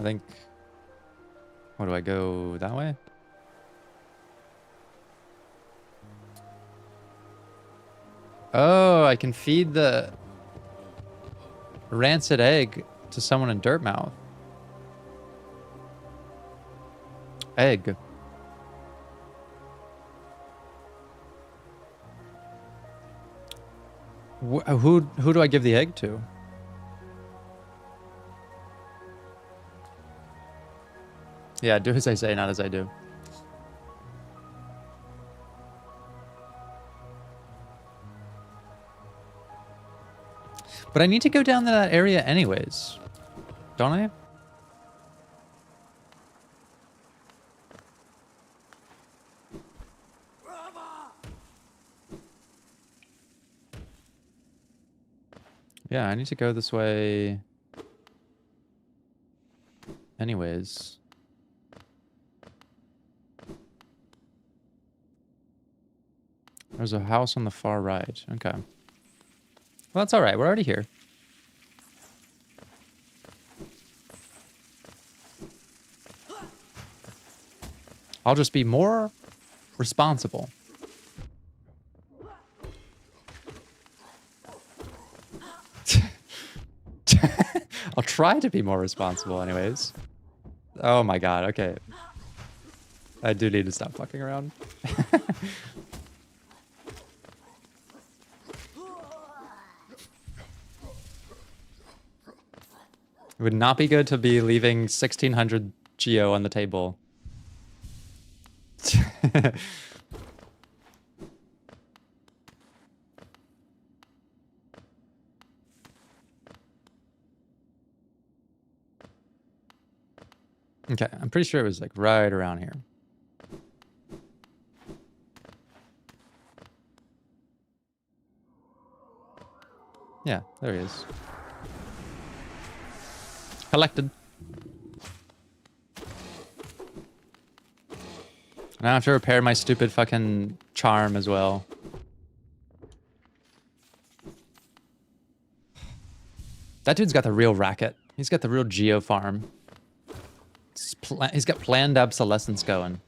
think... What do I go that way? Oh, I can feed the rancid egg to someone in Dirtmouth. Egg. Who do I give the egg to? Yeah, do as I say, not as I do. But I need to go down to that area anyways. Don't I? Yeah, I need to go this way anyways. There's a house on the far right. Okay. Well, that's all right. We're already here. I'll just be more responsible. I'll try to be more responsible anyways. Oh my god, okay. I do need to stop fucking around. It would not be good to be leaving 1600 Geo on the table. Okay, I'm pretty sure it was like right around here. Yeah, there he is. Collected. And I have to repair my stupid fucking charm as well. That dude's got the real racket. He's got the real geo farm. He's got planned obsolescence going.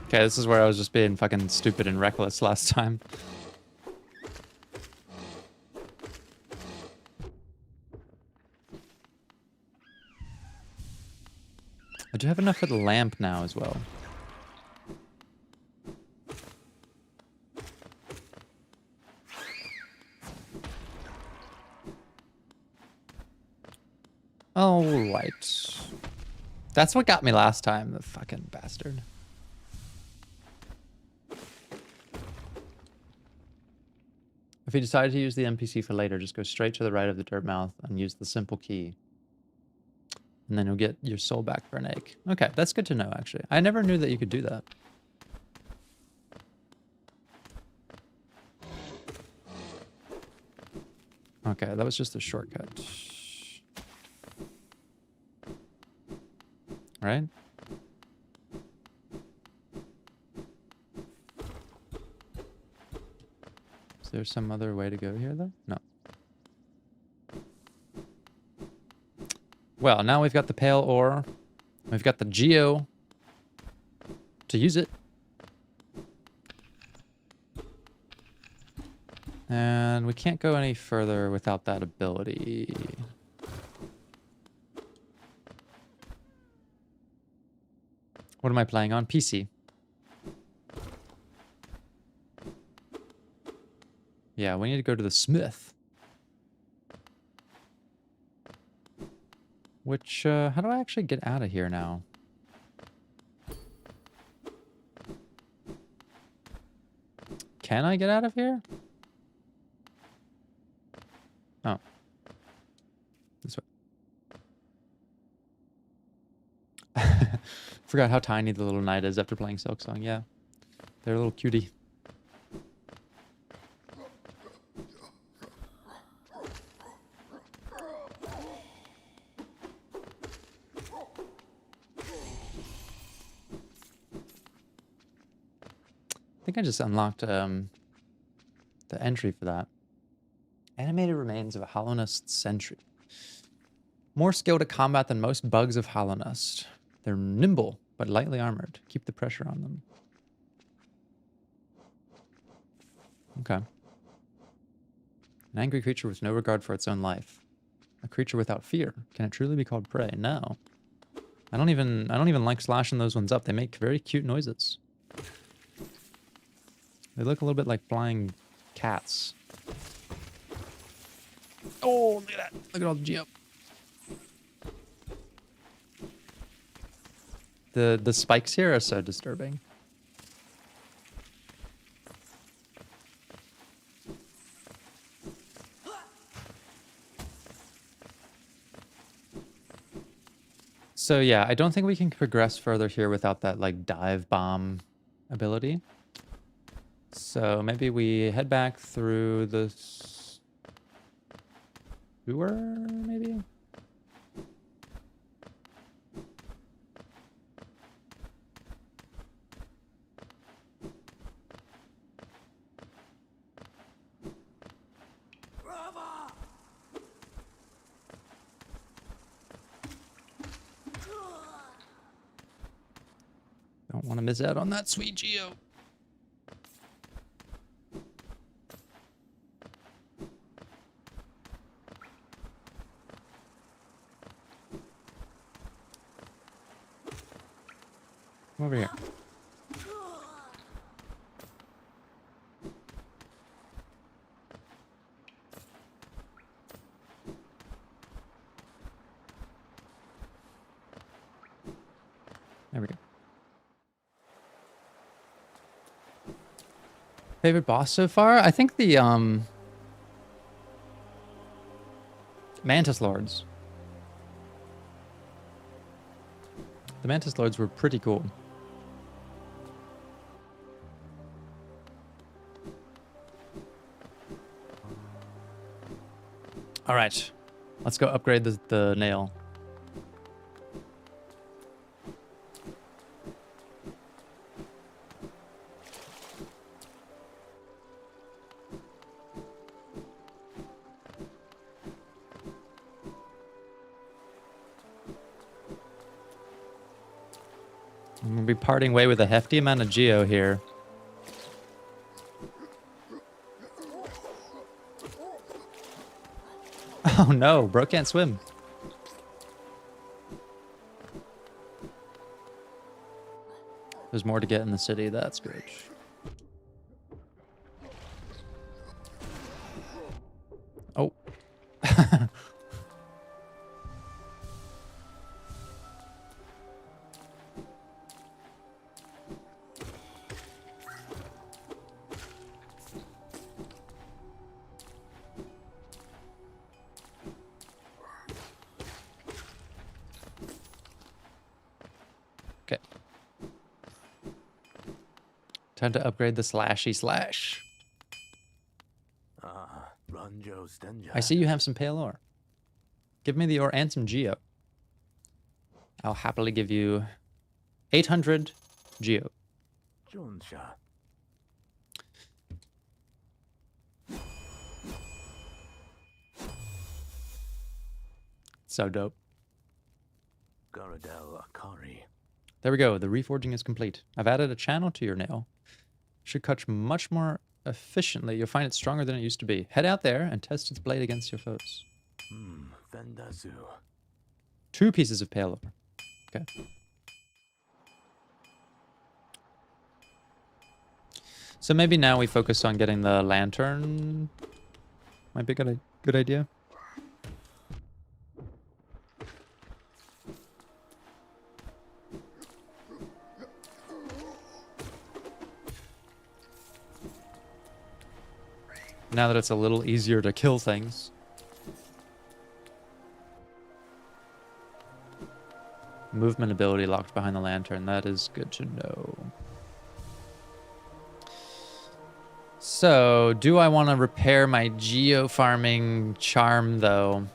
Okay, this is where I was just being fucking stupid and reckless last time. I do have enough for the lamp now as well. Oh, right. That's what got me last time, the fucking bastard. If you decide to use the NPC for later, just go straight to the right of the dirt mouth and use the simple key. And then you'll get your soul back for an egg. Okay, that's good to know, actually. I never knew that you could do that. Okay, that was just a shortcut. Right? Is there some other way to go here, though? No. Well, now we've got the pale ore. We've got the geo to use it. And we can't go any further without that ability. What am I playing on? PC. Yeah, we need to go to the smith. Which, how do I actually get out of here now? Can I get out of here? Oh. This way. Forgot how tiny the little knight is after playing Silksong. Yeah. They're a little cutie. I think I just unlocked the entry for that. Animated remains of a Hollownest sentry. More skilled at combat than most bugs of Hollownest. They're nimble, but lightly armored. Keep the pressure on them. Okay. An angry creature with no regard for its own life. A creature without fear. Can it truly be called prey? No. I don't even like slashing those ones up. They make very cute noises. They look a little bit like flying cats. Oh, look at that. Look at all the geo. The spikes here are so disturbing. So yeah, I don't think we can progress further here without that like dive bomb ability. So maybe we head back through the sewer, maybe? Don't want to miss out on that sweet geo. Come over here. There we go. Favorite boss so far? I think the Mantis Lords. The Mantis Lords were pretty cool. All right, let's go upgrade the nail. I'm gonna be parting way with a hefty amount of geo here. Oh no, bro can't swim. There's more to get in the city, that's good. Oh. Okay. Time to upgrade the slashy slash. I see you have some pale ore. Give me the ore and some geo. I'll happily give you 800 geo. So dope. There we go. The reforging is complete. I've added a channel to your nail. Should cut much more efficiently. You'll find it stronger than it used to be. Head out there and test its blade against your foes. 2 pieces of pale ore. Okay. So maybe now we focus on getting the lantern. Might be a good idea. Now that it's a little easier to kill things. Movement ability locked behind the lantern. That is good to know. So, do I want to repair my geo farming charm though?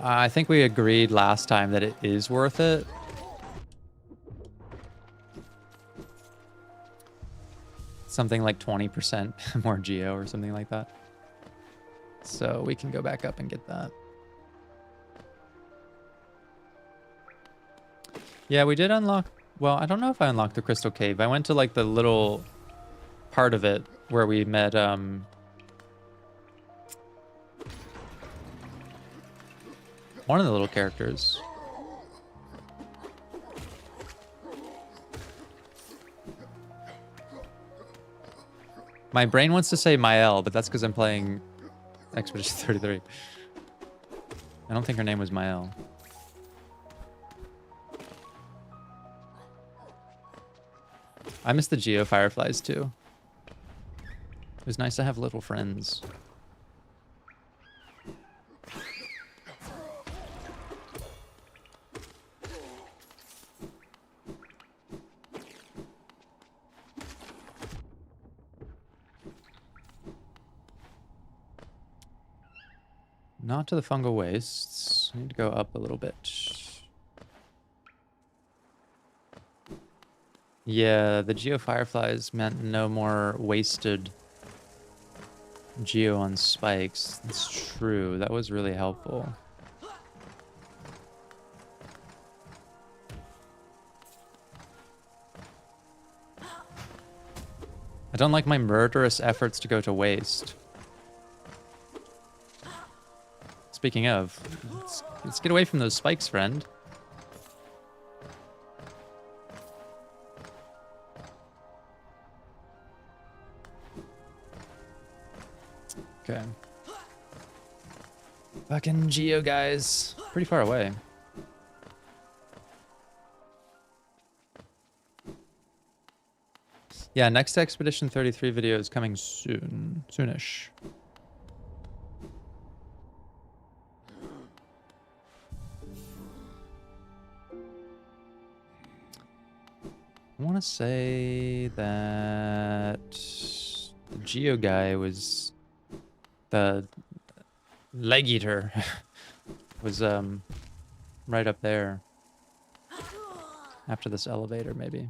I think we agreed last time that it is worth it. Something like 20% more geo or something like that. So we can go back up and get that. Yeah, we did unlock... Well, I don't know if I unlocked the Crystal Cave. I went to like the little part of it where we met... one of the little characters. My brain wants to say Mael, but that's because I'm playing Expedition 33. I don't think her name was Mael. I miss the Geo Fireflies too. It was nice to have little friends. Not to the fungal wastes. I need to go up a little bit. Yeah, the Geo Fireflies meant no more wasted Geo on spikes. That's true. That was really helpful. I don't like my murderous efforts to go to waste. Speaking of, let's get away from those spikes, friend. Okay. Fucking Geo guys. Pretty far away. Yeah, next Expedition 33 video is coming soon. Soonish. I want to say that the Geo guy was the leg eater was right up there after this elevator maybe.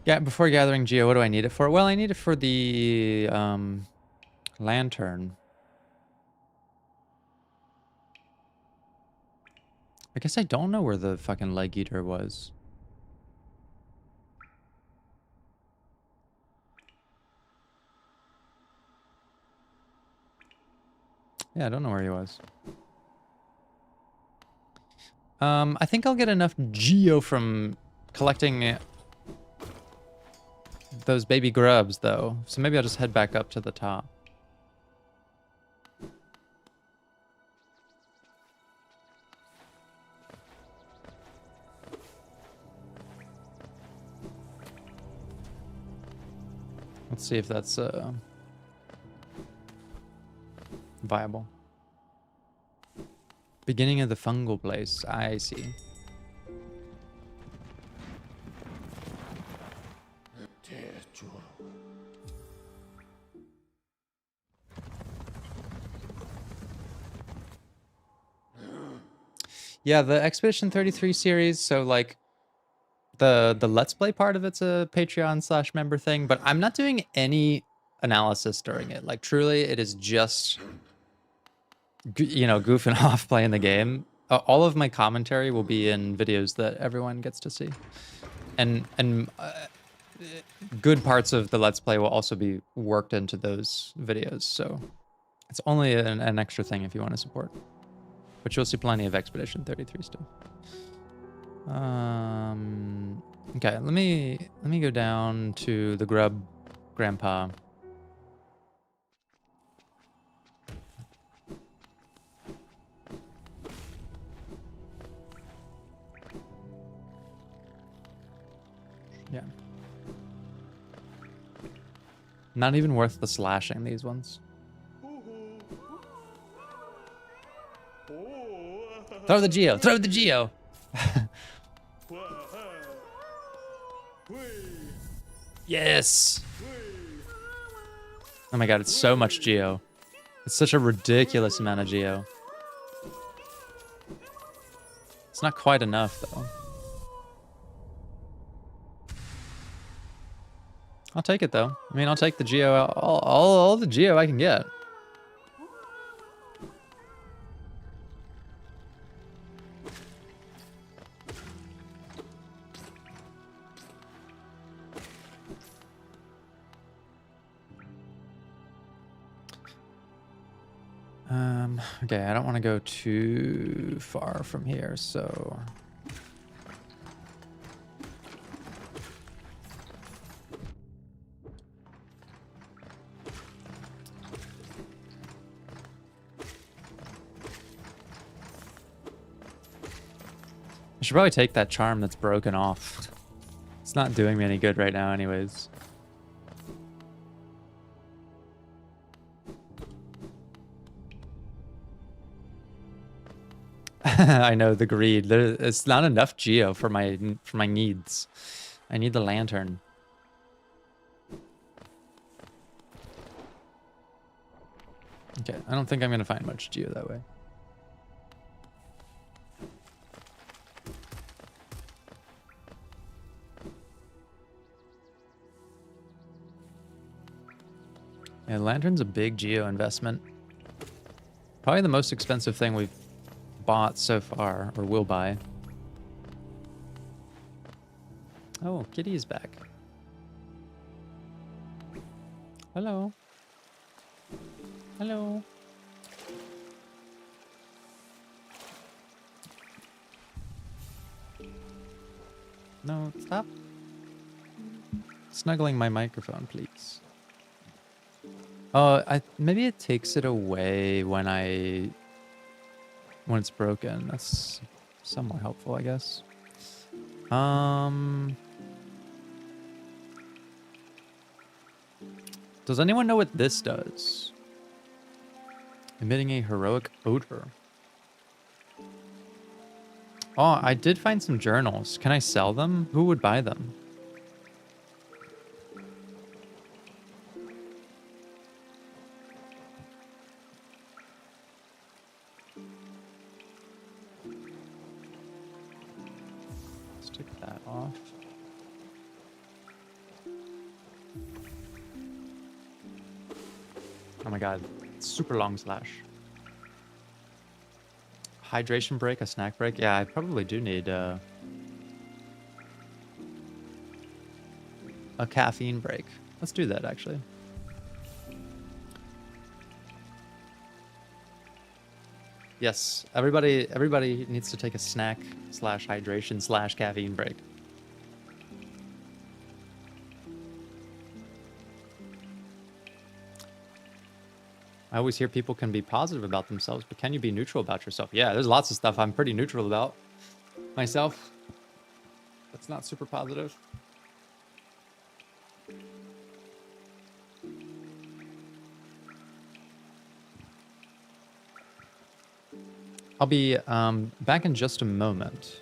Yeah, before gathering Geo, what do I need it for? Well, I need it for the lantern. I guess I don't know where the fucking leg eater was. Yeah, I don't know where he was. I think I'll get enough Geo from collecting those baby grubs, though. So maybe I'll just head back up to the top. Let's see if that's viable. Beginning of the fungal place. I see. Yeah, the Expedition 33 series, so like the Let's Play part of it's a Patreon/member thing, but I'm not doing any analysis during it. Like truly, it is just you know, goofing off playing the game. All of my commentary will be in videos that everyone gets to see. And good parts of the Let's Play will also be worked into those videos, so it's only an extra thing if you want to support. But you'll see plenty of Expedition 33 stuff. Okay, let me go down to the Grub Grandpa. Yeah. Not even worth the slashing, these ones. Throw the Geo! Throw the Geo! Yes! Oh my god, it's so much Geo. It's such a ridiculous amount of Geo. It's not quite enough, though. I'll take it, though. I mean, I'll take the Geo, all the Geo I can get. Okay, I don't want to go too far from here, so... I should probably take that charm that's broken off. It's not doing me any good right now anyways. I know, the greed. It's not enough Geo for my needs. I need the lantern. Okay, I don't think I'm gonna find much Geo that way. Yeah, lantern's a big Geo investment. Probably the most expensive thing we've bought so far, or will buy. Oh, Kitty is back. Hello. Hello. No, stop snuggling my microphone, please. Oh, maybe it takes it away when it's broken. That's somewhat helpful, I guess. Does anyone know what this does? Emitting a heroic odor. Oh, I did find some journals. Can I sell them? Who would buy them? Let's take that off. Oh my god, super long slash. Hydration break, a snack break. Yeah, I probably do need a caffeine break. Let's do that actually. Yes, everybody needs to take a snack slash hydration slash caffeine break. I always hear people can be positive about themselves, but can you be neutral about yourself? Yeah, there's lots of stuff I'm pretty neutral about myself. That's not super positive. I'll be back in just a moment.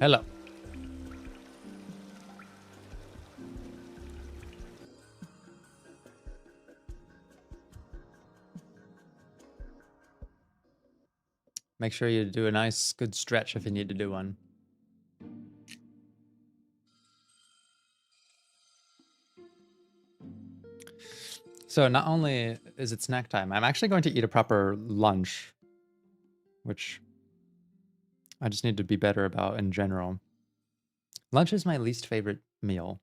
Hello. Make sure you do a nice, good stretch if you need to do one. So not only is it snack time, I'm actually going to eat a proper lunch, which I just need to be better about in general. Lunch is my least favorite meal.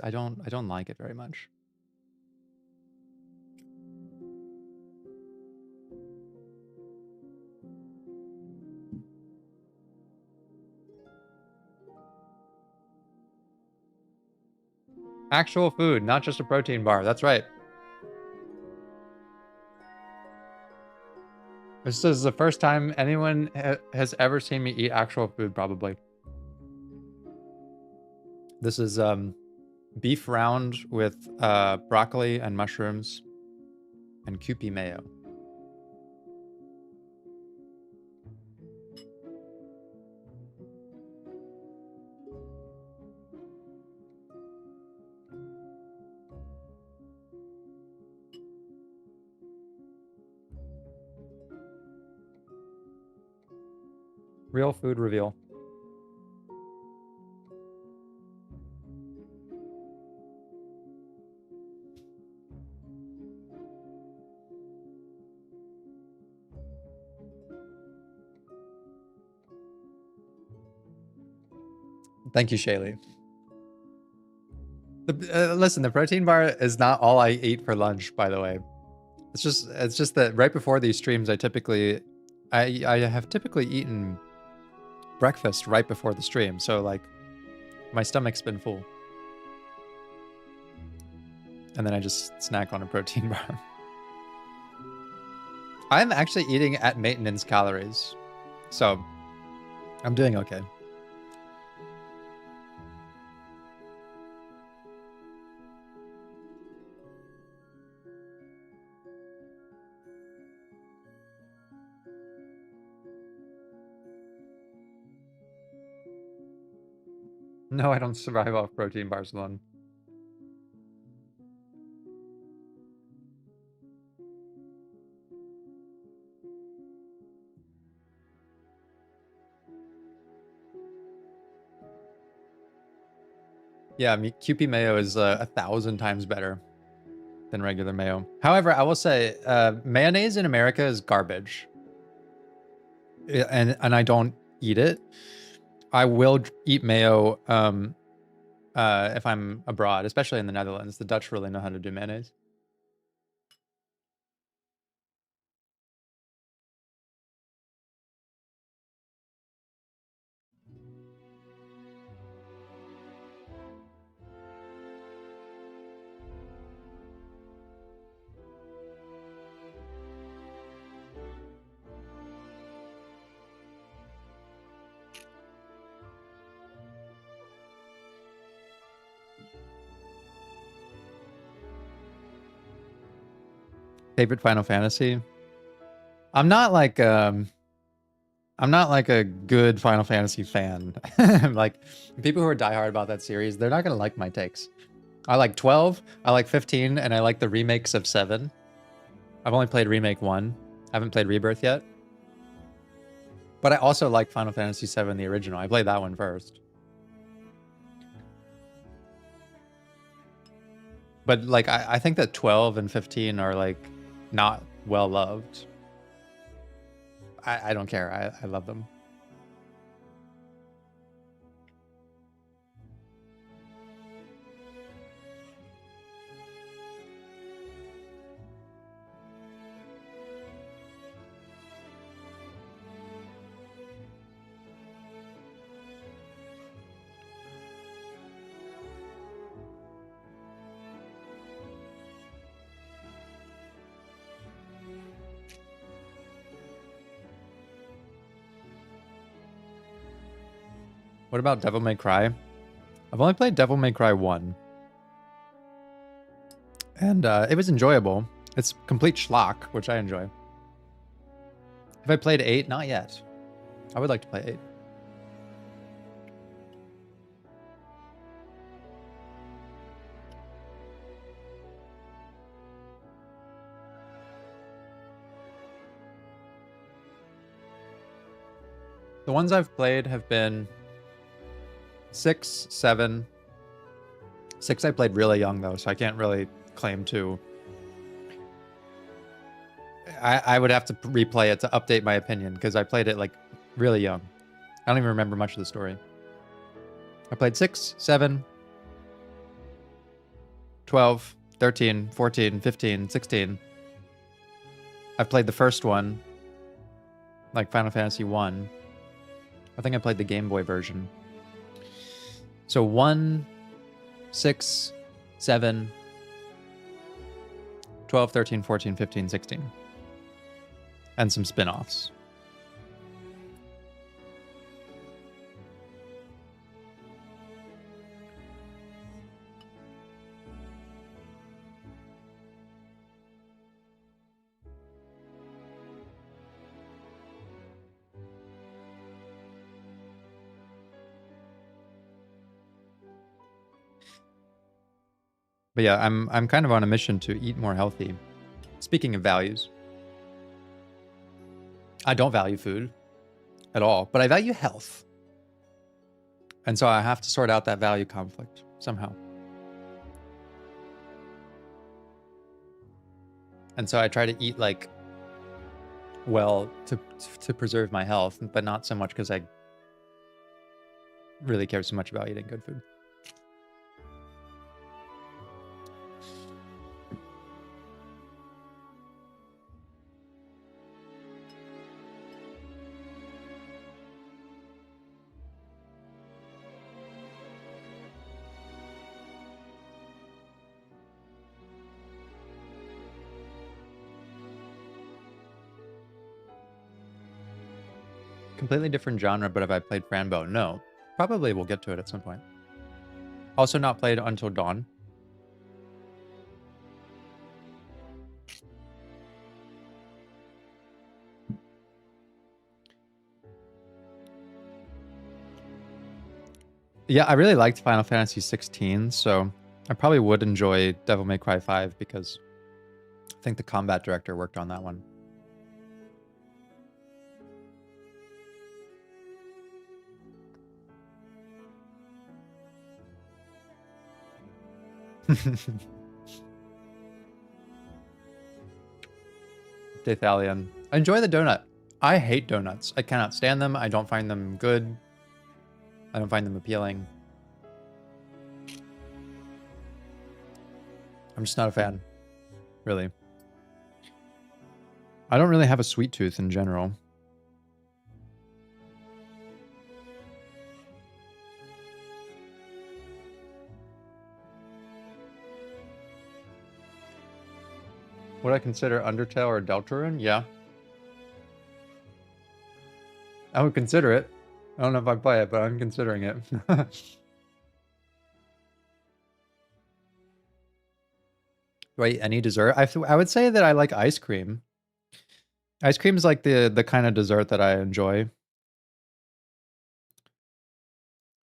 I don't like it very much. Actual food, not just a protein bar. That's right. This is the first time anyone has ever seen me eat actual food, probably. This is beef round with broccoli and mushrooms and Kewpie mayo. Real food reveal. Thank you, Shaylee. Listen, the protein bar is not all I eat for lunch, by the way. It's just that right before these streams, I have typically eaten breakfast right before the stream, so like my stomach's been full. And then I just snack on a protein bar. I'm actually eating at maintenance calories, so I'm doing okay. No, I don't survive off protein bars alone. Yeah, Kewpie mayo is 1,000 times better than regular mayo. However, I will say mayonnaise in America is garbage. And I don't eat it. I will eat mayo if I'm abroad, especially in the Netherlands. The Dutch really know how to do mayonnaise. Favorite Final Fantasy? I'm not like a good Final Fantasy fan. Like people who are diehard about that series, they're not gonna like my takes. I like 12, I like 15, and I like the remakes of 7. I've only played Remake 1. I haven't played Rebirth yet. But I also like Final Fantasy 7, the original. I played that one first. But like I think that 12 and 15 are like not well loved. I don't care. I love them. What about Devil May Cry? I've only played Devil May Cry 1. And it was enjoyable. It's complete schlock, which I enjoy. Have I played 8? Not yet. I would like to play 8. The ones I've played have been 6, 7. 6 I played really young though, so I can't really claim to. I would have to replay it to update my opinion because I played it like really young. I don't even remember much of the story. I played 6, 7, 12, 13, 14, 15, 16. I've played the first one, like Final Fantasy 1. I think I played the Game Boy version. So 1, 6, 7, 12, 13, 14, 15, 16. And some spin-offs. But yeah, I'm kind of on a mission to eat more healthy. Speaking of values, I don't value food at all, but I value health. And so I have to sort out that value conflict somehow. And so I try to eat like well to preserve my health, but not so much because I really care so much about eating good food. Completely different genre, but have I played Franbo? No. Probably we'll get to it at some point. Also not played Until Dawn. Yeah, I really liked Final Fantasy 16, so I probably would enjoy Devil May Cry 5 because I think the combat director worked on that one. Dathalion. I enjoy the donut. I hate donuts. I cannot stand them. I don't find them good. I don't find them appealing. I'm just not a fan, really. I don't really have a sweet tooth in general. Would I consider Undertale or Deltarune? Yeah. I would consider it. I don't know if I play it, but I'm considering it. Do I eat any dessert? I would say that I like ice cream. Ice cream is like the kind of dessert that I enjoy.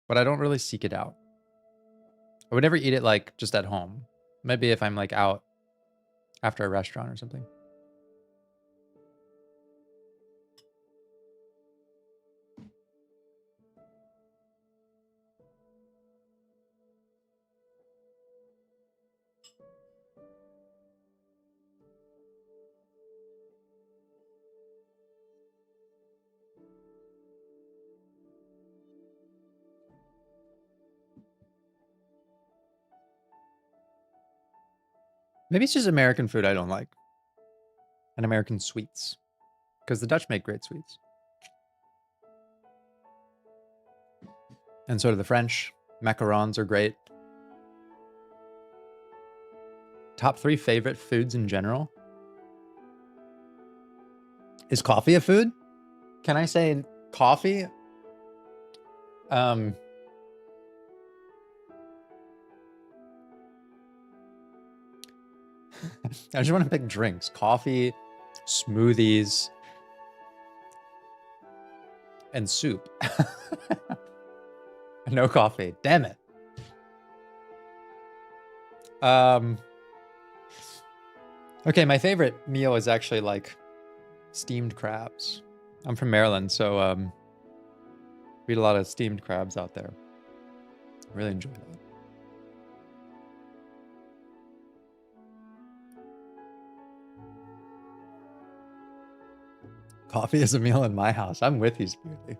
But I don't really seek it out. I would never eat it like just at home. Maybe if I'm like out after a restaurant or something. Maybe it's just American food I don't like. And American sweets. Because the Dutch make great sweets. And so do the French. Macarons are great. Top 3 favorite foods in general. Is coffee a food? Can I say coffee? I just want to pick drinks. Coffee, smoothies. and soup. No coffee. Damn it. Okay, my favorite meal is actually like steamed crabs. I'm from Maryland, so we eat a lot of steamed crabs out there. Really enjoy that. Coffee is a meal in my house. I'm with you, Spooky.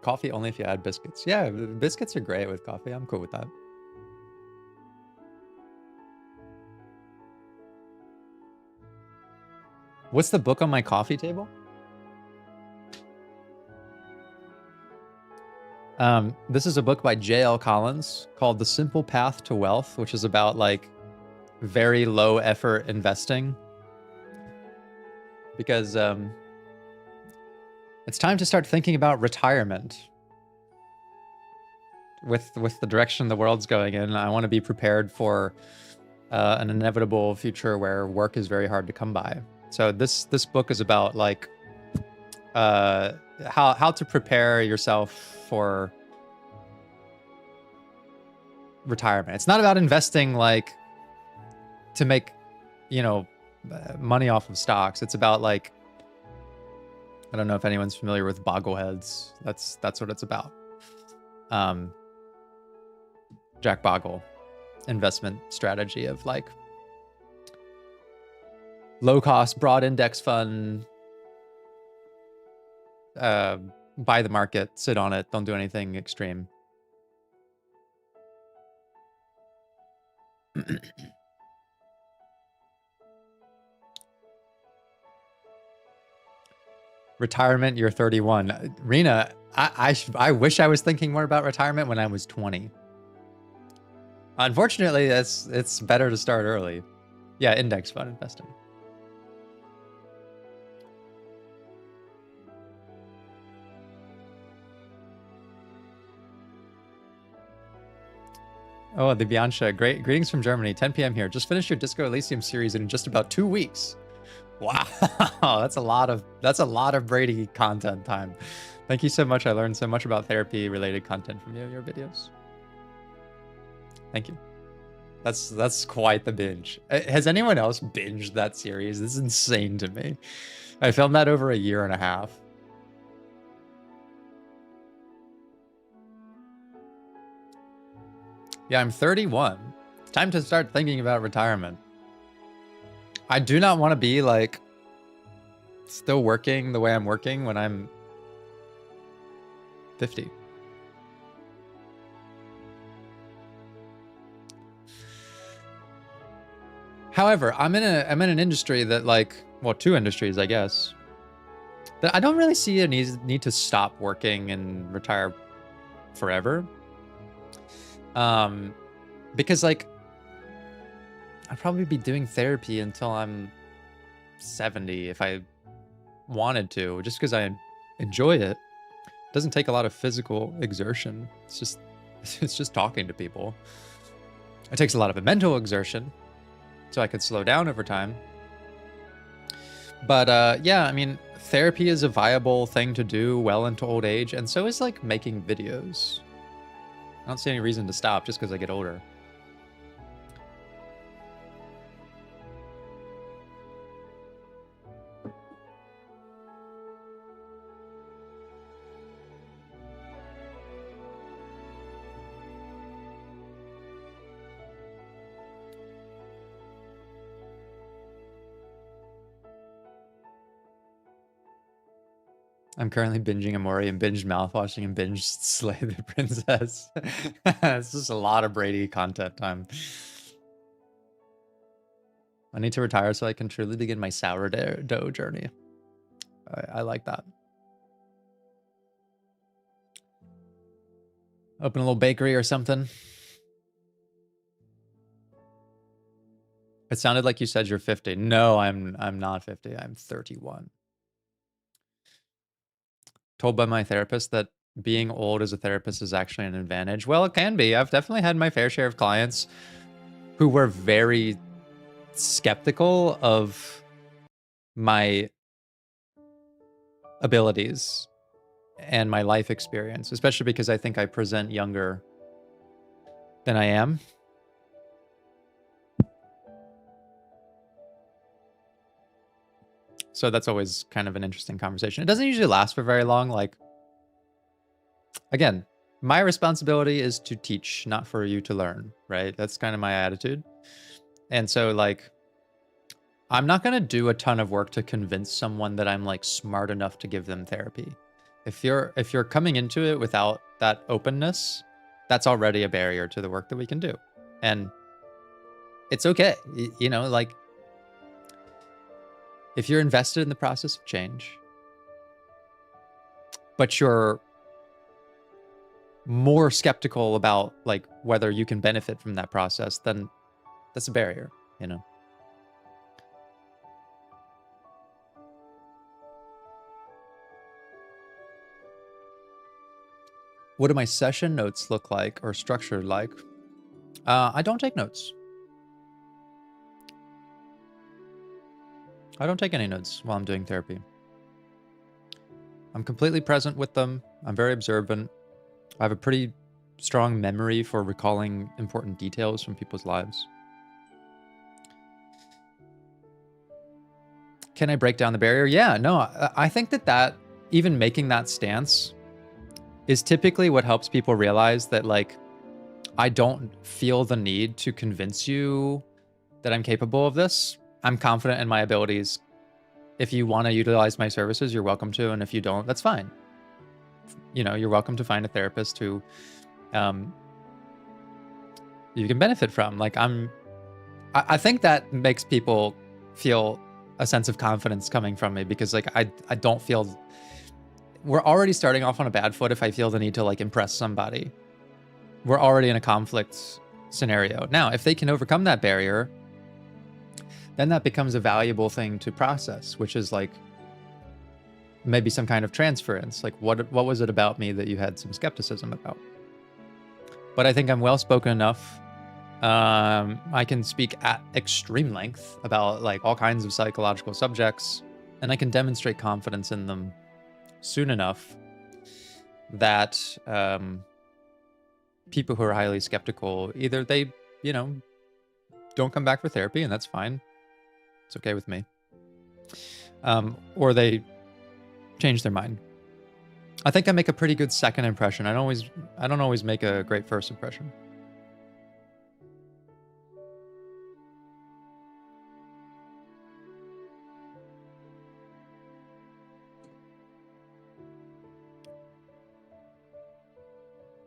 Coffee only if you add biscuits. Yeah, biscuits are great with coffee. I'm cool with that. What's the book on my coffee table? This is a book by J.L. Collins called The Simple Path to Wealth, which is about like very low effort investing. Because it's time to start thinking about retirement. With the direction the world's going in, I want to be prepared for an inevitable future where work is very hard to come by. So this book is about like how to prepare yourself for retirement. It's not about investing like to make, you know, money off of stocks. It's about like, I don't know if anyone's familiar with Boggleheads. That's what it's about. Jack Bogle investment strategy of like low cost, broad index fund, buy the market, sit on it, don't do anything extreme. Retirement, you're 31. Rena, I wish I was thinking more about retirement when I was 20. Unfortunately, it's better to start early. Yeah, index fund investing. Oh, the Bianca, greetings from Germany, 10 p.m. here. Just finished your Disco Elysium series in just about 2 weeks. Wow, that's a lot of Brady content time. Thank you so much. I learned so much about therapy related content from your videos. Thank you. That's quite the binge. Has anyone else binged that series? This is insane to me. I filmed that over a year and a half. Yeah, I'm 31. Time to start thinking about retirement. I do not want to be like still working the way I'm working when I'm 50. However, I'm in an industry that like, well, 2 industries, I guess, that I don't really see a need to stop working and retire forever. Because like I'd probably be doing therapy until I'm 70 if I wanted to, just because I enjoy it. It doesn't take a lot of physical exertion. It's just talking to people. It takes a lot of mental exertion, so I could slow down over time. But yeah, I mean, therapy is a viable thing to do well into old age, and so is like making videos. I don't see any reason to stop just because I get older. I'm currently binging Amori and binged mouthwashing and binged Slay the Princess. It's just a lot of Brady content time. I need to retire so I can truly begin my sourdough journey. I like that. Open a little bakery or something. It sounded like you said you're 50. No, I'm not 50. I'm 31. Told by my therapist that being old as a therapist is actually an advantage. Well, it can be. I've definitely had my fair share of clients who were very skeptical of my abilities and my life experience, especially because I think I present younger than I am. So that's always kind of an interesting conversation. It doesn't usually last for very long. Like, again, my responsibility is to teach, not for you to learn, right? That's kind of my attitude. And so, like, I'm not going to do a ton of work to convince someone that I'm like smart enough to give them therapy. If you're coming into it without that openness, that's already a barrier to the work that we can do. And it's okay. You know, like, if you're invested in the process of change, but you're more skeptical about like whether you can benefit from that process, then that's a barrier, you know? What do my session notes look like or structured like? I don't take notes. I don't take any notes while I'm doing therapy. I'm completely present with them. I'm very observant. I have a pretty strong memory for recalling important details from people's lives. Can I break down the barrier? Yeah, no, I think that even making that stance is typically what helps people realize that, like, I don't feel the need to convince you that I'm capable of this. I'm confident in my abilities. If you want to utilize my services, you're welcome to. And if you don't, that's fine. You know, you're welcome to find a therapist who you can benefit from. Like, I think that makes people feel a sense of confidence coming from me, because like I don't feel, we're already starting off on a bad foot if I feel the need to like impress somebody. We're already in a conflict scenario. Now, if they can overcome that barrier, then that becomes a valuable thing to process, which is like maybe some kind of transference. Like, what was it about me that you had some skepticism about? But I think I'm well-spoken enough. I can speak at extreme length about like all kinds of psychological subjects, and I can demonstrate confidence in them soon enough that people who are highly skeptical, either they, you know, don't come back for therapy, and that's fine. It's okay with me. Or they change their mind. I think I make a pretty good second impression. I don't always make a great first impression.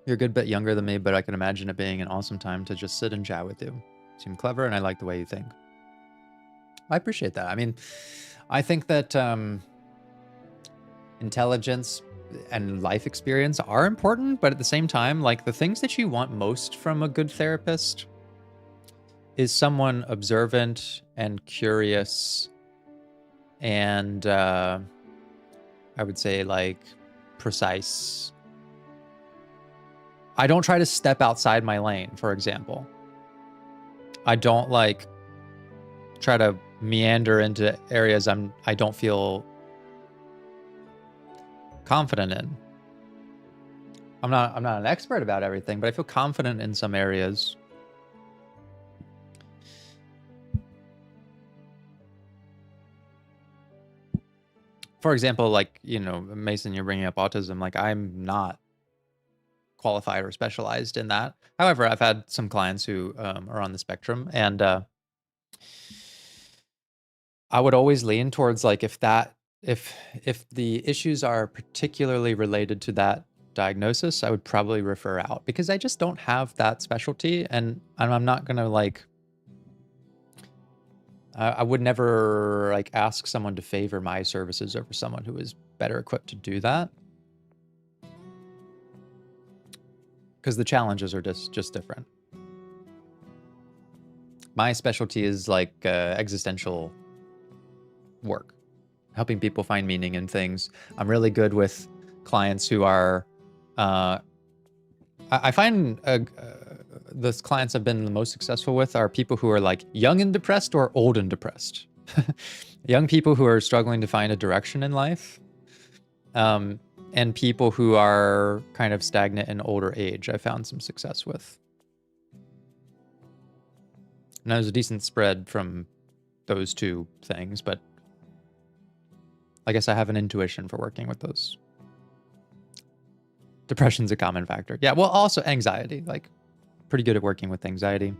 You're a good bit younger than me, but I can imagine it being an awesome time to just sit and chat with you. You seem clever, and I like the way you think. I appreciate that. I mean, I think that intelligence and life experience are important, but at the same time, like, the things that you want most from a good therapist is someone observant and curious and I would say like precise. I don't try to step outside my lane, for example. I don't like try to meander into areas I don't feel confident in. I'm not an expert about everything, but I feel confident in some areas. For example, like, you know, Mason, you're bringing up autism. Like, I'm not qualified or specialized in that. However, I've had some clients who are on the spectrum, and I would always lean towards like, if the issues are particularly related to that diagnosis, I would probably refer out, because I just don't have that specialty, and I'm not gonna like, I would never like ask someone to favor my services over someone who is better equipped to do that, because the challenges are just different. My specialty is like existential work, helping people find meaning in things. I'm really good with clients who are, I find the clients I've been the most successful with are people who are like young and depressed or old and depressed. Young people who are struggling to find a direction in life, And people who are kind of stagnant in older age, I found some success with. And there's a decent spread from those two things, but I guess I have an intuition for working with those. Depression's a common factor. Yeah, well, also anxiety. Like, pretty good at working with anxiety.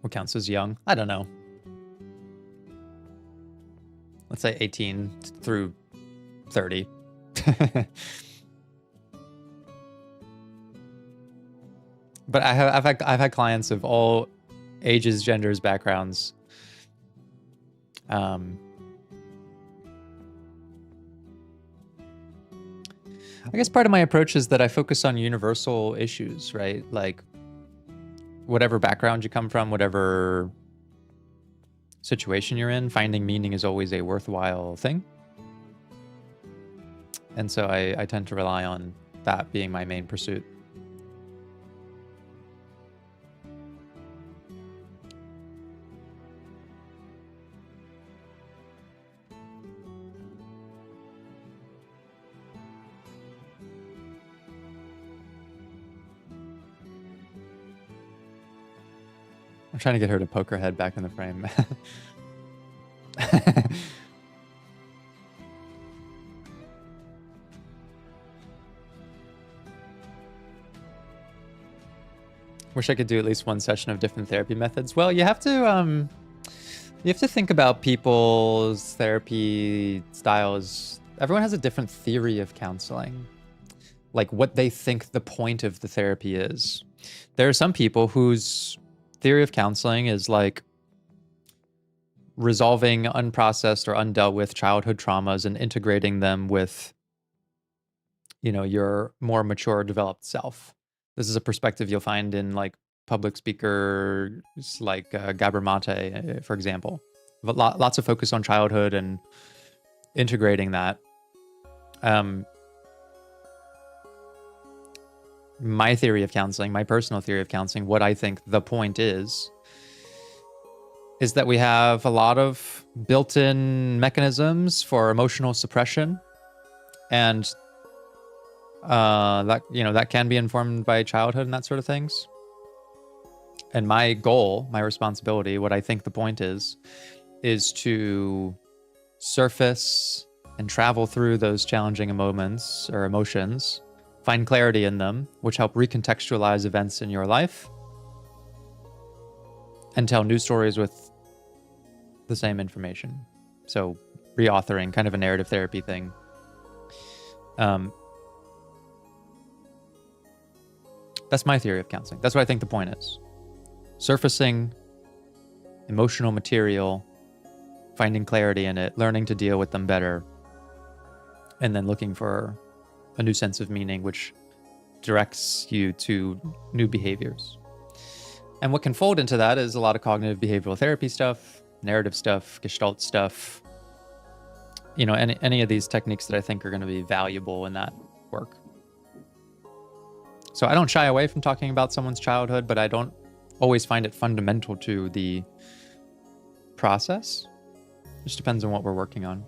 What counts as young? I don't know. Let's say 18 through 30. But I've had clients of all ages, genders, backgrounds. I guess part of my approach is that I focus on universal issues, right? Like, whatever background you come from, whatever situation you're in, finding meaning is always a worthwhile thing. And so I tend to rely on that being my main pursuit. I'm trying to get her to poke her head back in the frame. Wish I could do at least one session of different therapy methods. Well, you have to think about people's therapy styles. Everyone has a different theory of counseling, like what they think the point of the therapy is. There are some people whose theory of counseling is like resolving unprocessed or undealt with childhood traumas and integrating them with, you know, your more mature, developed self. This is a perspective you'll find in like public speakers like Gabor Mate, for example. But lots of focus on childhood and integrating that. My theory of counseling, my personal theory of counseling, what I think the point is that we have a lot of built-in mechanisms for emotional suppression, and that can be informed by childhood and that sort of things. And my goal, my responsibility, what I think the point is to surface and travel through those challenging moments or emotions, find clarity in them, which help recontextualize events in your life, and tell new stories with the same information. So reauthoring, kind of a narrative therapy thing. That's my theory of counseling. That's what I think the point is. Surfacing emotional material, finding clarity in it, learning to deal with them better, and then looking for a new sense of meaning, which directs you to new behaviors. And what can fold into that is a lot of cognitive behavioral therapy stuff, narrative stuff, gestalt stuff, you know, any of these techniques that I think are going to be valuable in that work. So I don't shy away from talking about someone's childhood, but I don't always find it fundamental to the process. It just depends on what we're working on.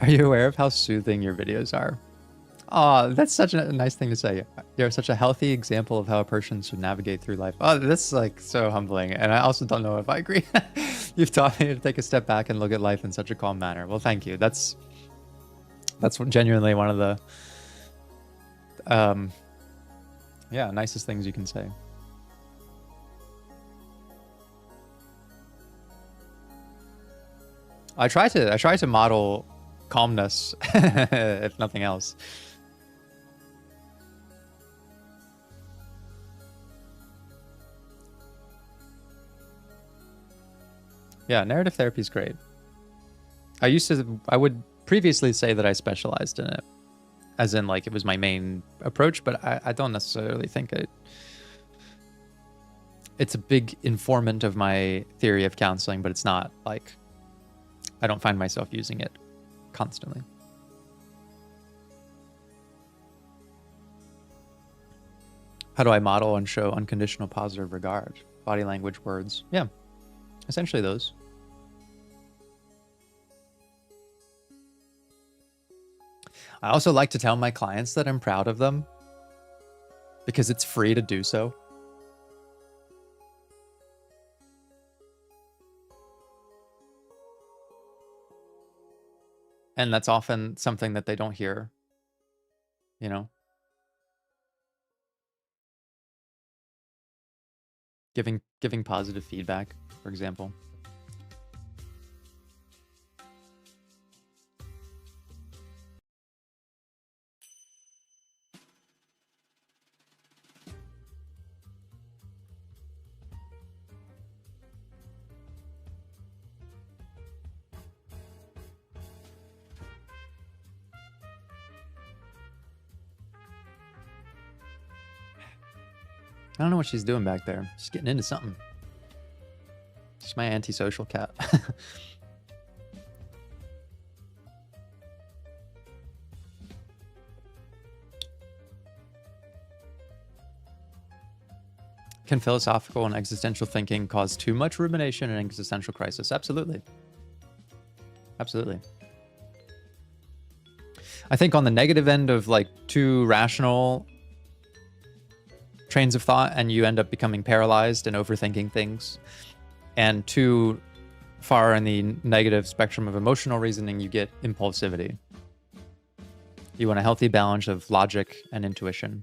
Are you aware of how soothing your videos are? Oh, that's such a nice thing to say. You're such a healthy example of how a person should navigate through life. Oh, that's like so humbling. And I also don't know if I agree. You've taught me to take a step back and look at life in such a calm manner. Well, thank you. That's genuinely one of the nicest things you can say. I try to model calmness, if nothing else. Yeah, narrative therapy is great. I would previously say that I specialized in it, as in like it was my main approach, but I don't necessarily think it's a big informant of my theory of counseling, but it's not like, I don't find myself using it constantly. How do I model and show unconditional positive regard? Body language, words. Yeah, essentially those. I also like to tell my clients that I'm proud of them because it's free to do so. And that's often something that they don't hear, you know? Giving positive feedback, for example. I don't know what she's doing back there. She's getting into something. She's my antisocial cat. Can philosophical and existential thinking cause too much rumination and existential crisis? Absolutely. Absolutely. I think on the negative end of like too rational trains of thought and you end up becoming paralyzed and overthinking things, and too far in the negative spectrum of emotional reasoning, you get impulsivity. You want a healthy balance of logic and intuition.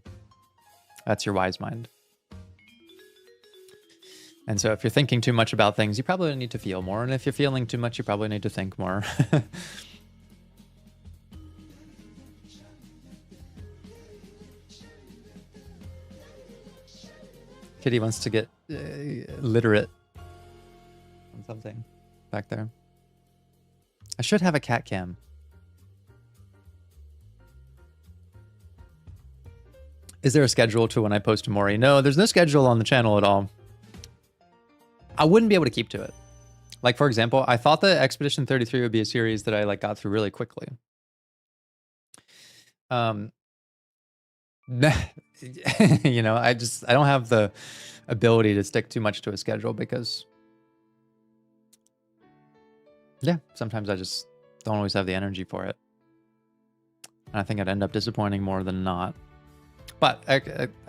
That's your wise mind. And so if you're thinking too much about things, you probably need to feel more. And if you're feeling too much, you probably need to think more. Kitty wants to get literate on something back there. I should have a cat cam. Is there a schedule to when I post to Mori? No, there's no schedule on the channel at all. I wouldn't be able to keep to it. Like, for example, I thought that Expedition 33 would be a series that I like got through really quickly. You know, I don't have the ability to stick too much to a schedule because, yeah, sometimes I just don't always have the energy for it. And I think I'd end up disappointing more than not. But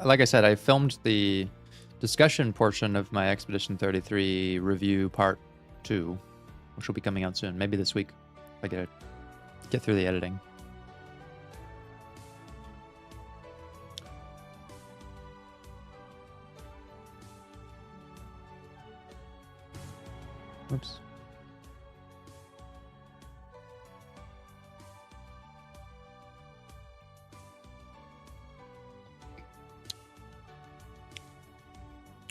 like I said, I filmed the discussion portion of my Expedition 33 review part 2, which will be coming out soon, maybe this week if I get through the editing. Oops.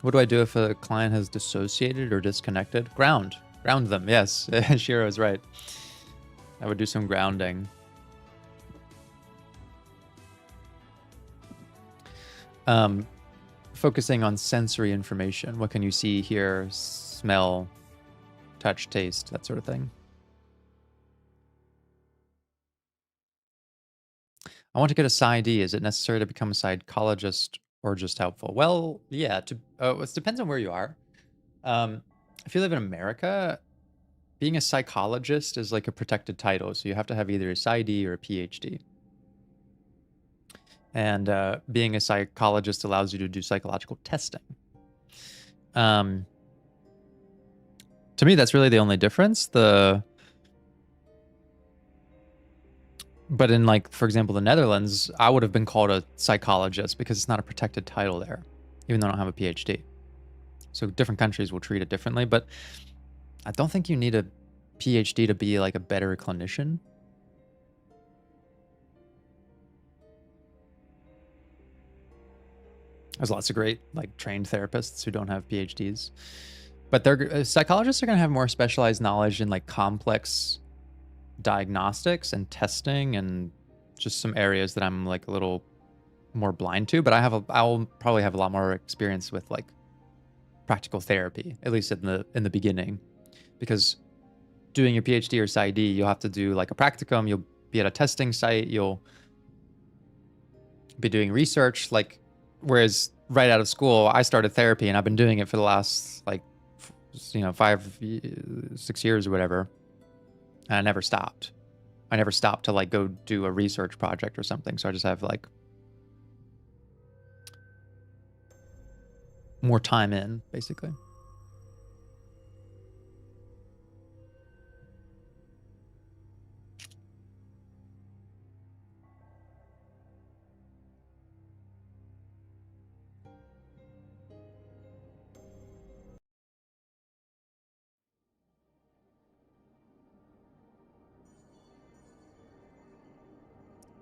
What do I do if a client has dissociated or disconnected? Ground them. Yes, Shiro is right. I would do some grounding. Focusing on sensory information. What can you see, hear, smell, touch, taste, that sort of thing. I want to get a PsyD. Is it necessary to become a psychologist or just helpful? Well, yeah, it depends on where you are. If you live in America, being a psychologist is like a protected title. So you have to have either a PsyD or a PhD. And being a psychologist allows you to do psychological testing. To me, that's really the only difference. But in, like, for example, the Netherlands, I would have been called a psychologist because it's not a protected title there, even though I don't have a PhD. So different countries will treat it differently, but I don't think you need a PhD to be like a better clinician. There's lots of great like trained therapists who don't have PhDs, but psychologists are going to have more specialized knowledge in like complex diagnostics and testing and just some areas that I'm like a little more blind to, but I'll probably have a lot more experience with like practical therapy, at least in the beginning, because doing your PhD or PsyD, you'll have to do like a practicum, you'll be at a testing site, you'll be doing research, like, whereas right out of school, I started therapy, and I've been doing it for the last, like, 6 years or whatever. And I never stopped. I never stopped to, like, go do a research project or something. So I just have, like, more time in, basically.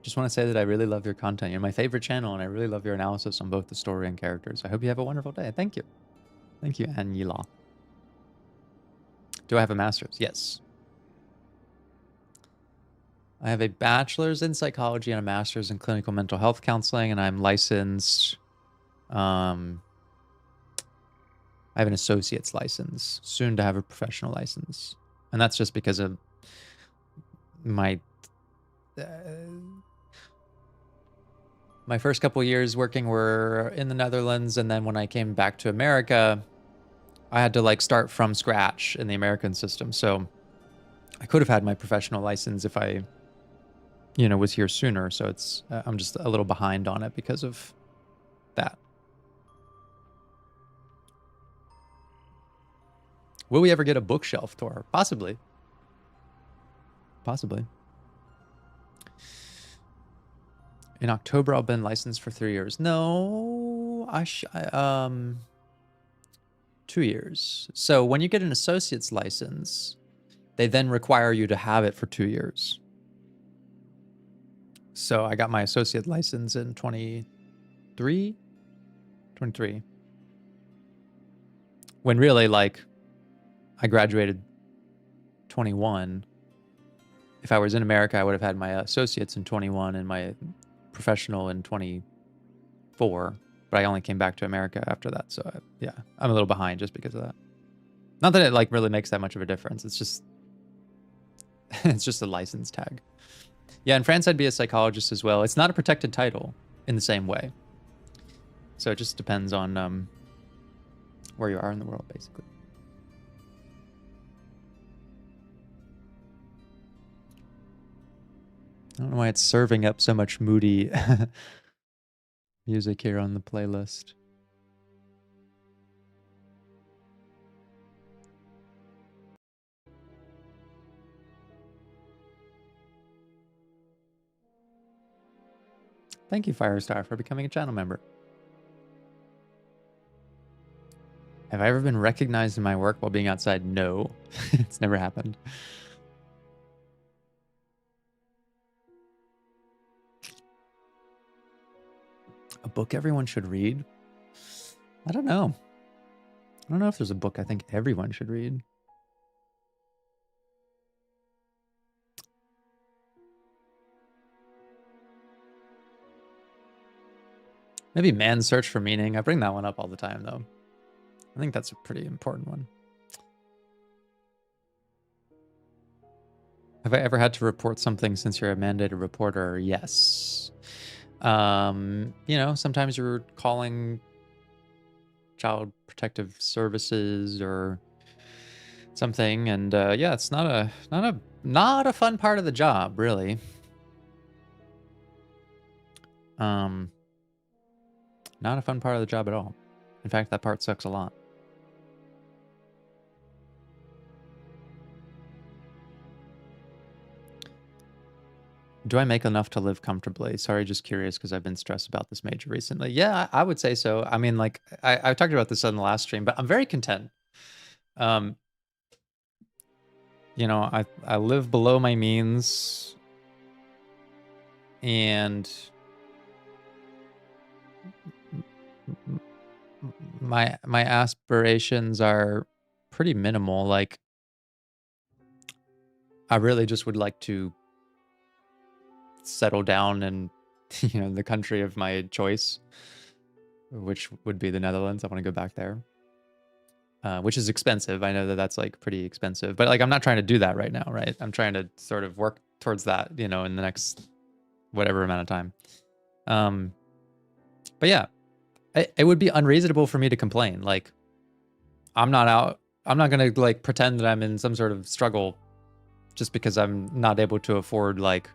Just want to say that I really love your content. You're my favorite channel, and I really love your analysis on both the story and characters. I hope you have a wonderful day. Thank you. Thank you, Anila. Do I have a master's? Yes. I have a bachelor's in psychology and a master's in clinical mental health counseling, and I'm licensed. I have an associate's license, soon to have a professional license. And that's just because of my my first couple years working were in the Netherlands, and then when I came back to America, I had to, like, start from scratch in the American system. So I could have had my professional license if I, was here sooner. So it's I'm just a little behind on it because of that. Will we ever get a bookshelf tour? Possibly. Possibly. In October, I'll been licensed for 3 years. No, 2 years. So when you get an associate's license, they then require you to have it for 2 years. So I got my associate license in 23. When really, like, I graduated 21. If I was in America, I would have had my associates in 21 and my professional in 24. But I only came back to America after that. So yeah, I'm a little behind just because of that. Not that it, like, really makes that much of a difference. It's just it's just a license tag. Yeah, in France, I'd be a psychologist as well. It's not a protected title in the same way. So it just depends on where you are in the world, basically. I don't know why it's serving up so much moody music here on the playlist. Thank you, Firestar, for becoming a channel member. Have I ever been recognized in my work while being outside? No. It's never happened. A book everyone should read? I don't know. I don't know if there's a book I think everyone should read. Maybe Man's Search for Meaning. I bring that one up all the time, though. I think that's a pretty important one. Have I ever had to report something since you're a mandated reporter? Yes. Sometimes you're calling Child Protective Services or something, and yeah, it's not a fun part of the job, really. Not a fun part of the job at all. In fact, that part sucks a lot. Do I make enough to live comfortably? Sorry, just curious because I've been stressed about this major recently. Yeah, I would say so. I mean, like, I talked about this on the last stream, but I'm very content. I live below my means, and my aspirations are pretty minimal. Like, I really just would like to settle down in the country of my choice, which would be the Netherlands. I want to go back there, which is expensive. I know that that's, like, pretty expensive, but, like, I'm not trying to do that right now, right? I'm trying to sort of work towards that, in the next whatever amount of time. But yeah, it would be unreasonable for me to complain. Like, I'm not gonna like pretend that I'm in some sort of struggle just because I'm not able to afford, like,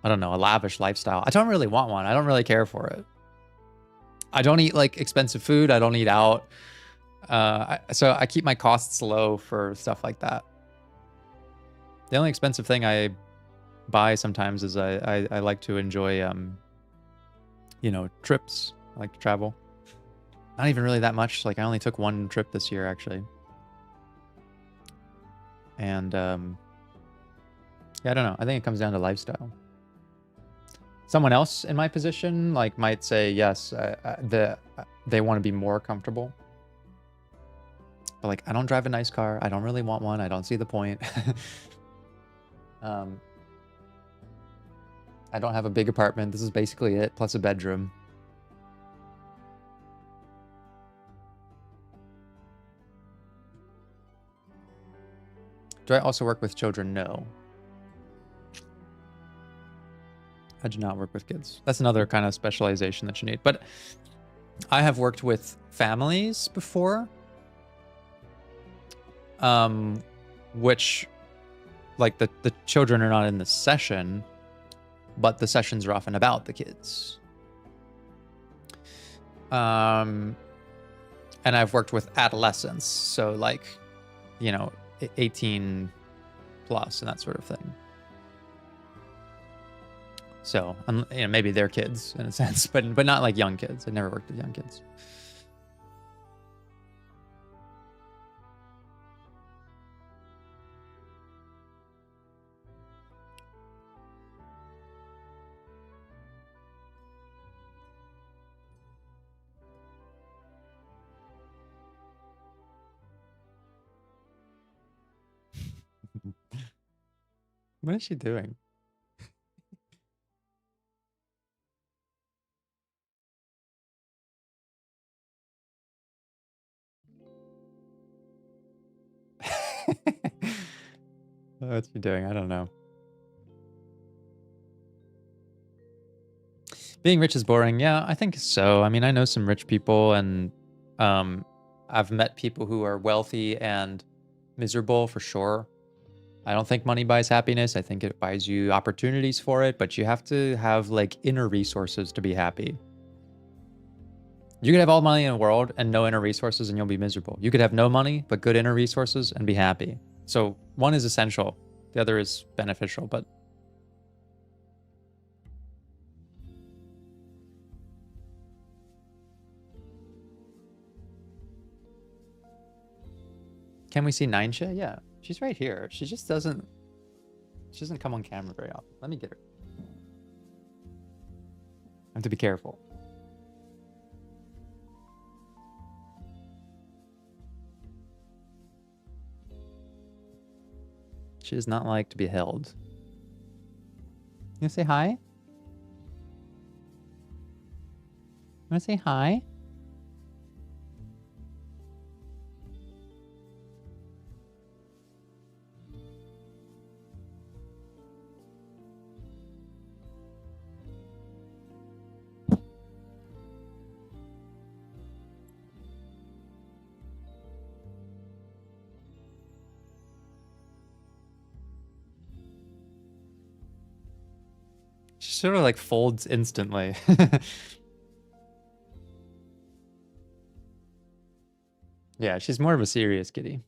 I don't know, a lavish lifestyle. I don't really want one. I don't really care for it. I don't eat like expensive food. I don't eat out. So I keep my costs low for stuff like that. The only expensive thing I buy sometimes is I like to enjoy, you know, trips. I like to travel. Not even really that much. Like, I only took one trip this year, actually. And, yeah, I don't know. I think it comes down to lifestyle. Someone else in my position, like, might say, yes, they want to be more comfortable. But, like, I don't drive a nice car. I don't really want one. I don't see the point. I don't have a big apartment. This is basically it, plus a bedroom. Do I also work with children? No. I do not work with kids. That's another kind of specialization that you need. But I have worked with families before, which, like, the children are not in the session, but the sessions are often about the kids. And I've worked with adolescents, so, like, you know, 18 plus and that sort of thing. So, you know, maybe they're kids in a sense, but not like young kids. I've never worked with young kids. What is she doing? What's she doing? I don't know. Being rich is boring. Yeah, I think so. I mean, I know some rich people, and I've met people who are wealthy and miserable for sure. I don't think money buys happiness. I think it buys you opportunities for it, but you have to have, like, inner resources to be happy. You could have all the money in the world and no inner resources and you'll be miserable. You could have no money, but good inner resources and be happy. So one is essential. The other is beneficial, but... Can we see Ninesha? Yeah, she's right here. She just doesn't... She doesn't come on camera very often. Let me get her. I have to be careful. She does not like to be held. You wanna say hi? You wanna say hi? She sort of, like, folds instantly. Yeah, she's more of a serious kitty.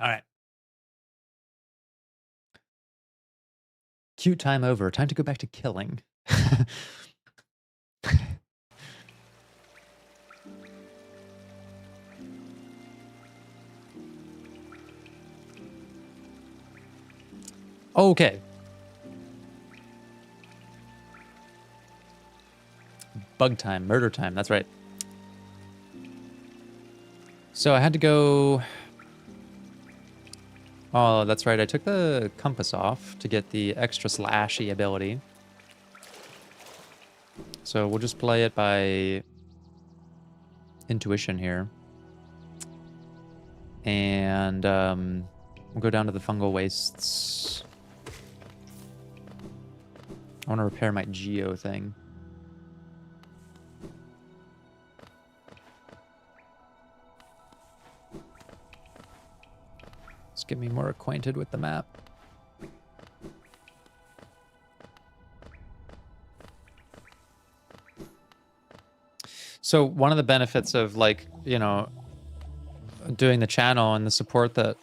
All right. Cute time over. Time to go back to killing. Okay. Bug time, murder time, that's right. So I had to go... Oh, that's right, I took the compass off to get the extra slashy ability. So we'll just play it by intuition here. And we'll go down to the fungal wastes. I want to repair my geo thing. Let's get me more acquainted with the map. So one of the benefits of, like, you know, doing the channel and the support that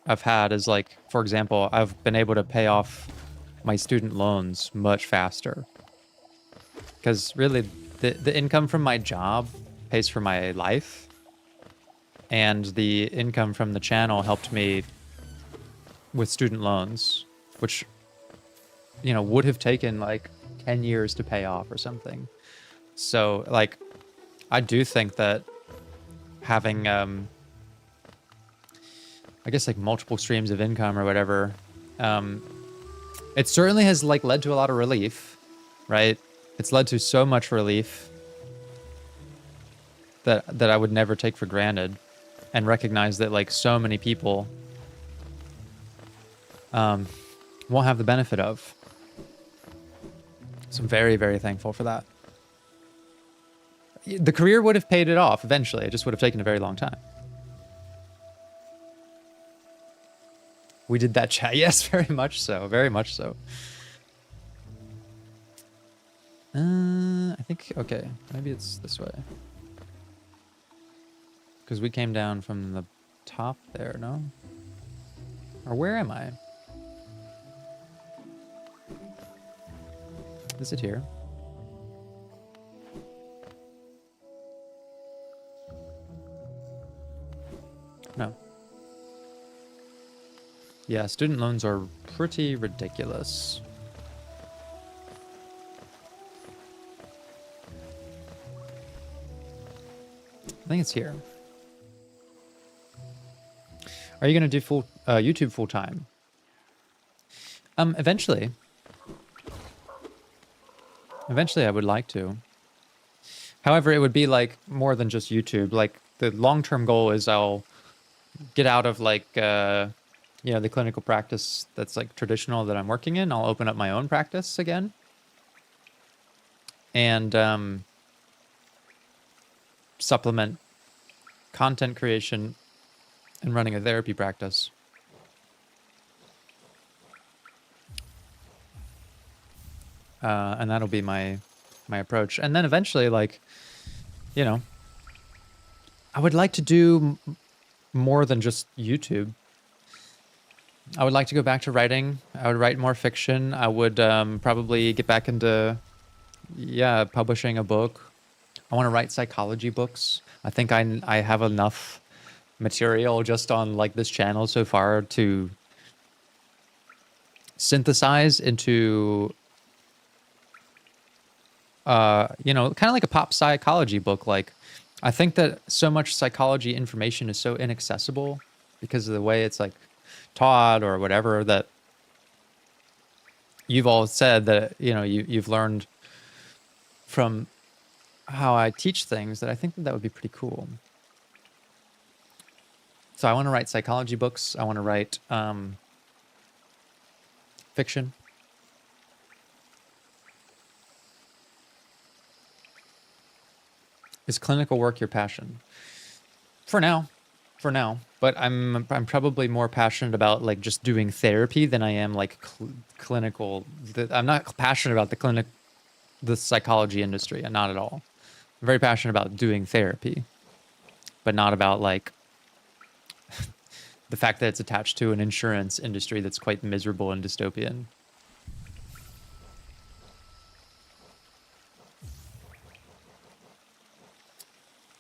I've had is, like, for example, I've been able to pay off my student loans much faster. Because really, the income from my job pays for my life. And the income from the channel helped me with student loans, which, you know, would have taken like 10 years to pay off or something. So, like, I do think that having, I guess, like, multiple streams of income or whatever, it certainly has, like, led to a lot of relief, right? It's led to so much relief that I would never take for granted, and recognize that, like, so many people won't have the benefit of. So I'm very, very thankful for that. The career would have paid it off eventually. It just would have taken a very long time. We did that chat. Yes, very much so. Very much so. I think, okay, maybe it's this way. Because we came down from the top there, no? Or where am I? Is it here? No. Yeah, student loans are pretty ridiculous. I think it's here. Are you going to do YouTube full time? Eventually. Eventually I would like to. However, it would be like more than just YouTube. Like, the long-term goal is I'll get out of, like, you know, the clinical practice that's, like, traditional that I'm working in. I'll open up my own practice again. And supplement content creation and running a therapy practice. And that'll be my approach. And then eventually, like, you know, I would like to do more than just YouTube. I would like to go back to writing. I would write more fiction. I would probably get back into, yeah, publishing a book. I want to write psychology books. I think I have enough material just on, like, this channel so far to synthesize into, you know, kind of like a pop psychology book. Like, I think that so much psychology information is so inaccessible because of the way it's, like, taught or whatever, that you've all said that, you know, you've learned from how I teach things, that I think that would be pretty cool. So I want to write psychology books. I want to write fiction. Is clinical work your passion? For now. But I'm probably more passionate about, like, just doing therapy than I am, like, clinical. I'm not passionate about the psychology industry, and not at all. I'm very passionate about doing therapy, but not about, like, the fact that it's attached to an insurance industry that's quite miserable and dystopian.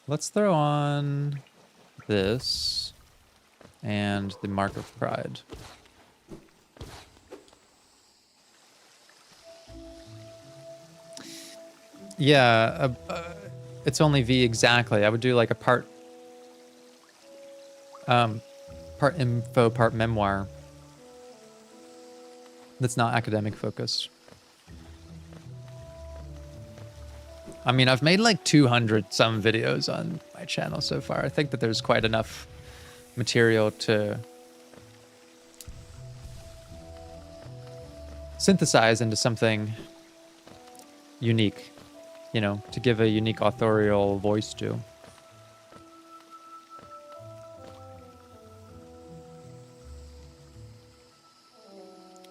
Let's throw on this and the Mark of Pride. Yeah, it's only V exactly. I would do, like, a part info, part memoir. That's not academic focused. I mean, I've made like 200 some videos on my channel so far. I think that there's quite enough material to synthesize into something unique, you know, to give a unique authorial voice to.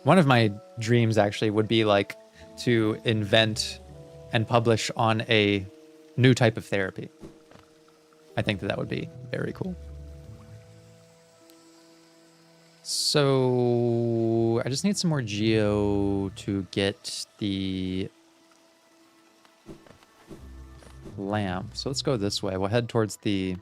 One of my dreams actually would be like to invent and publish on a new type of therapy. I think that that would be very cool. So I just need some more geo to get the lamp. So let's go this way. We'll head towards the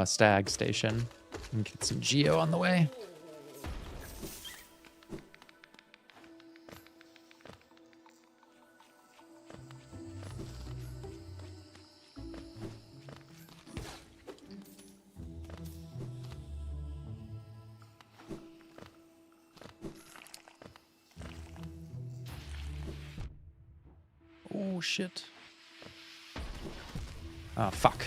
stag station and get some geo on the way. Oh shit. Oh fuck.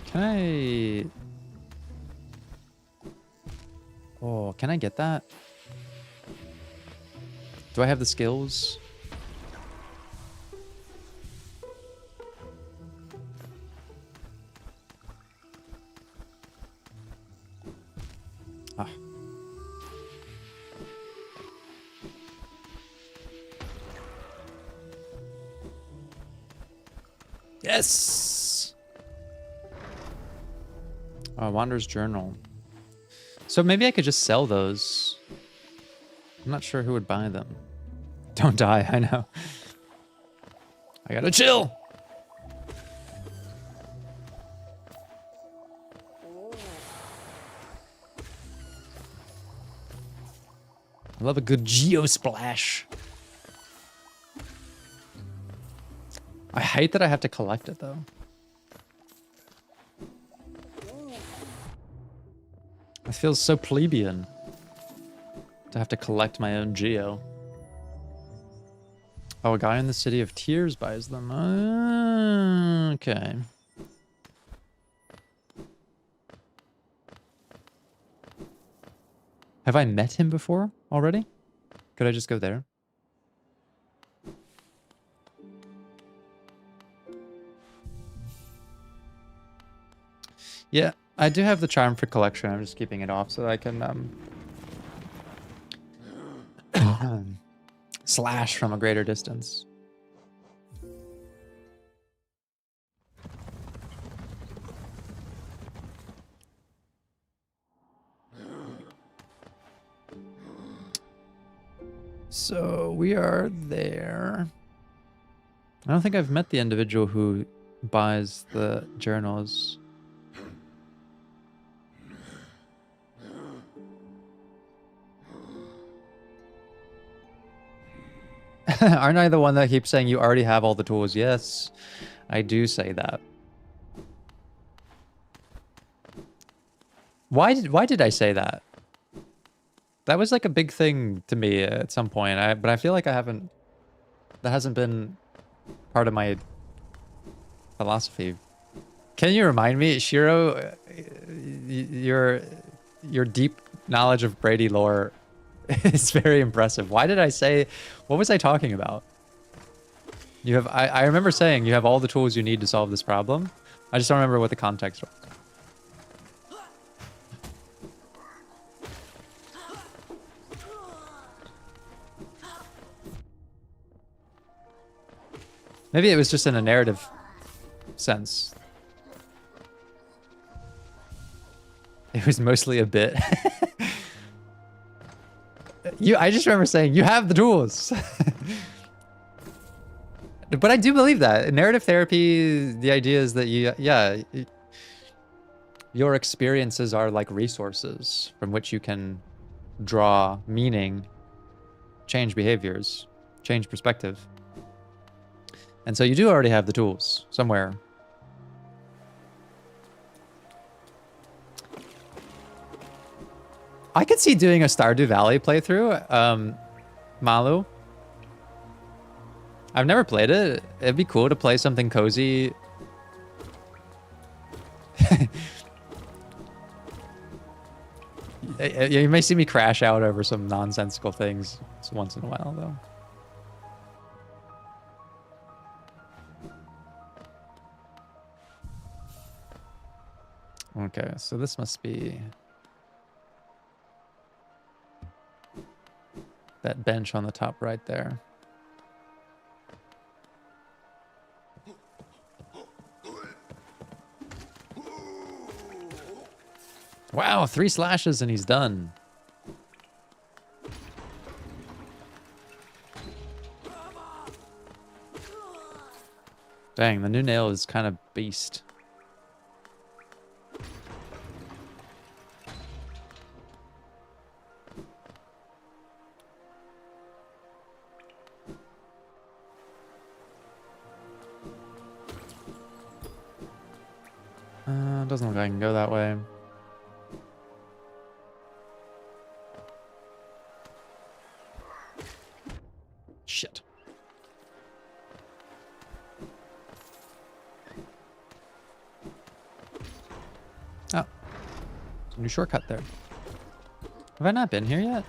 Can I... Oh, can I get that? Do I have the skills? Ah. Yes! Wanderer's Journal. So maybe I could just sell those. I'm not sure who would buy them. Don't die, I know. I gotta chill! I love a good geo splash. I hate that I have to collect it though. It feels so plebeian to have to collect my own geo. Oh, a guy in the City of Tears buys them. Okay. Have I met him before already? Could I just go there? Yeah, I do have the charm for collection. I'm just keeping it off so I can slash from a greater distance. So we are there. I don't think I've met the individual who buys the journals. Aren't I the one that keeps saying you already have all the tools? Yes, I do say that. Why did I say that? That was like a big thing to me at some point. But I feel like that hasn't been part of my philosophy. Can you remind me, Shiro, your deep knowledge of Brady lore is very impressive. Why did I say, what was I talking about? You have, I remember saying you have all the tools you need to solve this problem. I just don't remember what the context was. Maybe it was just in a narrative sense. It was mostly a bit. I just remember saying, you have the tools. But I do believe that. In narrative therapy, the idea is that your experiences are like resources from which you can draw meaning, change behaviors, change perspective. And so you do already have the tools somewhere. I could see doing a Stardew Valley playthrough, Malu. I've never played it. It'd be cool to play something cozy. You may see me crash out over some nonsensical things once in a while, though. Okay, so this must be that bench on the top right there. Wow, 3 slashes and he's done. Dang, the new nail is kind of beast. Doesn't look like I can go that way. Shit. Oh. There's a new shortcut there. Have I not been here yet?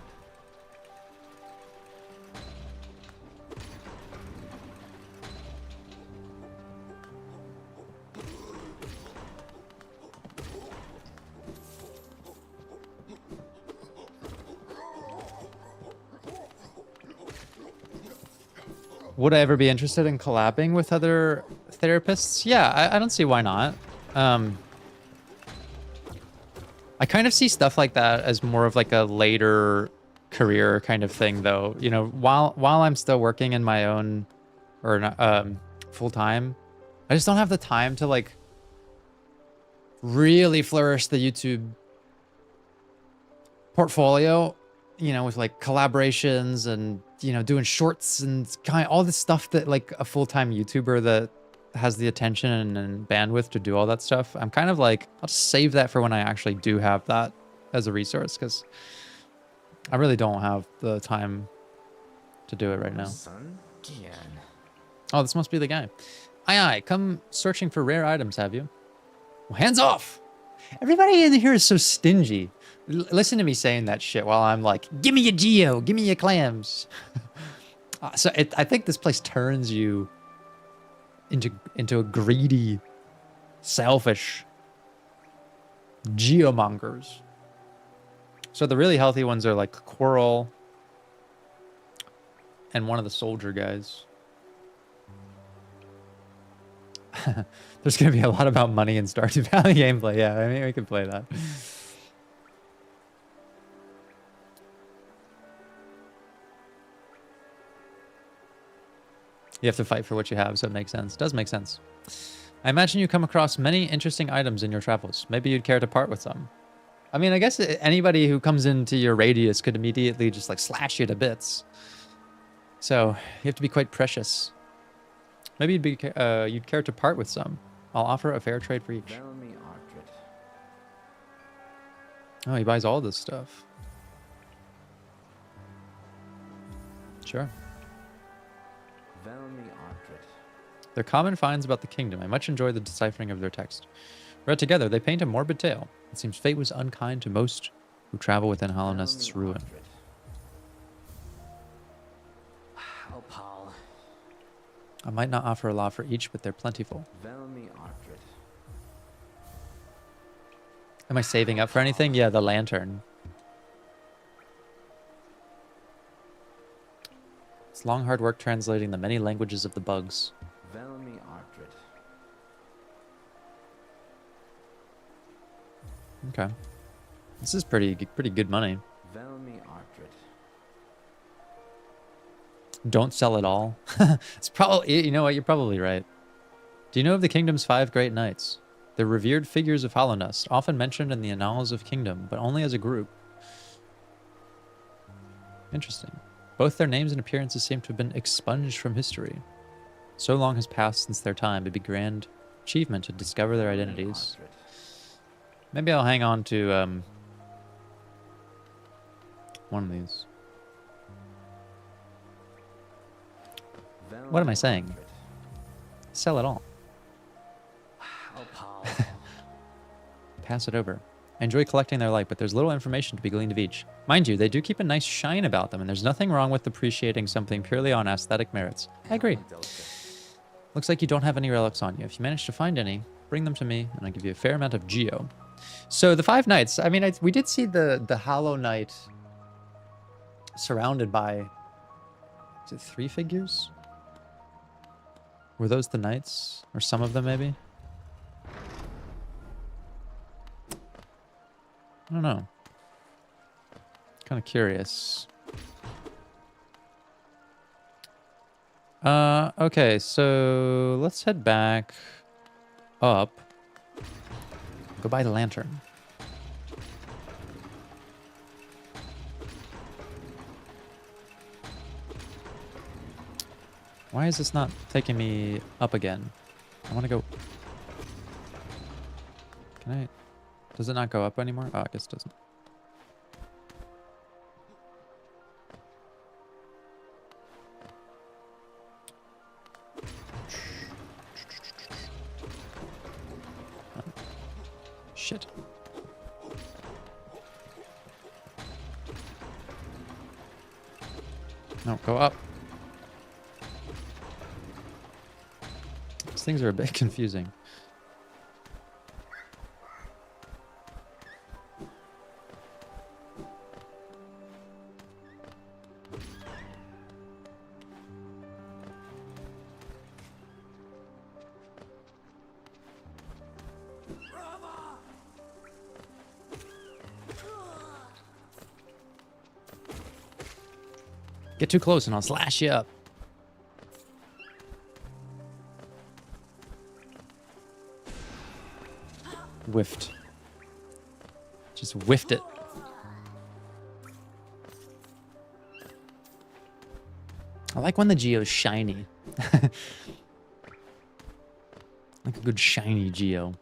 Would I ever be interested in collabing with other therapists? Yeah, I don't see why not. I kind of see stuff like that as more of like a later career kind of thing, though. You know, while I'm still working in my own or full time, I just don't have the time to like really flourish the YouTube portfolio. You know, with like collaborations and, you know, doing shorts and kind of all this stuff that like a full-time YouTuber that has the attention and bandwidth to do all that stuff. I'm kind of like, I'll just save that for when I actually do have that as a resource, because I really don't have the time to do it right now. Oh, this must be the guy. Aye, come searching for rare items, have you? Well, hands off! Everybody in here is so stingy. Listen to me saying that shit while I'm like, give me your geo, give me your clams. I think this place turns you into a greedy, selfish geomongers. So the really healthy ones are like Quirrrel and one of the soldier guys. There's going to be a lot about money in Stardew Valley gameplay. Yeah, I mean, we can play that. You have to fight for what you have, so it makes sense. It does make sense. I imagine you come across many interesting items in your travels. Maybe you'd care to part with some. I mean, I guess anybody who comes into your radius could immediately just like slash you to bits. So you have to be quite precious. Maybe you'd care to part with some. I'll offer a fair trade for each. Oh, he buys all this stuff. Sure. They're common finds about the kingdom. I much enjoy the deciphering of their text. Read together, they paint a morbid tale. It seems fate was unkind to most who travel within Hallownest's ruin. I might not offer a law for each, but they're plentiful. Am I saving up for anything? Yeah, the lantern. It's long, hard work translating the many languages of the bugs. Okay. This is pretty good money. Don't sell it all. It's probably, you know what, you're probably right. Do you know of the kingdom's 5 great knights? They're revered figures of Hallownest, often mentioned in the annals of kingdom, but only as a group. Interesting. Both their names and appearances seem to have been expunged from history. So long has passed since their time, it'd be grand achievement to discover their identities. Maybe I'll hang on to one of these. What am I saying? Sell it all. Pass it over. I enjoy collecting their light, but there's little information to be gleaned of each. Mind you, they do keep a nice shine about them, and there's nothing wrong with appreciating something purely on aesthetic merits. I agree. Looks like you don't have any relics on you. If you manage to find any, bring them to me, and I'll give you a fair amount of geo. So the 5 knights, I mean, we did see the Hollow Knight surrounded by, is it 3 figures? Were those the knights? Or some of them, maybe? I don't know. Kind of curious. Okay, so let's head back up. Go buy the lantern. Why is this not taking me up again? I want to go... Can I... Does it not go up anymore? Oh, I guess it doesn't. Shit. No, go up. These things are a bit confusing. Get too close and I'll slash you up. Whiffed. Just whiffed it. I like when the geo's shiny. Like a good shiny geo.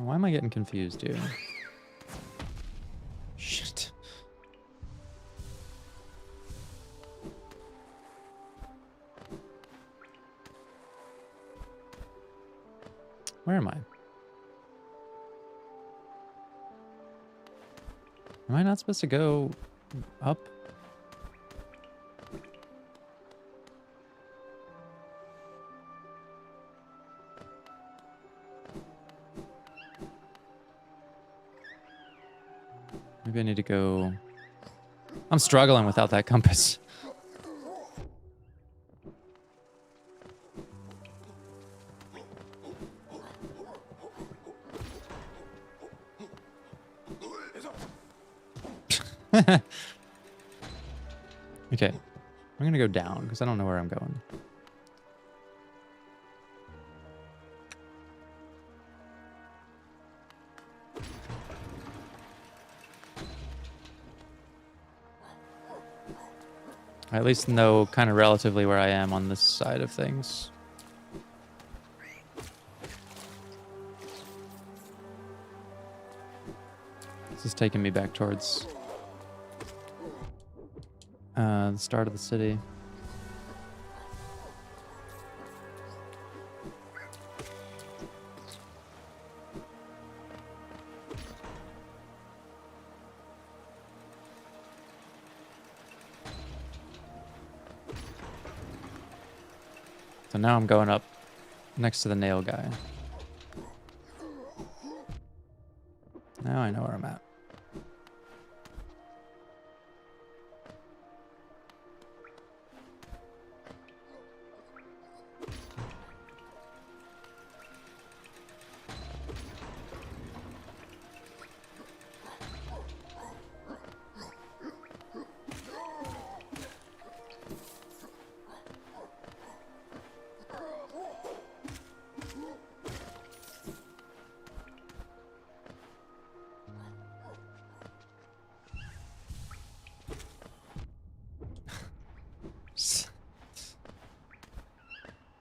Why am I getting confused here? Shit. Where am I? Am I not supposed to go up? Maybe I need to go... I'm struggling without that compass. Okay, I'm gonna go down because I don't know where I'm going. I at least know kind of relatively where I am on this side of things. This is taking me back towards the start of the city. So now I'm going up next to the nail guy. Now I know where I'm at.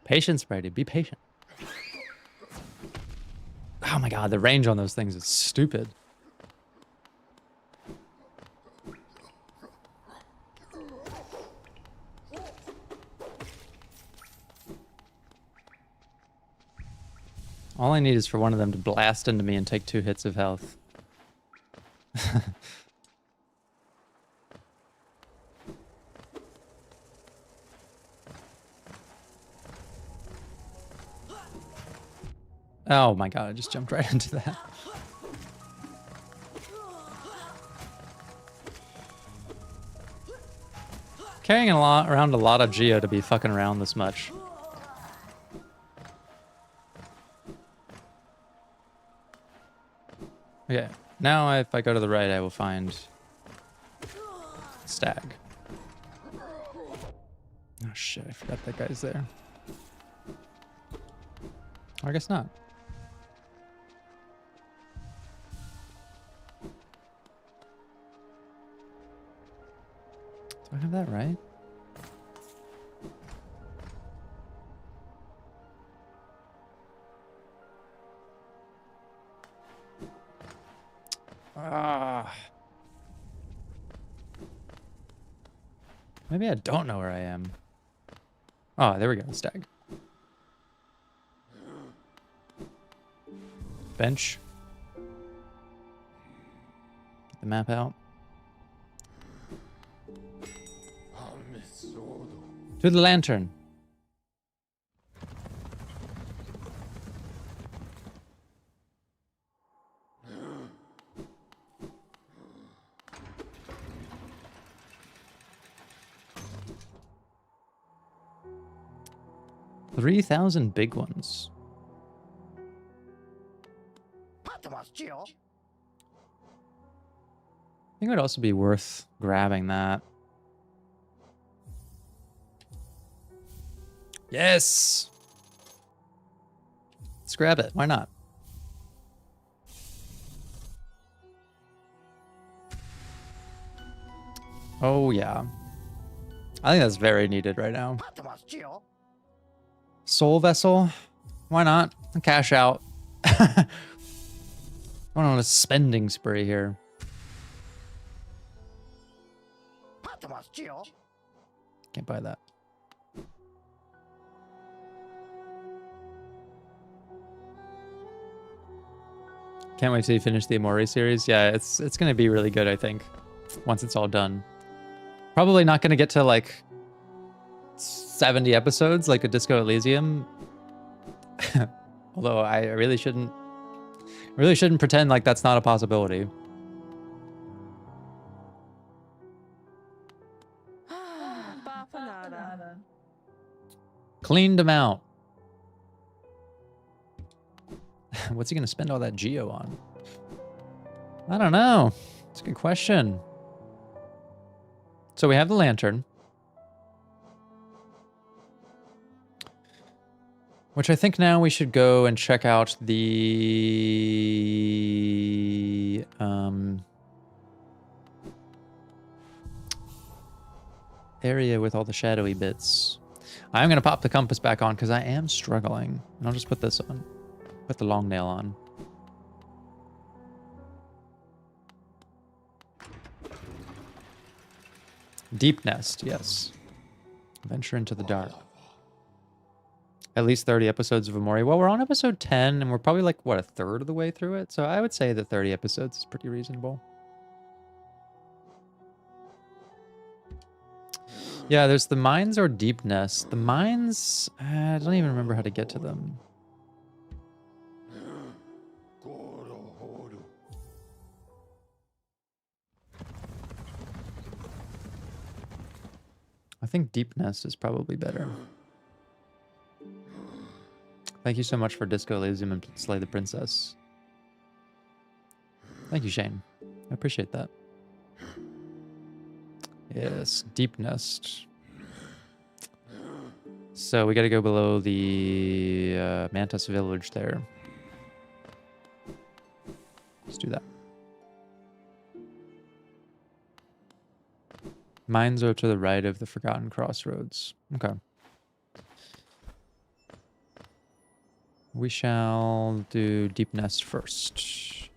Patience, Brady. Be patient. Oh my god, the range on those things is stupid. All I need is for one of them to blast into me and take 2 hits of health. Oh my god, I just jumped right into that. Carrying around a lot of Geo to be fucking around this much. Okay, now if I go to the right, I will find Stag. Oh shit, I forgot that guy's there. Or I guess not. Do I have that right? Ah. Maybe I don't know where I am. Oh, there we go, Stag. Bench. Get the map out. To the lantern. $3,000 big ones. I think it would also be worth grabbing that. Yes! Let's grab it. Why not? Oh, yeah. I think that's very needed right now. Soul Vessel? Why not? Cash out. I'm on a spending spree here. Can't buy that. Can't wait till you finish the Amori series. Yeah, it's gonna be really good, I think, once it's all done. Probably not gonna get to like 70 episodes like a Disco Elysium. Although I really shouldn't pretend like that's not a possibility. Cleaned him out. What's he gonna spend all that Geo on? I don't know. It's a good question. So we have the lantern, which I think now we should go and check out the area with all the shadowy bits. I'm gonna pop the compass back on because I am struggling. And I'll just put this on. Put the long nail on. Deepnest, yes. Venture into the dark. At least 30 episodes of Amori. Well, we're on episode 10, and we're probably like, what, a third of the way through it? So I would say that 30 episodes is pretty reasonable. Yeah, there's the mines or Deepnest. The mines, I don't even remember how to get to them. I think Deepnest is probably better. Thank you so much for Disco Elysium and Slay the Princess. Thank you, Shane. I appreciate that. Yes, Deepnest. So we gotta go below the Mantis Village there. Let's do that. Mines are to the right of the Forgotten Crossroads. Okay. We shall do Deepnest first.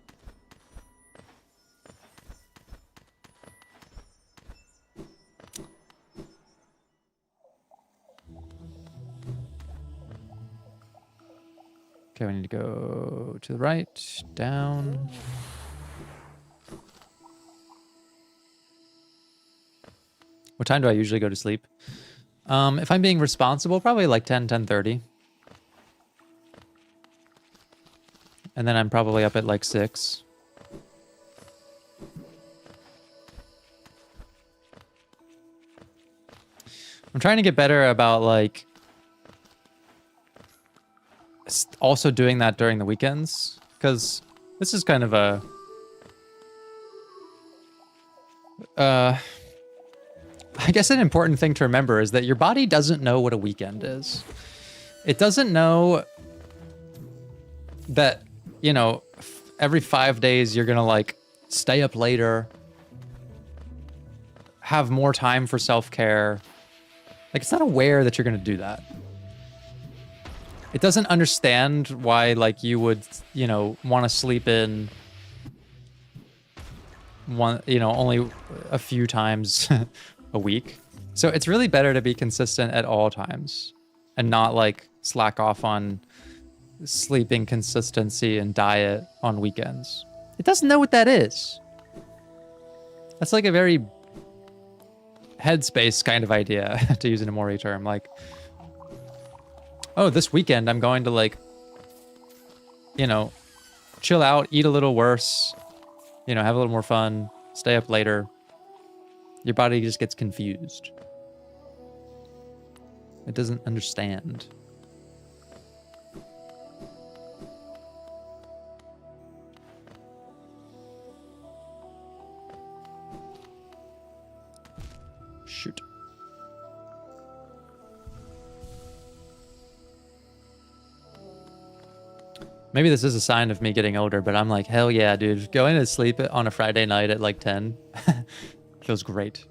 Okay, we need to go to the right, down. What time do I usually go to sleep? If I'm being responsible, probably like 10:30. And then I'm probably up at like 6. I'm trying to get better about like also doing that during the weekends, because this is kind of a I guess an important thing to remember is that your body doesn't know what a weekend is. It doesn't know that, you know, every 5 days you're gonna like stay up later, have more time for self-care. Like, it's not aware that you're gonna do that. It doesn't understand why, like, you would, you know, want to sleep in only a few times a week. So it's really better to be consistent at all times and not like slack off on sleeping consistency and diet on weekends. It doesn't know what that is. That's like a very headspace kind of idea, to use an Amori term. Like, oh, this weekend I'm going to like, you know, chill out, eat a little worse, you know, have a little more fun, stay up later. Your body just gets confused. It doesn't understand. Shoot. Maybe this is a sign of me getting older, but I'm like, hell yeah, dude. Going to sleep on a Friday night at like 10 feels great.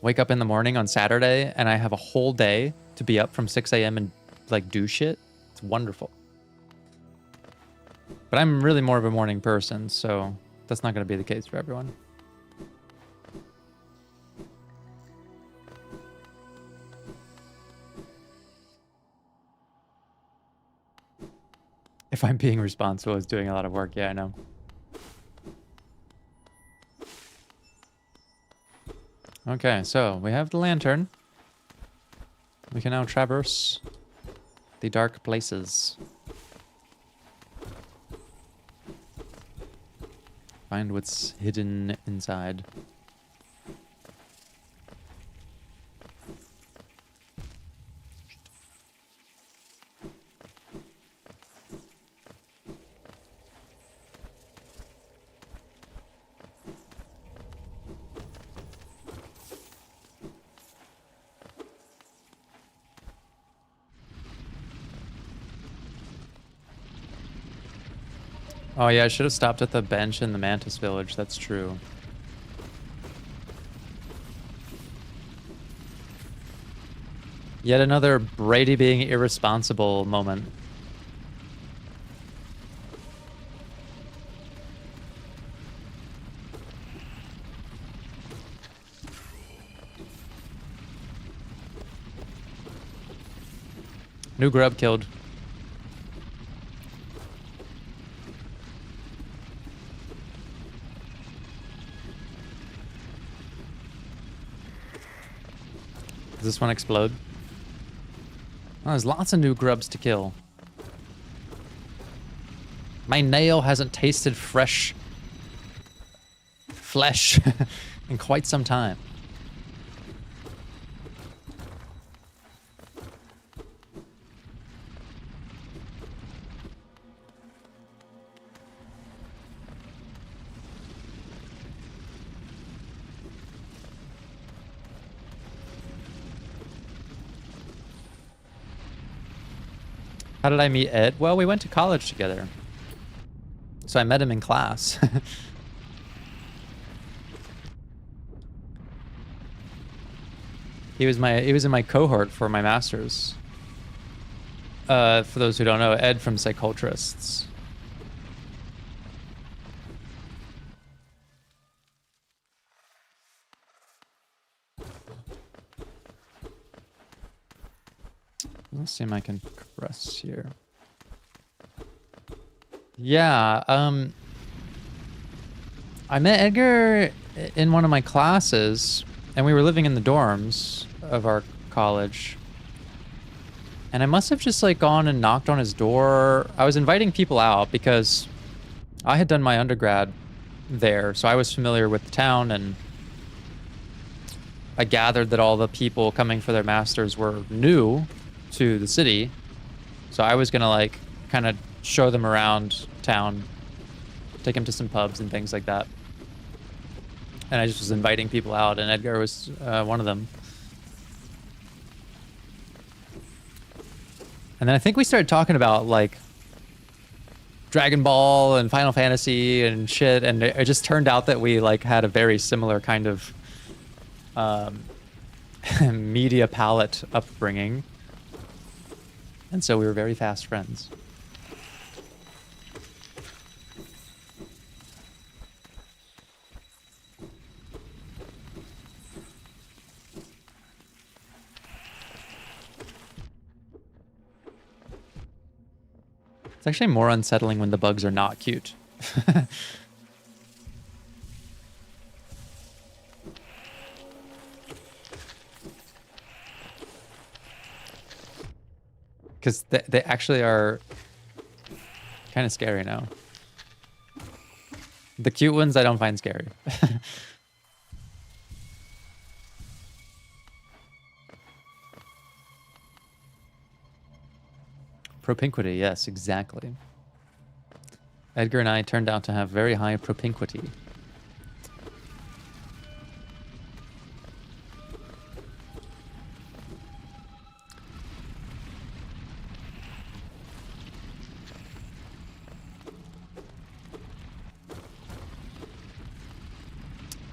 Wake up in the morning on Saturday and I have a whole day to be up from 6 a.m. and like do shit. It's wonderful. But I'm really more of a morning person, so that's not going to be the case for everyone. If I'm being responsible, it's doing a lot of work. Yeah, I know. Okay, so we have the lantern. We can now traverse the dark places. Find what's hidden inside. Oh yeah, I should have stopped at the bench in the Mantis Village. That's true. Yet another Brady being irresponsible moment. New grub killed. Does this one explode? Oh, there's lots of new grubs to kill. My nail hasn't tasted fresh flesh in quite some time. How did I meet Ed? Well, we went to college together. So I met him in class. He was in my cohort for my master's. For those who don't know, Ed from Psychotrists. Let's see if I can press here. Yeah, I met Edgar in one of my classes, and we were living in the dorms of our college. And I must have just like gone and knocked on his door. I was inviting people out because I had done my undergrad there, so I was familiar with the town, and I gathered that all the people coming for their masters were new to the city. So I was gonna like kind of show them around town, take them to some pubs and things like that. And I just was inviting people out, and Edgar was one of them. And then I think we started talking about like Dragon Ball and Final Fantasy and shit, and it just turned out that we like had a very similar kind of media palette upbringing. And so we were very fast friends. It's actually more unsettling when the bugs are not cute. Because they actually are kind of scary now. The cute ones I don't find scary. Propinquity, yes, exactly. Edgar and I turned out to have very high propinquity.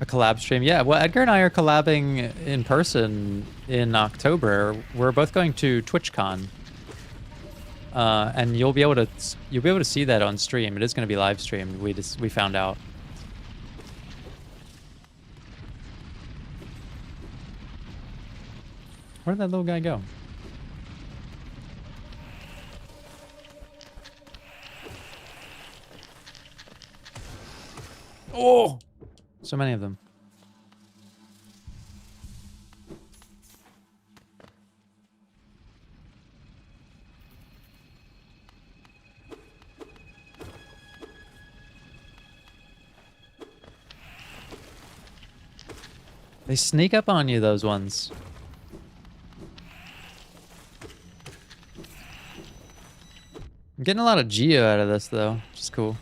A collab stream? Yeah, well, Edgar and I are collabing in person in October. We're both going to TwitchCon. And you'll be able to see that on stream. It is going to be live streamed. We found out. Where did that little guy go? Oh, so many of them. They sneak up on you, those ones. I'm getting a lot of geo out of this, though, which is cool.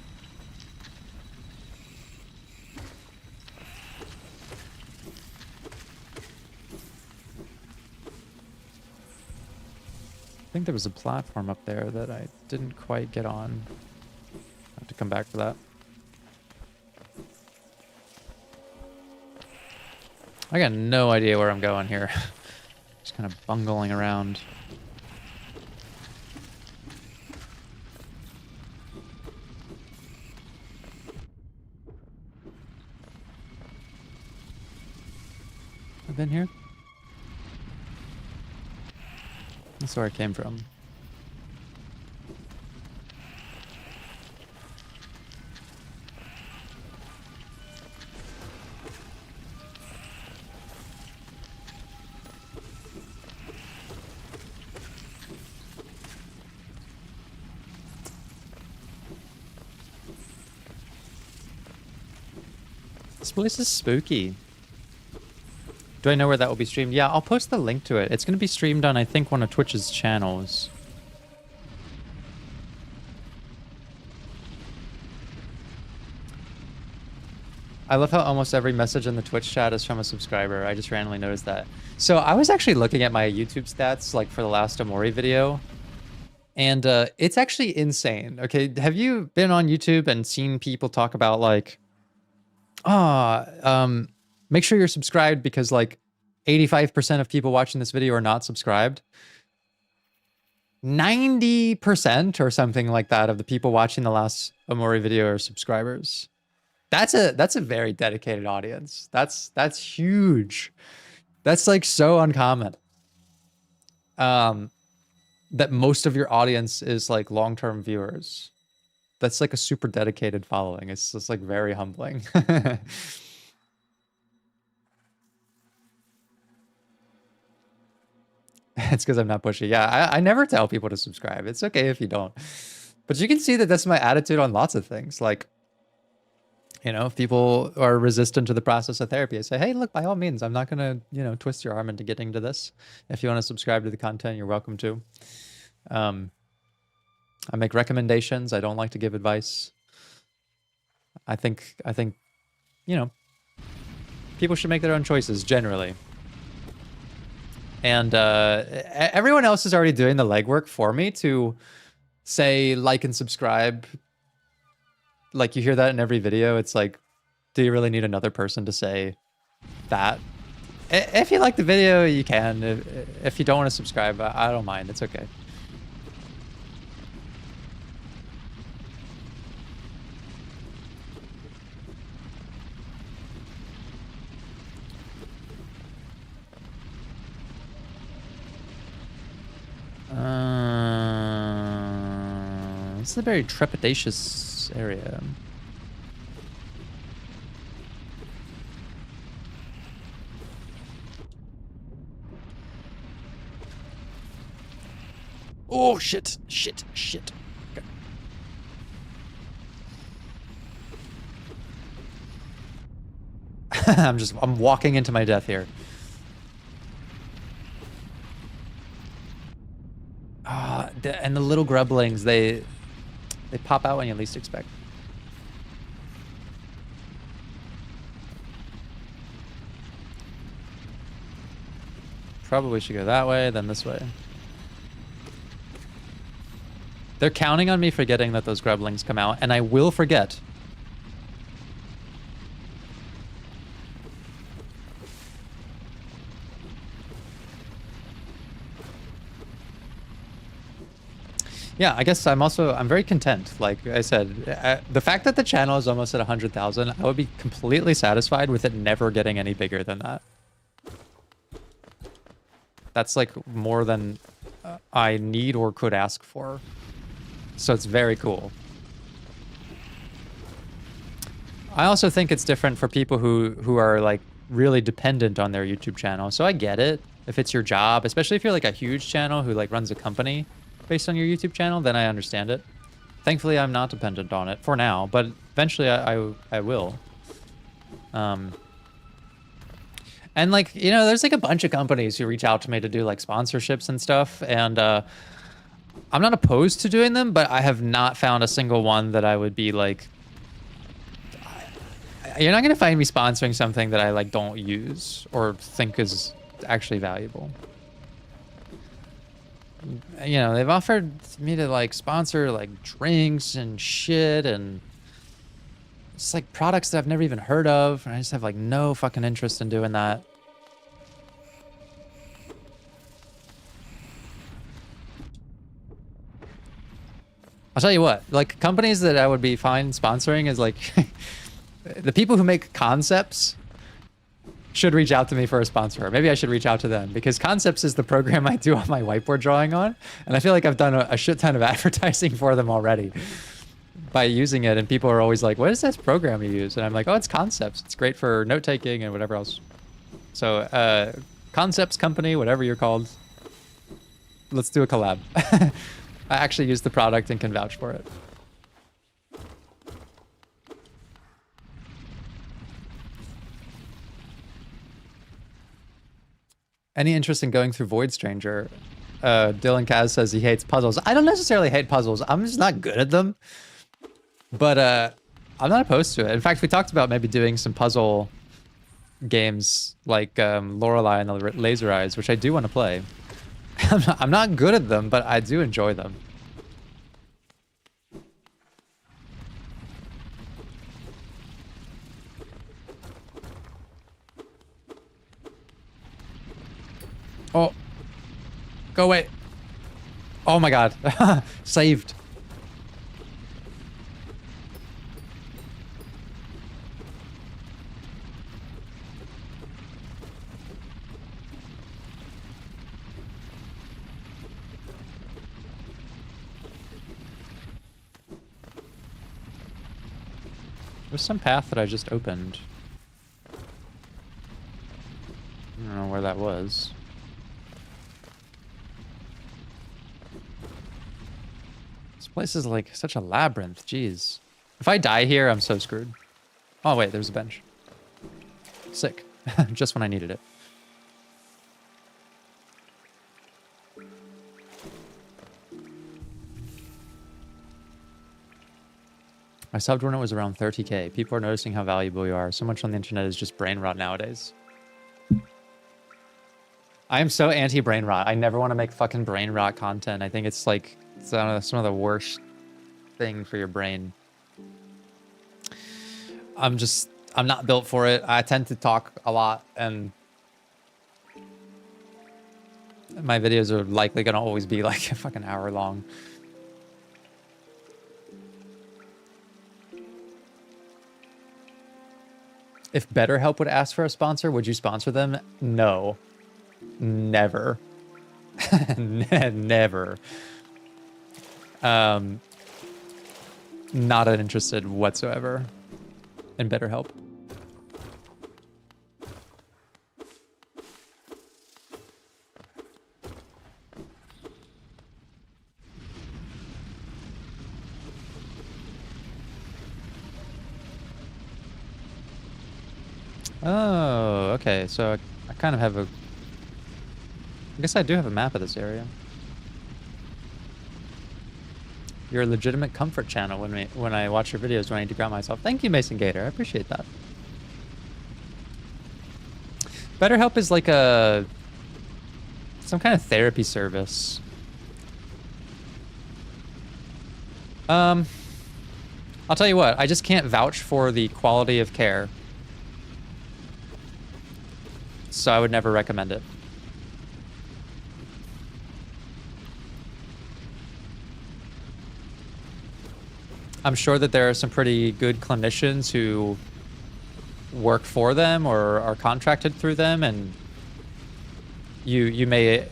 I think there was a platform up there that I didn't quite get on. I have to come back for that. I got no idea where I'm going here. Just kind of bungling around. I've been here? That's where I came from. This place is spooky. Do I know where that will be streamed? Yeah, I'll post the link to it. It's going to be streamed on, I think, one of Twitch's channels. I love how almost every message in the Twitch chat is from a subscriber. I just randomly noticed that. So I was actually looking at my YouTube stats, like for the last Omori video. And it's actually insane. Okay, have you been on YouTube and seen people talk about like, make sure you're subscribed because like 85% of people watching this video are not subscribed. 90% or something like that of the people watching the last Omori video are subscribers. That's a very dedicated audience. That's huge. That's like so uncommon. That most of your audience is like long-term viewers. that's like a super dedicated following. It's just like very humbling. It's because I'm not pushy. Yeah, I never tell people to subscribe. It's okay if you don't. But you can see that that's my attitude on lots of things. Like, you know, if people are resistant to the process of therapy, I say, hey, look, by all means, I'm not going to, you know, twist your arm into getting to this. If you want to subscribe to the content, you're welcome to. I make recommendations. I don't like to give advice. I think, you know, people should make their own choices generally. And everyone else is already doing the legwork for me to say, like, and subscribe. Like, you hear that in every video. It's like, do you really need another person to say that? If you like the video, you can. If you don't want to subscribe, I don't mind. It's okay. This is a very trepidatious area. Oh, shit. Shit. Okay. I'm walking into my death here. And the little grublings, they pop out when you least expect. Probably should go that way, then this way. They're counting on me forgetting that those grublings come out, and I will forget. Yeah, I guess I'm very content. Like I said, the fact that the channel is almost at 100,000, I would be completely satisfied with it never getting any bigger than that. That's like more than I need or could ask for. So it's very cool. I also think it's different for people who are like really dependent on their YouTube channel. So I get it. If it's your job, especially if you're like a huge channel who like runs a company based on your YouTube channel, then I understand it. Thankfully, I'm not dependent on it for now, but eventually I will. And like, you know, there's like a bunch of companies who reach out to me to do like sponsorships and stuff. And I'm not opposed to doing them, but I have not found a single one that I would be like, you're not going to find me sponsoring something that I like don't use or think is actually valuable. You know, they've offered me to like sponsor like drinks and shit and it's like products that I've never even heard of. And I just have like no fucking interest in doing that. I'll tell you what, like companies that I would be fine sponsoring is like the people who make concepts should reach out to me for a sponsor. Maybe I should reach out to them because Concepts is the program I do all my whiteboard drawing on. And I feel like I've done a shit ton of advertising for them already by using it. And people are always like, what is this program you use? And I'm like, oh, it's Concepts. It's great for note-taking and whatever else. So Concepts company, whatever you're called, let's do a collab. I actually use the product and can vouch for it. Any interest in going through Void Stranger? Dylan Kaz says he hates puzzles. I don't necessarily hate puzzles. I'm just not good at them. But I'm not opposed to it. In fact, we talked about maybe doing some puzzle games like Lorelei and the Laser Eyes, which I do want to play. I'm not good at them, but I do enjoy them. Oh, go away. Oh my God, saved. There's some path that I just opened. I don't know where that was. This place is like such a labyrinth, jeez. If I die here, I'm so screwed. Oh wait, there's a bench. Sick. Just when I needed it. I subbed when it was around 30k. People are noticing how valuable you are. So much on the internet is just brain rot nowadays. I am so anti-brain rot. I never want to make fucking brain rot content. I think it's like some of the worst thing for your brain. I'm not built for it. I tend to talk a lot, and my videos are likely gonna always be like a fucking hour long. If BetterHelp would ask for a sponsor, would you sponsor them? No. Never. Never. Not interested whatsoever in BetterHelp. Oh, okay. So I kind of have a... I guess I do have a map of this area. You're a legitimate comfort channel when I watch your videos when I need to ground myself. Thank you, Mason Gator. I appreciate that. BetterHelp is like some kind of therapy service. I'll tell you what, I just can't vouch for the quality of care. So I would never recommend it. I'm sure that there are some pretty good clinicians who work for them or are contracted through them, and you may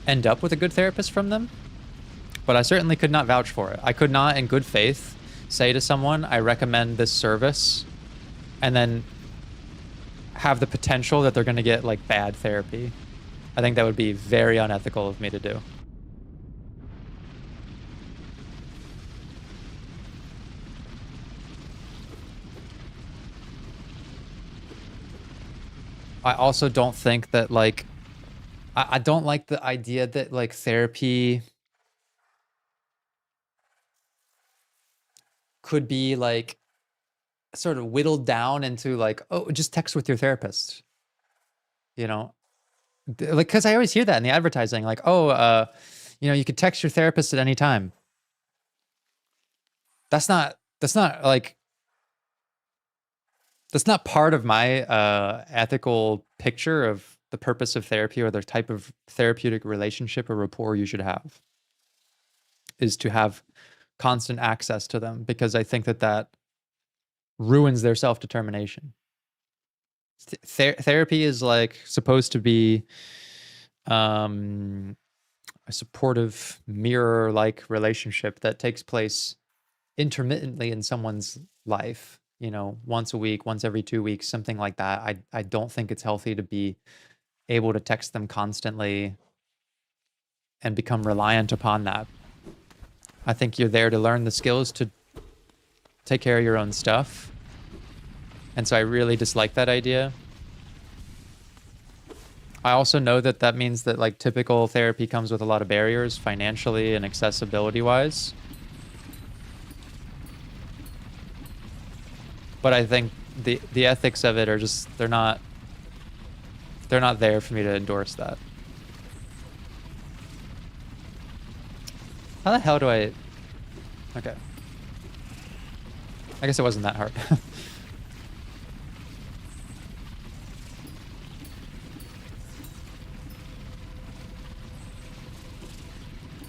end up with a good therapist from them. But I certainly could not vouch for it. I could not, in good faith, say to someone, I recommend this service, and then have the potential that they're going to get like bad therapy. I think that would be very unethical of me to do. I also don't think that like, I don't like the idea that like therapy could be like sort of whittled down into like, oh, just text with your therapist, you know, like, because I always hear that in the advertising, like, oh, you know, you could text your therapist at any time. That's not like, that's not part of my ethical picture of the purpose of therapy or the type of therapeutic relationship or rapport you should have, is to have constant access to them, because I think that ruins their self-determination. Therapy is like supposed to be a supportive mirror-like relationship that takes place intermittently in someone's life, you know, once a week, once every 2 weeks, something like that. I don't think it's healthy to be able to text them constantly and become reliant upon that. I think you're there to learn the skills to take care of your own stuff. And so I really dislike that idea. I also know that that means that like typical therapy comes with a lot of barriers financially and accessibility wise. But I think the ethics of it are just, they're not there for me to endorse that. How the hell do I... Okay. I guess it wasn't that hard.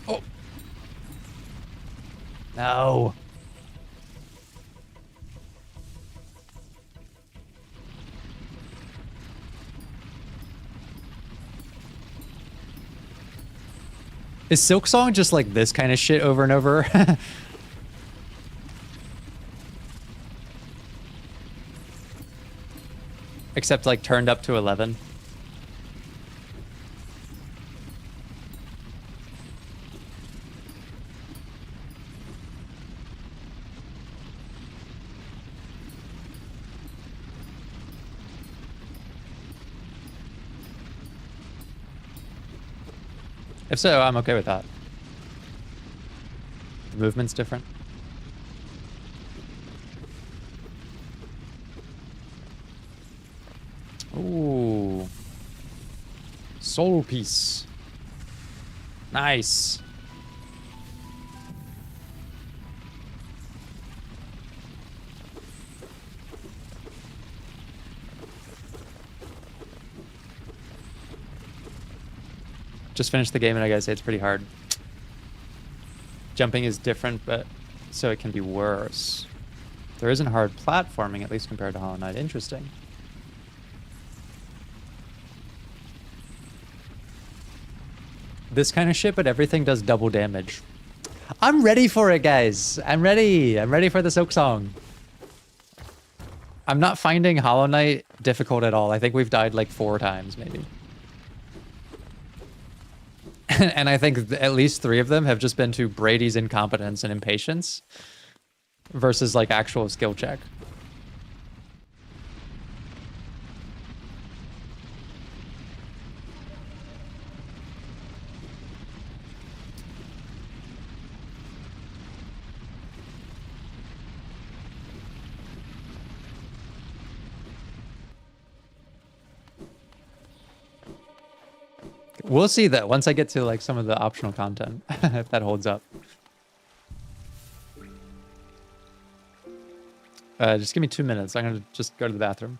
Oh! No! Is Silksong just like this kind of shit over and over? Except like turned up to 11. If so, I'm okay with that. The movement's different. Ooh. Soul piece. Nice. Just finished the game and I gotta say it's pretty hard. Jumping is different, but so it can be worse. There isn't hard platforming, at least compared to Hollow Knight. Interesting. This kind of shit, but everything does double damage. I'm ready for it, guys. I'm ready. I'm ready for the soak song. I'm not finding Hollow Knight difficult at all. I think we've died like 4 times, maybe. And I think at least 3 of them have just been to Brady's incompetence and impatience versus like actual skill check. We'll see that once I get to like some of the optional content, if that holds up. Just give me 2 minutes. I'm gonna just go to the bathroom.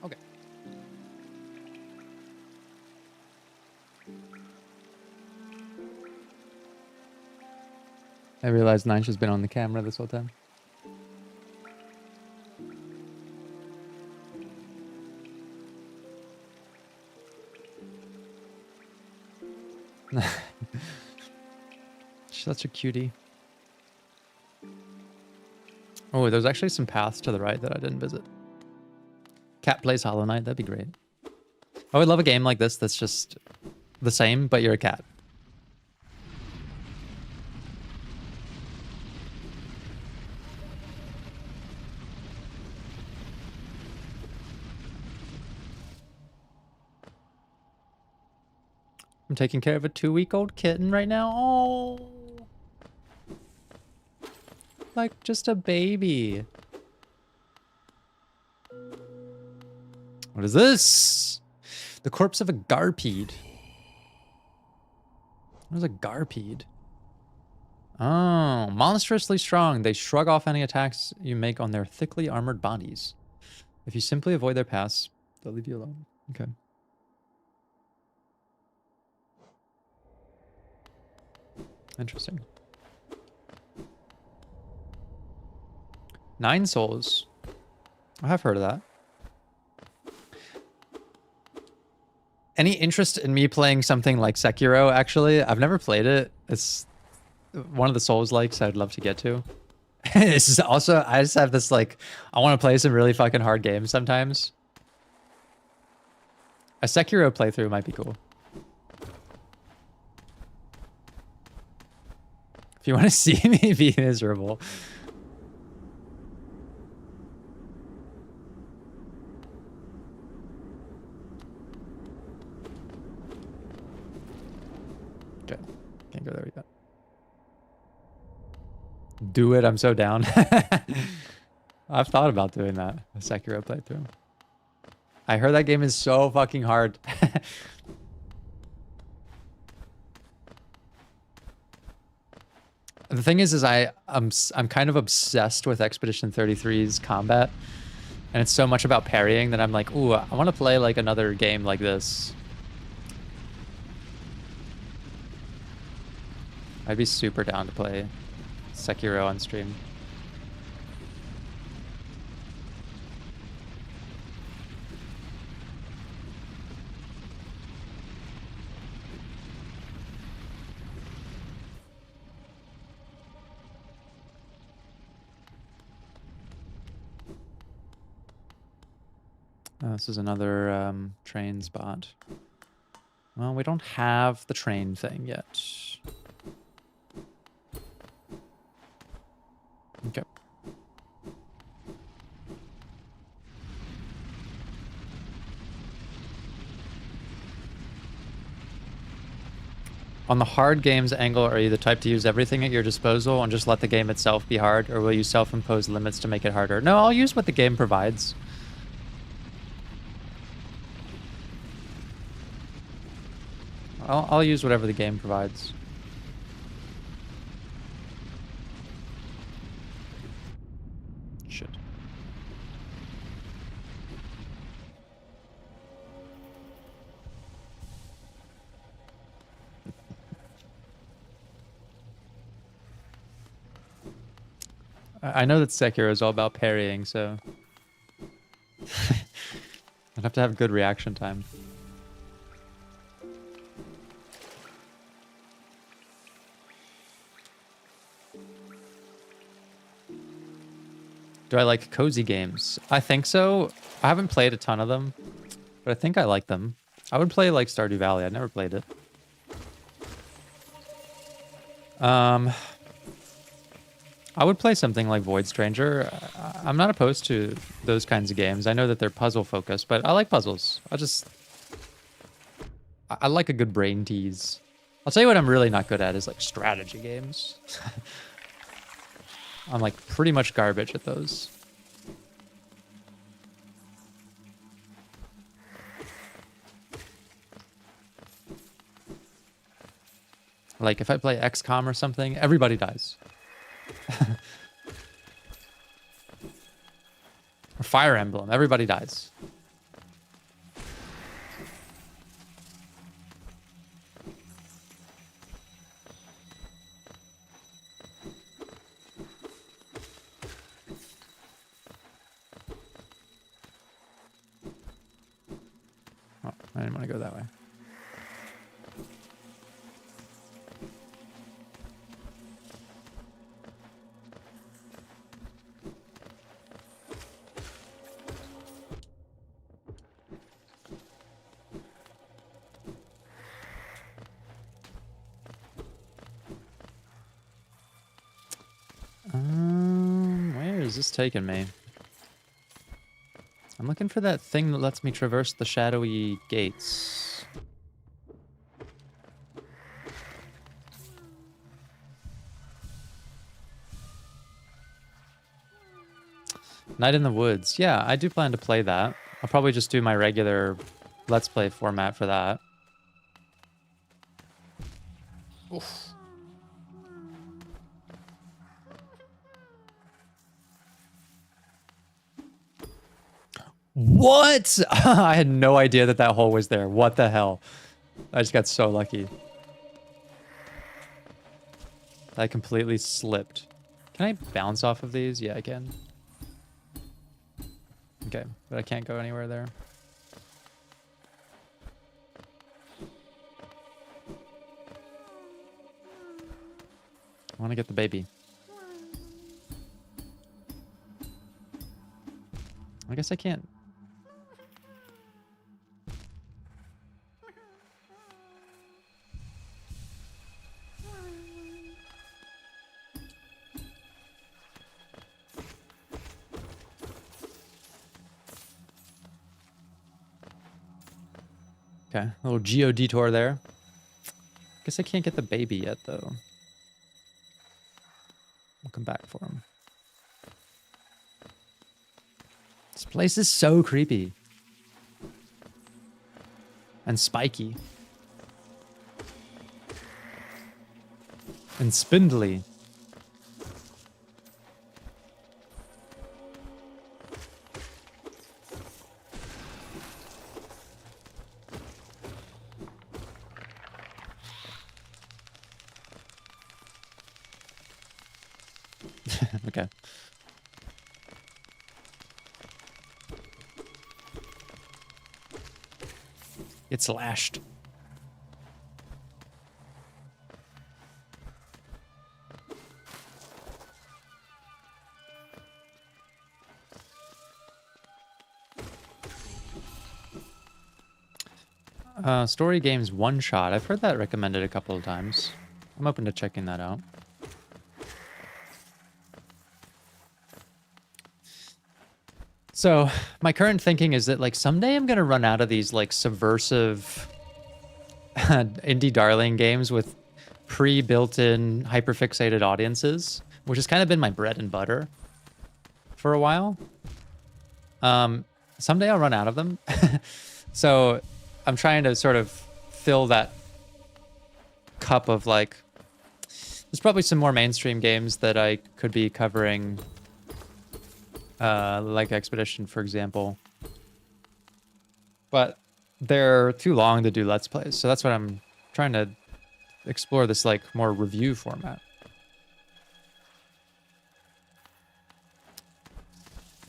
Okay. I realized Ninch has been on the camera this whole time. Such a cutie. Oh, there's actually some paths to the right that I didn't visit. Cat plays Hollow Knight, that'd be great. I would love a game like this that's just the same, but you're a cat. I'm taking care of a 2-week-old kitten right now. Oh, like just a baby. What is this? The corpse of a garpede. What is a garpede? Oh, monstrously strong. They shrug off any attacks you make on their thickly armored bodies. If you simply avoid their paths, they'll leave you alone. Okay. Interesting. 9 souls. I have heard of that. Any interest in me playing something like Sekiro, actually? I've never played it. It's one of the Souls-likes I'd love to get to. This is also, I just have this, like, I want to play some really fucking hard games sometimes. A Sekiro playthrough might be cool. If you want to see me be miserable. Okay, can't go there yet. Do it, I'm so down. I've thought about doing that, a Sekiro playthrough. I heard that game is so fucking hard. The thing is I'm kind of obsessed with Expedition 33's combat. And it's so much about parrying that I'm like, ooh, I want to play like another game like this. I'd be super down to play Sekiro on stream. This is another train spot. Well, we don't have the train thing yet. Okay. On the hard games angle, are you the type to use everything at your disposal and just let the game itself be hard, or will you self-impose limits to make it harder? No, I'll use what the game provides. I'll use whatever the game provides. Shit. I know that Sekiro is all about parrying, so I'd have to have good reaction time. Do I like cozy games? I think so. I haven't played a ton of them, but I think I like them. I would play like Stardew Valley. I've never played it. I would play something like Void Stranger. I'm not opposed to those kinds of games. I know that they're puzzle focused, but I like puzzles. I like a good brain tease. I'll tell you what I'm really not good at is like strategy games. I'm like pretty much garbage at those. Like if I play XCOM or something, everybody dies. Or Fire Emblem, everybody dies. Oh, I didn't want to go that way. Where is this taking me? I'm looking for that thing that lets me traverse the shadowy gates. Night in the Woods. Yeah, I do plan to play that. I'll probably just do my regular Let's Play format for that. Oof. What? I had no idea that that hole was there. What the hell? I just got so lucky. I completely slipped. Can I bounce off of these? Yeah, I can. Okay, but I can't go anywhere there. I want to get the baby. I guess I can't. Okay, a little geo detour there. Guess I can't get the baby yet, though. We'll come back for him. This place is so creepy. And spiky. And spindly. Okay. It's lashed. Story games one shot. I've heard that recommended a couple of times. I'm open to checking that out. So my current thinking is that like someday I'm gonna run out of these like subversive indie darling games with pre-built-in hyperfixated audiences, which has kind of been my bread and butter for a while. Someday I'll run out of them. So I'm trying to sort of fill that cup of like, there's probably some more mainstream games that I could be covering, like Expedition, for example. But they're too long to do Let's Plays, so that's what I'm trying to explore, this like more review format.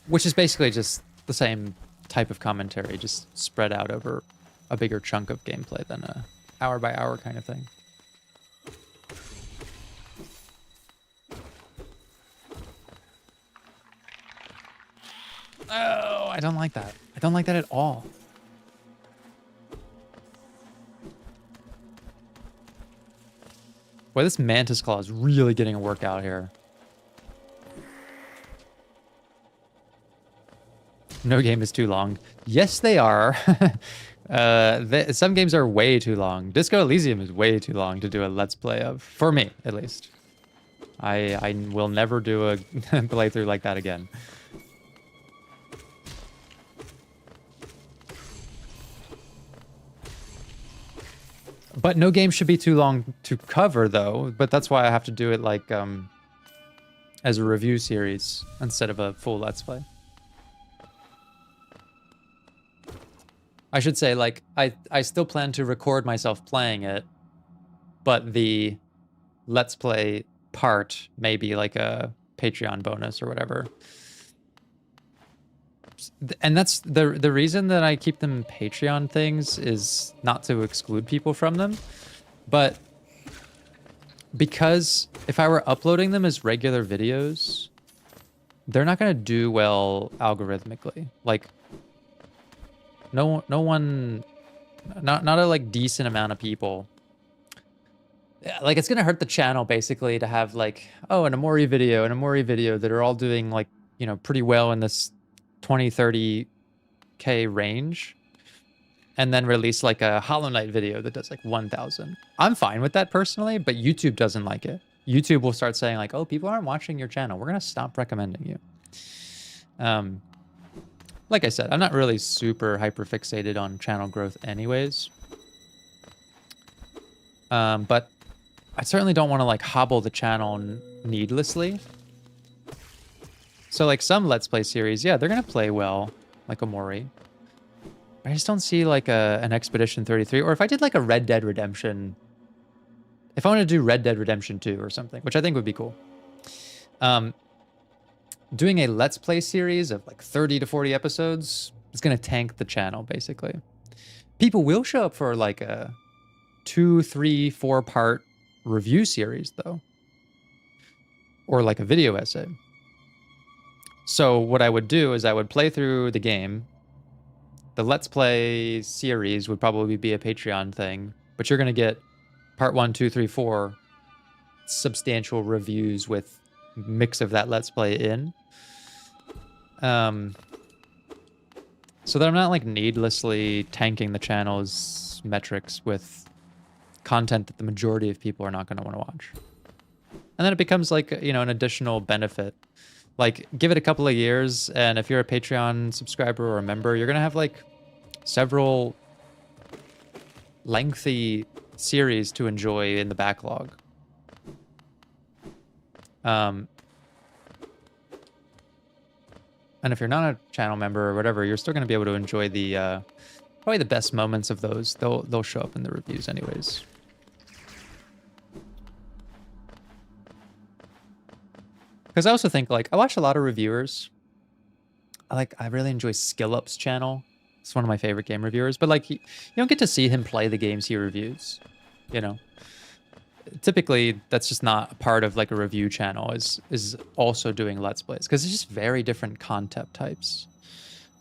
Which is basically just the same type of commentary, just spread out over a bigger chunk of gameplay than a hour by hour kind of thing. Oh, I don't like that. I don't like that at all. Boy, this Mantis Claw is really getting a workout here. No game is too long. Yes, they are. Some games are way too long. Disco Elysium is way too long to do a Let's Play of. For me, at least. I will never do a playthrough like that again. But no game should be too long to cover, though. But that's why I have to do it like as a review series instead of a full Let's Play. I should say, like, I still plan to record myself playing it, but the Let's Play part may be like a Patreon bonus or whatever. And that's the reason that I keep them Patreon things is not to exclude people from them, but because if I were uploading them as regular videos, they're not going to do well algorithmically. Like, not a like decent amount of people. Like, it's gonna hurt the channel basically to have like, oh, an Amori video and Amori video that are all doing like, you know, pretty well in this 20-30K range, and then release like a Hollow Knight video that does like 1,000. I'm fine with that personally, but YouTube doesn't like it. YouTube will start saying like, oh, people aren't watching your channel, we're gonna stop recommending you. Like I said, I'm not really super hyper-fixated on channel growth anyways. But I certainly don't want to like hobble the channel needlessly. So like some Let's Play series, yeah, they're going to play well. like Omori. I just don't see like an Expedition 33, or if I did like a Red Dead Redemption, if I want to do Red Dead Redemption 2 or something, which I think would be cool. Doing a Let's Play series of like 30 to 40 episodes is going to tank the channel, basically. People will show up for like a 2, 3, 4-part review series, though. Or like a video essay. So what I would do is I would play through the game. The Let's Play series would probably be a Patreon thing, but you're going to get part 1, 2, 3, 4 substantial reviews with mix of that Let's Play in. So that I'm not like needlessly tanking the channel's metrics with content that the majority of people are not going to want to watch. And then it becomes like, you know, an additional benefit. Like, give it a couple of years, and if you're a Patreon subscriber or a member, you're going to have like several lengthy series to enjoy in the backlog. And if you're not a channel member or whatever, you're still going to be able to enjoy the probably the best moments of those. They'll show up in the reviews anyways. Because I also think, like, I watch a lot of reviewers. I really enjoy SkillUp's channel. It's one of my favorite game reviewers. But like, you don't get to see him play the games he reviews. You know, typically that's just not a part of like a review channel. Is also doing Let's Plays, because it's just very different content types.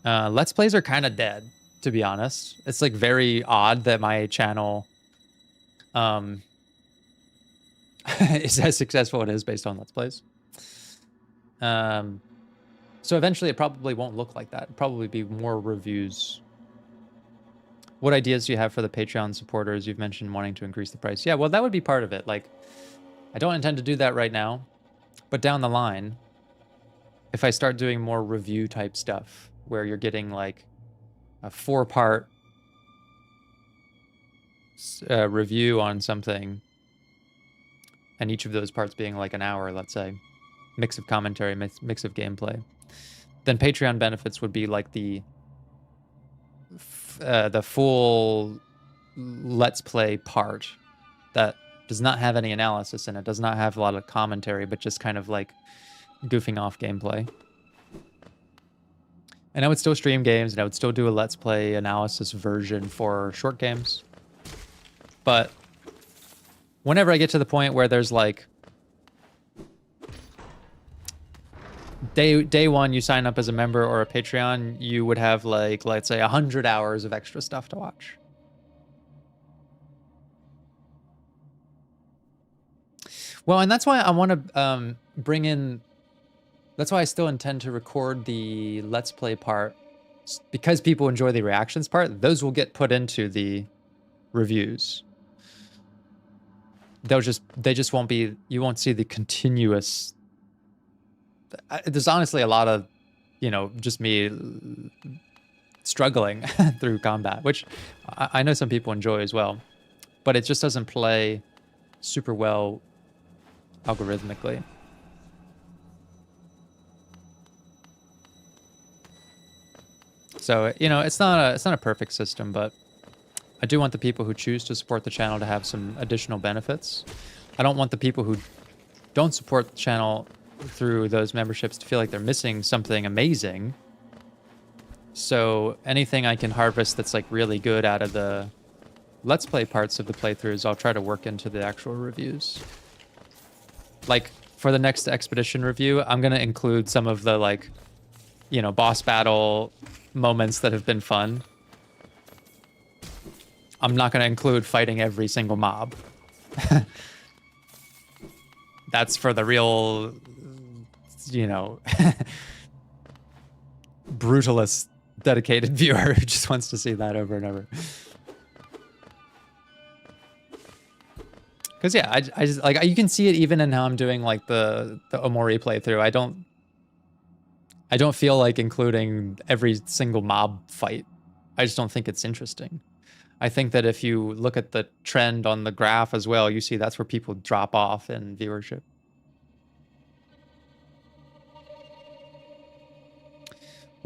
Let's Plays are kind of dead, to be honest. It's like very odd that my channel is as successful as it is based on Let's Plays. So eventually it probably won't look like that. It'll probably be more reviews. What ideas do you have for the Patreon supporters? You've mentioned wanting to increase the price. Yeah, well, that would be part of it. Like, I don't intend to do that right now, but down the line, if I start doing more review type stuff where you're getting like a 4-part review on something, and each of those parts being like an hour, let's say, mix of commentary, mix of gameplay, then Patreon benefits would be like the full Let's Play part that does not have any analysis in it, does not have a lot of commentary, but just kind of like goofing off gameplay. And I would still stream games, and I would still do a Let's Play analysis version for short games. But whenever I get to the point where there's like day one, you sign up as a member or a Patreon, you would have like, let's say 100 hours of extra stuff to watch. Well, and that's why I want to bring in, that's why I still intend to record the Let's Play part, because people enjoy the reactions part. Those will get put into the reviews. They just won't be, you won't see the continuous. There's honestly a lot of, you know, just me struggling through combat, which I know some people enjoy as well, but it just doesn't play super well algorithmically. So, you know, it's not a perfect system, but I do want the people who choose to support the channel to have some additional benefits. I don't want the people who don't support the channel through those memberships to feel like they're missing something amazing. So anything I can harvest that's like really good out of the Let's Play parts of the playthroughs, I'll try to work into the actual reviews. Like for the next expedition review, I'm going to include some of the like, you know, boss battle moments that have been fun. I'm not going to include fighting every single mob. That's for the real, you know, brutalist, dedicated viewer who just wants to see that over and over. Because yeah, I just like, you can see it even in how I'm doing like the Omori playthrough. I don't feel like including every single mob fight. I just don't think it's interesting. I think that if you look at the trend on the graph as well, you see that's where people drop off in viewership.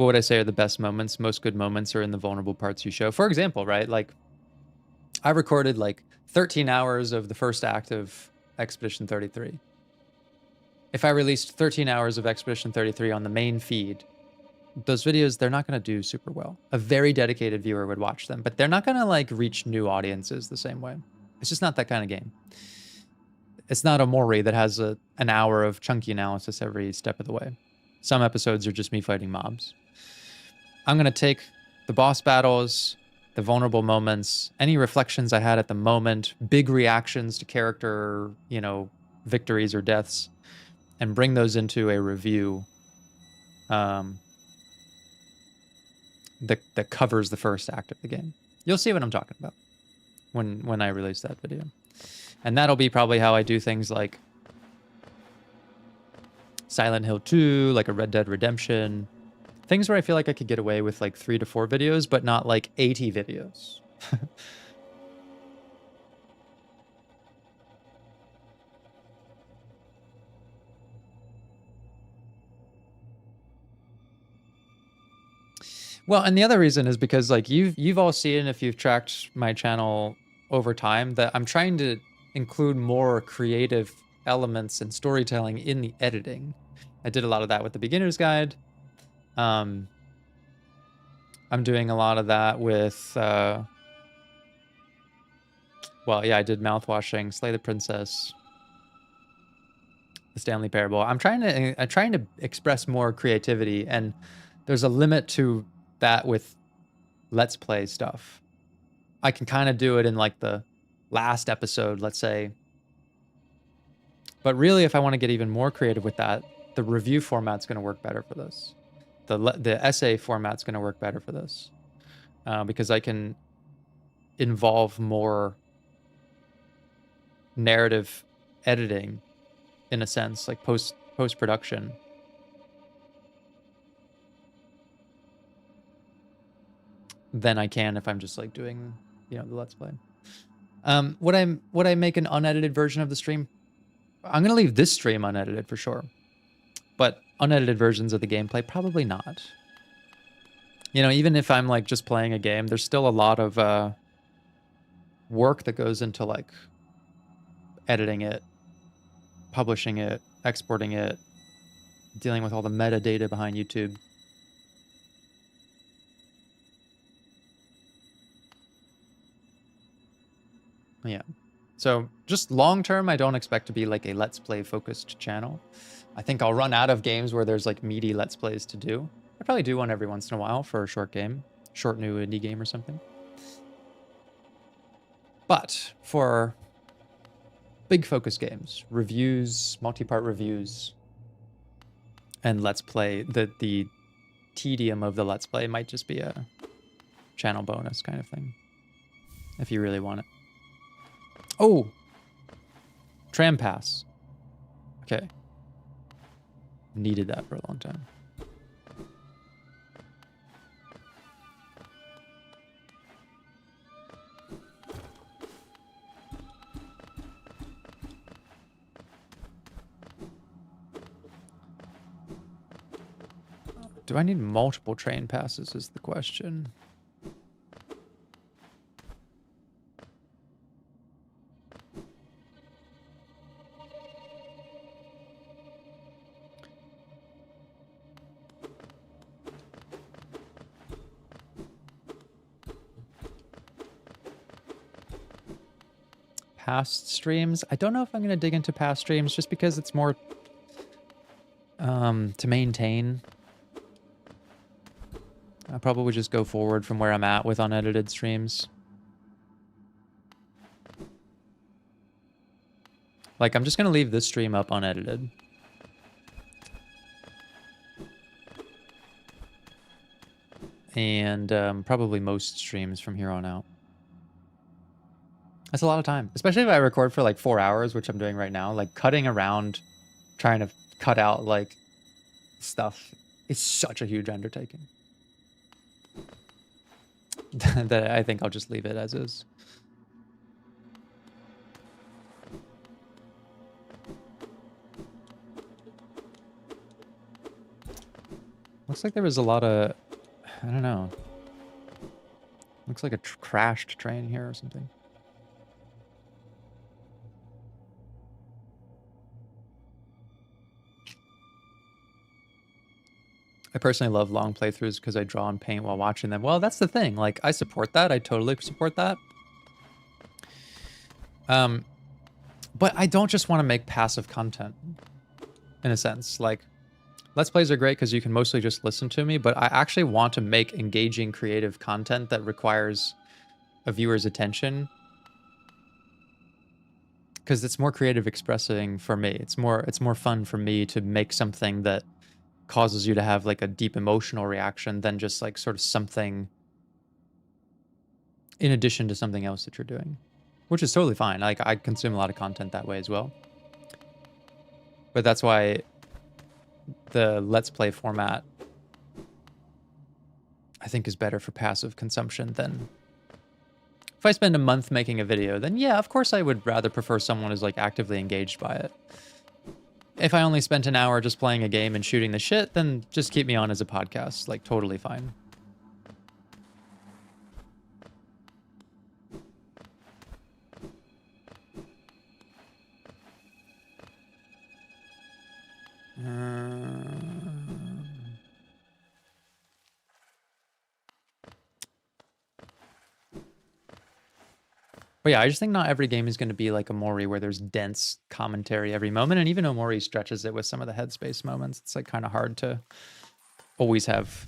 what would I say are the best moments? Most good moments are in the vulnerable parts you show. For example, right? Like, I recorded like 13 hours of the first act of Expedition 33. If I released 13 hours of Expedition 33 on the main feed, those videos, they're not going to do super well. A very dedicated viewer would watch them, but they're not going to like reach new audiences the same way. It's just not that kind of game. It's not a Mori that has an hour of chunky analysis every step of the way. Some episodes are just me fighting mobs. I'm going to take the boss battles, the vulnerable moments, any reflections I had at the moment, big reactions to character, you know, victories or deaths, and bring those into a review that covers the first act of the game. You'll see what I'm talking about when I release that video. And that'll be probably how I do things like Silent Hill 2, like a Red Dead Redemption. Things where I feel like I could get away with like 3 to 4 videos, but not like 80 videos. Well, and the other reason is because like you've all seen, if you've tracked my channel over time, that I'm trying to include more creative elements and storytelling in the editing. I did a lot of that with the beginner's guide. I'm doing a lot of that with well, yeah, I did Mouthwashing, Slay the Princess, the Stanley Parable. I'm trying to express more creativity, and there's a limit to that with Let's Play stuff. I can kind of do it in like the last episode, let's say. But really, if I want to get even more creative with that, the review format's going to work better for this. The essay format's going to work better for this. Because I can involve more narrative editing, in a sense, like post-production. Than I can if I'm just like doing, you know, the Let's Play. Would I make an unedited version of the stream? I'm gonna leave this stream unedited for sure, but unedited versions of the gameplay, probably not. You know, even if I'm like just playing a game, there's still a lot of work that goes into like editing it, publishing it, exporting it, dealing with all the metadata behind YouTube. Yeah. So just long term, I don't expect to be like a Let's Play focused channel. I think I'll run out of games where there's like meaty Let's Plays to do. I probably do one every once in a while for a short game, short new indie game or something. But for big focus games, reviews, multi-part reviews, and Let's Play, the tedium of the Let's Play might just be a channel bonus kind of thing, if you really want it. Oh! Tram pass. Okay. Needed that for a long time. Do I need multiple train passes is the question. Past streams. I don't know if I'm going to dig into past streams just because it's more to maintain. I'll probably just go forward from where I'm at with unedited streams. Like, I'm just going to leave this stream up unedited. And probably most streams from here on out. That's a lot of time, especially if I record for like 4 hours, which I'm doing right now. Like cutting around, trying to cut out like stuff is such a huge undertaking that I think I'll just leave it as is. Looks like there was a lot of, I don't know. Looks like a crashed train here or something. I personally love long playthroughs because I draw and paint while watching them. Well, that's the thing. Like, I support that. I totally support that. But I don't just want to make passive content, in a sense. Like, Let's Plays are great because you can mostly just listen to me, but I actually want to make engaging, creative content that requires a viewer's attention. Because it's more creative expressing for me. It's more fun for me to make something that causes you to have like a deep emotional reaction than just like sort of something in addition to something else that you're doing, which is totally fine. Like, I consume a lot of content that way as well. But that's why the Let's Play format, I think, is better for passive consumption than if I spend a month making a video, then yeah, of course I would rather prefer someone who's like actively engaged by it. If I only spent an hour just playing a game and shooting the shit, then just keep me on as a podcast. Like, totally fine. But yeah, I just think not every game is going to be like Omori where there's dense commentary every moment. And even Omori stretches it with some of the headspace moments. It's like kind of hard to always have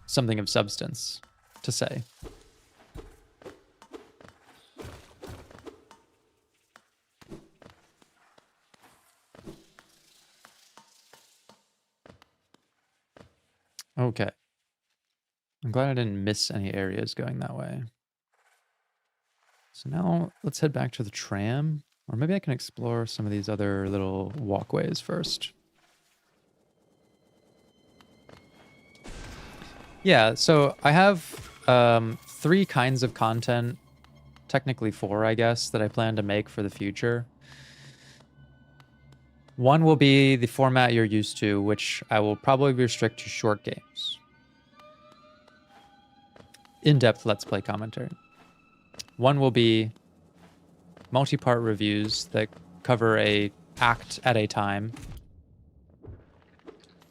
something of substance to say. Okay. I'm glad I didn't miss any areas going that way. So now let's head back to the tram, or maybe I can explore some of these other little walkways first. Yeah, so I have 3 kinds of content, technically 4, I guess, that I plan to make for the future. One will be the format you're used to, which I will probably restrict to short games. In-depth Let's Play commentary. One will be multi-part reviews that cover a act at a time,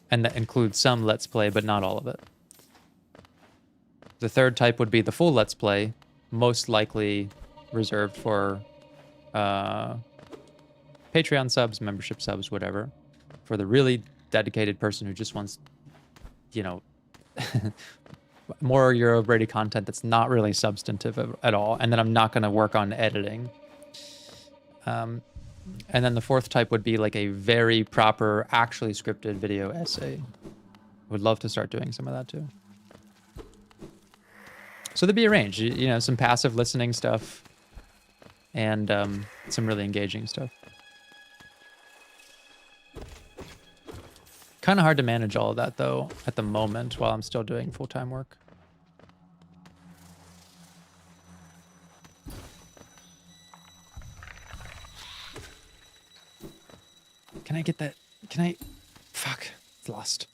and that includes some Let's Play, but not all of it. The third type would be the full Let's Play, most likely reserved for Patreon subs, membership subs, whatever, for the really dedicated person who just wants, you know, more eurobrady content that's not really substantive at all, and then I'm not going to work on editing. And then the fourth type would be like a very proper, actually scripted video essay. Would love to start doing some of that too. So there'd be a range, you know, some passive listening stuff and some really engaging stuff. Kind of hard to manage all of that, though, at the moment while I'm still doing full-time work. Can I get that? Can I? Fuck. It's lost.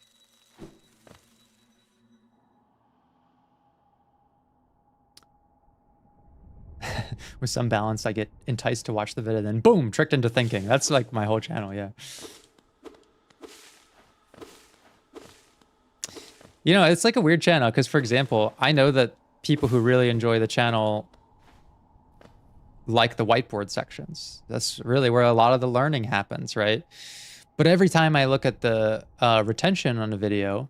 With some balance, I get enticed to watch the video, then boom, tricked into thinking. That's like my whole channel, yeah. You know, it's like a weird channel because, for example, I know that people who really enjoy the channel like the whiteboard sections. That's really where a lot of the learning happens, right? But every time I look at the retention on a video,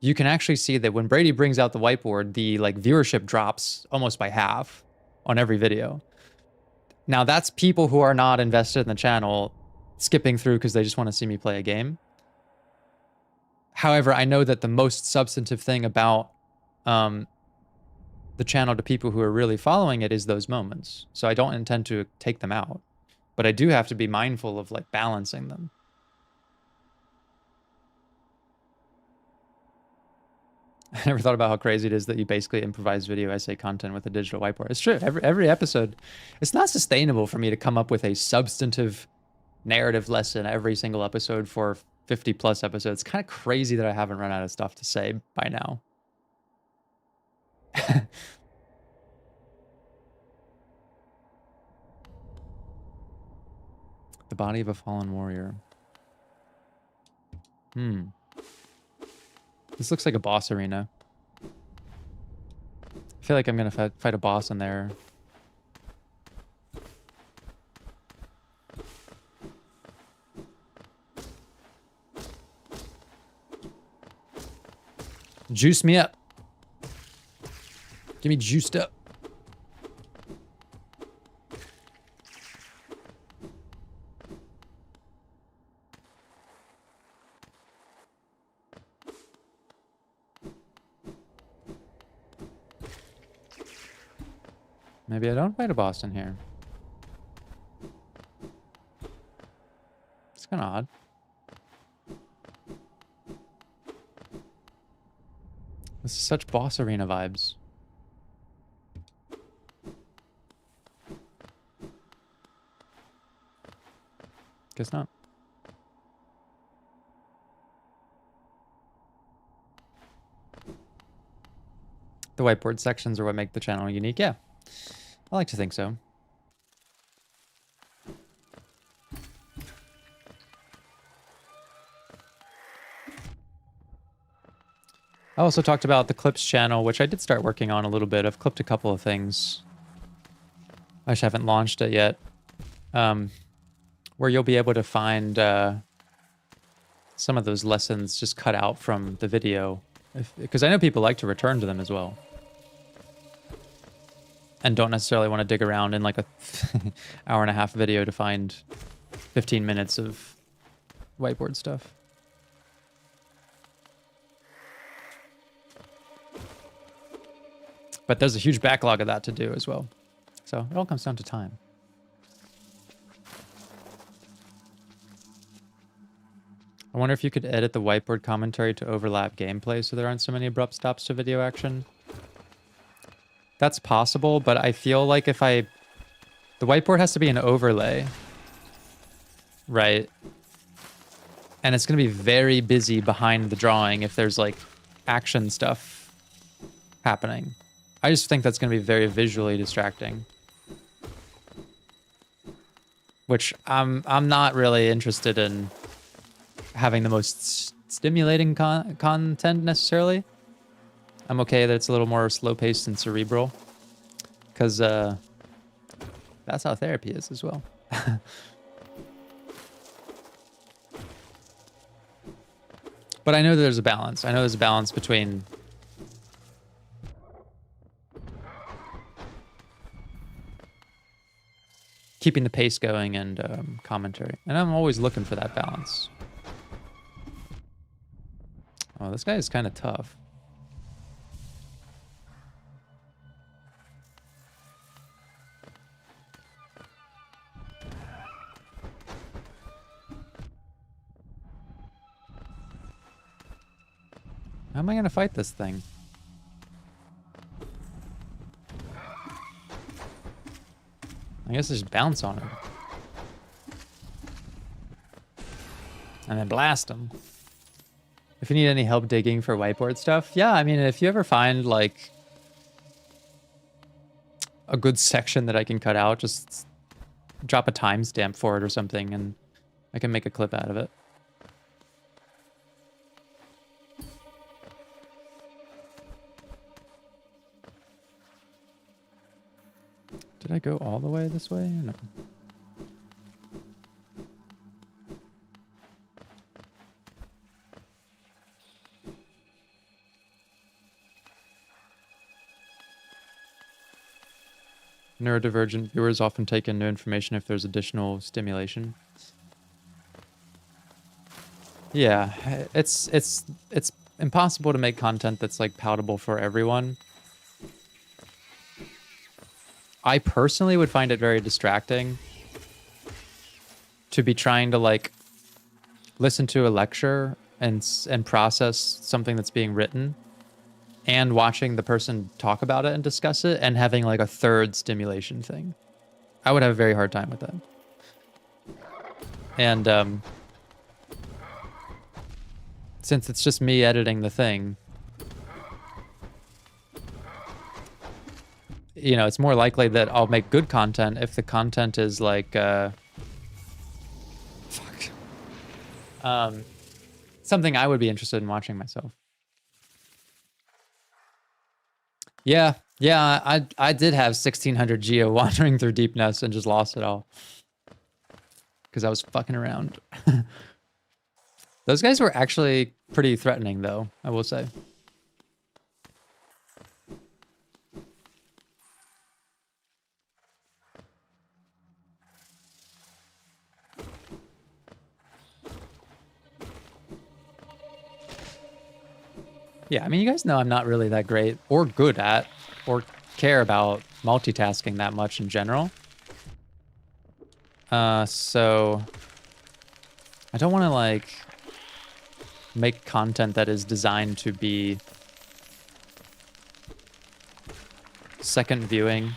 you can actually see that when Brady brings out the whiteboard, the like viewership drops almost by half on every video. Now, that's people who are not invested in the channel skipping through because they just want to see me play a game. However, I know that the most substantive thing about the channel to people who are really following it is those moments. So I don't intend to take them out, but I do have to be mindful of like balancing them. I never thought about how crazy it is that you basically improvise video essay content with a digital whiteboard. It's true. Every episode, it's not sustainable for me to come up with a substantive narrative lesson every single episode for 50 plus episodes. It's kind of crazy that I haven't run out of stuff to say by now. The body of a fallen warrior. This looks like a boss arena. I feel like I'm gonna fight a boss in there. Juice me up. Give me juiced up. Maybe I don't fight a boss in here. It's kind of odd. This is such boss arena vibes. Guess not. The whiteboard sections are what make the channel unique. Yeah, I like to think so. I also talked about the clips channel, which I did start working on a little bit. I've clipped a couple of things. I just haven't launched it yet. Where you'll be able to find some of those lessons just cut out from the video. Because I know people like to return to them as well. And don't necessarily want to dig around in like a hour-and-a-half video to find 15 minutes of whiteboard stuff. But there's a huge backlog of that to do as well. So it all comes down to time. I wonder if you could edit the whiteboard commentary to overlap gameplay so there aren't so many abrupt stops to video action. That's possible, but I feel like if the whiteboard has to be an overlay, right? And it's going to be very busy behind the drawing if there's like action stuff happening. I just think that's going to be very visually distracting. Which I'm not really interested in having the most stimulating content necessarily. I'm okay that it's a little more slow-paced and cerebral. Because that's how therapy is as well. But I know there's a balance. I know there's a balance between keeping the pace going and commentary. And I'm always looking for that balance. Oh, this guy is kind of tough. How am I going to fight this thing? I guess just bounce on him. And then blast him. If you need any help digging for whiteboard stuff, yeah, I mean, if you ever find, like, a good section that I can cut out, just drop a timestamp for it or something, and I can make a clip out of it. Did I go all the way this way? No. Neurodivergent viewers often take in new information if there's additional stimulation. Yeah, it's impossible to make content that's like palatable for everyone. I personally would find it very distracting to be trying to like listen to a lecture and process something that's being written and watching the person talk about it and discuss it and having like a third stimulation thing. I would have a very hard time with that. And since it's just me editing the thing, you know, it's more likely that I'll make good content if the content is like, something I would be interested in watching myself. Yeah, I did have 1600 geo wandering through Deepnest and just lost it all. Because I was fucking around. Those guys were actually pretty threatening though, I will say. Yeah, I mean, you guys know I'm not really that great or good at or care about multitasking that much in general. So I don't want to like make content that is designed to be second viewing,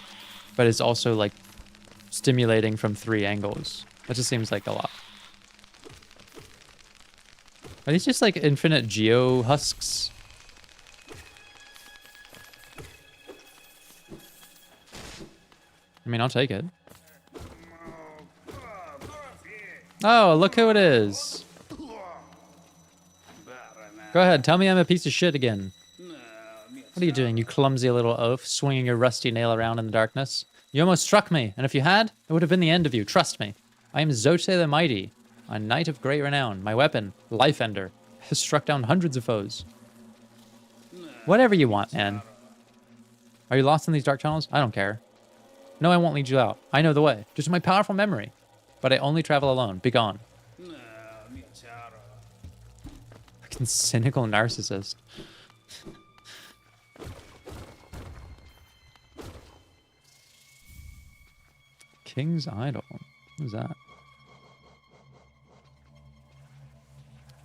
but is also like stimulating from 3 angles. That just seems like a lot. Are these just like infinite geo husks? I mean, I'll take it. Oh, look who it is. Go ahead, tell me I'm a piece of shit again. What are you doing, you clumsy little oaf, swinging your rusty nail around in the darkness? You almost struck me, and if you had, it would have been the end of you, trust me. I am Zote the Mighty, a knight of great renown. My weapon, Life Ender, has struck down hundreds of foes. Whatever you want, man. Are you lost in these dark tunnels? I don't care. No, I won't lead you out. I know the way, due to my powerful memory. But I only travel alone. Begone. Fucking cynical narcissist. King's Idol. What is that?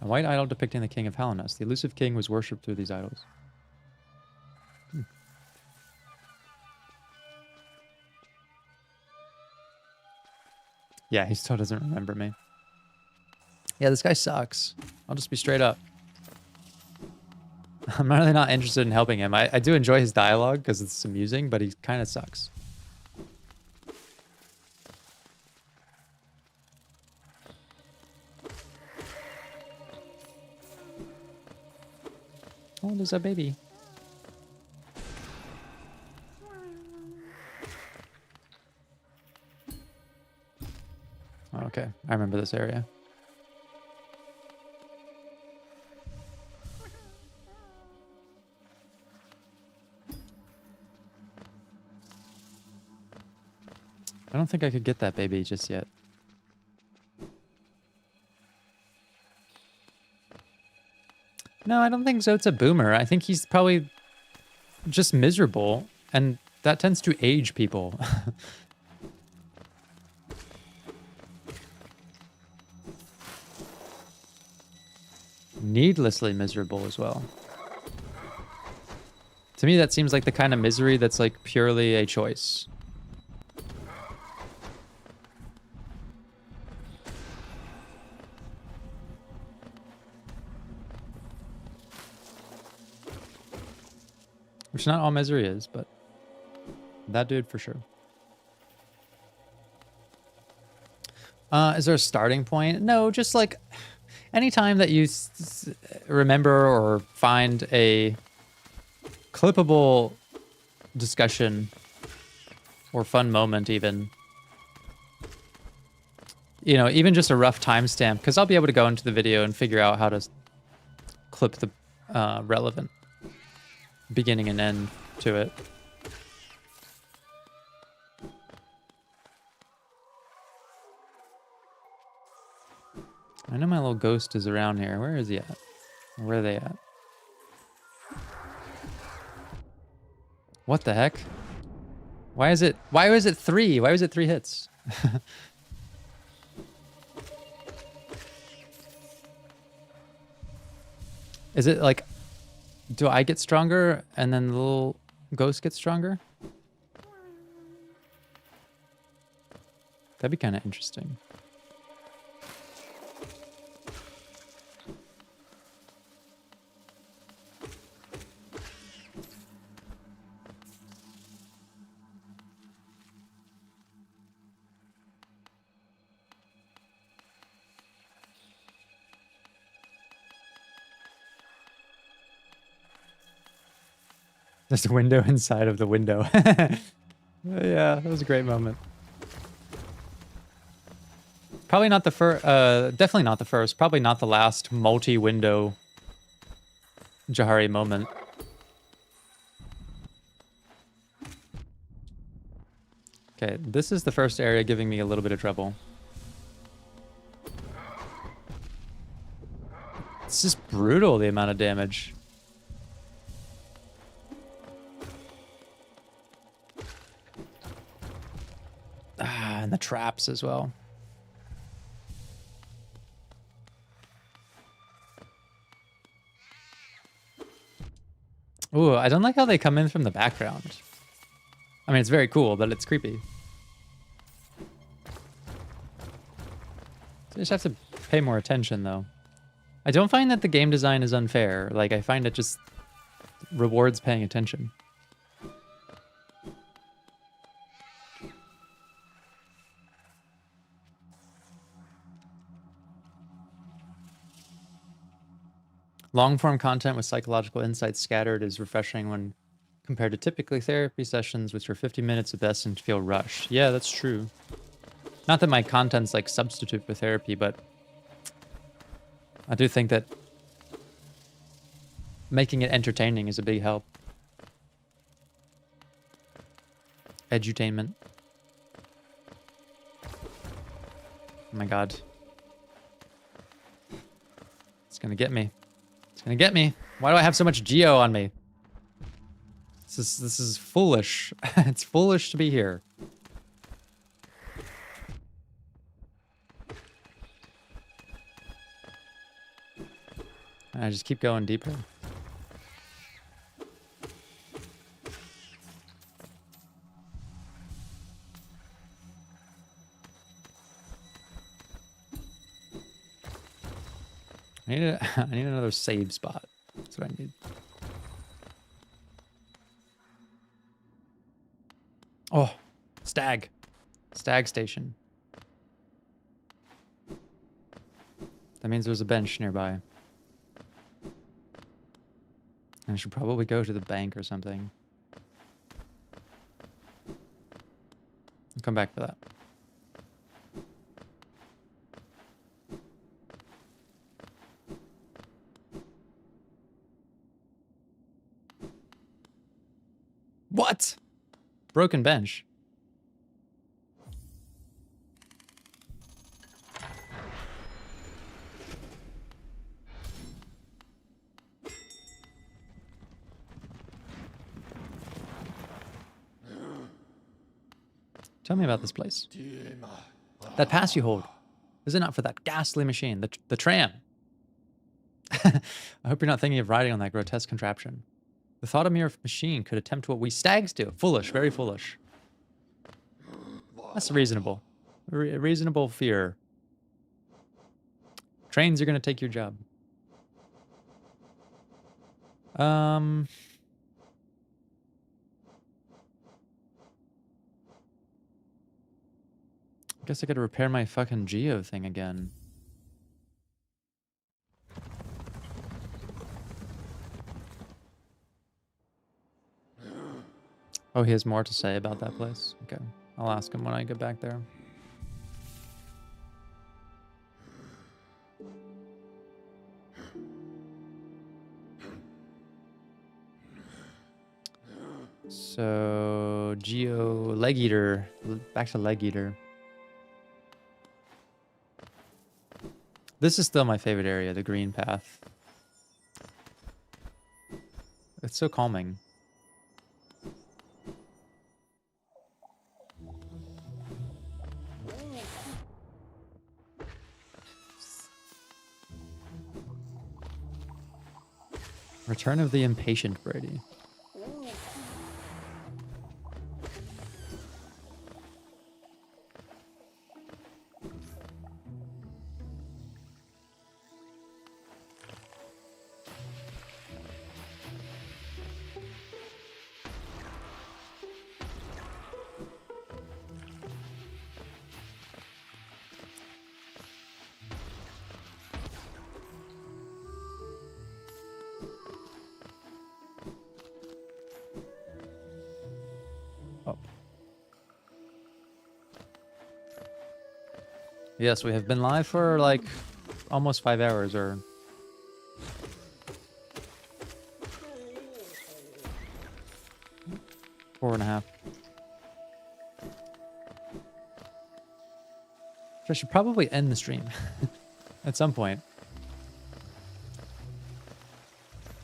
A white idol depicting the king of Hallownest. The elusive king was worshipped through these idols. Yeah, he still doesn't remember me. Yeah, this guy sucks. I'll just be straight up. I'm really not interested in helping him. I do enjoy his dialogue because it's amusing, but he kind of sucks. Oh, there's a baby. Okay, I remember this area. I don't think I could get that baby just yet. No, I don't think Zote's a boomer. I think he's probably just miserable, and that tends to age people. Needlessly miserable as well. To me, that seems like the kind of misery that's like purely a choice. Which not all misery is, but that dude for sure. Is there a starting point? No, just like anytime that you remember or find a clippable discussion or fun moment even, you know, even just a rough timestamp, because I'll be able to go into the video and figure out how to clip the relevant beginning and end to it. I know my little ghost is around here. Where is he at? Where are they at? What the heck? Why was it 3? Why was it 3 hits? Is it like, do I get stronger and then the little ghost gets stronger? That'd be kind of interesting. Just a window inside of the window. Yeah, that was a great moment. Probably not the first, definitely not the first, probably not the last multi-window Jahari moment. Okay, this is the first area giving me a little bit of trouble. It's just brutal, the amount of damage. Ah, and the traps as well. Ooh, I don't like how they come in from the background. I mean, it's very cool, but it's creepy. So I just have to pay more attention, though. I don't find that the game design is unfair. Like, I find it just rewards paying attention. Long-form content with psychological insights scattered is refreshing when compared to typically therapy sessions, which are 50 minutes at best and feel rushed. Yeah, that's true. Not that my content's like substitute for therapy, but I do think that making it entertaining is a big help. Edutainment. Oh my god. It's gonna get me. It's gonna get me. Why do I have so much geo on me? This is foolish. It's foolish to be here. And I just keep going deeper. I need another save spot. That's what I need. Oh, stag. Stag station. That means there's a bench nearby. I should probably go to the bank or something. I'll come back for that. What? Broken bench. Tell me about this place. That pass you hold. Is it not for that ghastly machine, the tram? I hope you're not thinking of riding on that grotesque contraption. The thought a mere machine could attempt what we stags do. Foolish, very foolish. That's reasonable. A reasonable fear. Trains are going to take your job. I guess I gotta repair my fucking geo thing again. Oh, he has more to say about that place? Okay. I'll ask him when I get back there. So, Geo, Leg Eater. Back to Leg Eater. This is still my favorite area, the green path. It's so calming. Return of the Impatient Brady. Yes, we have been live for like almost 5 hours or... Four and a half. I should probably end the stream at some point.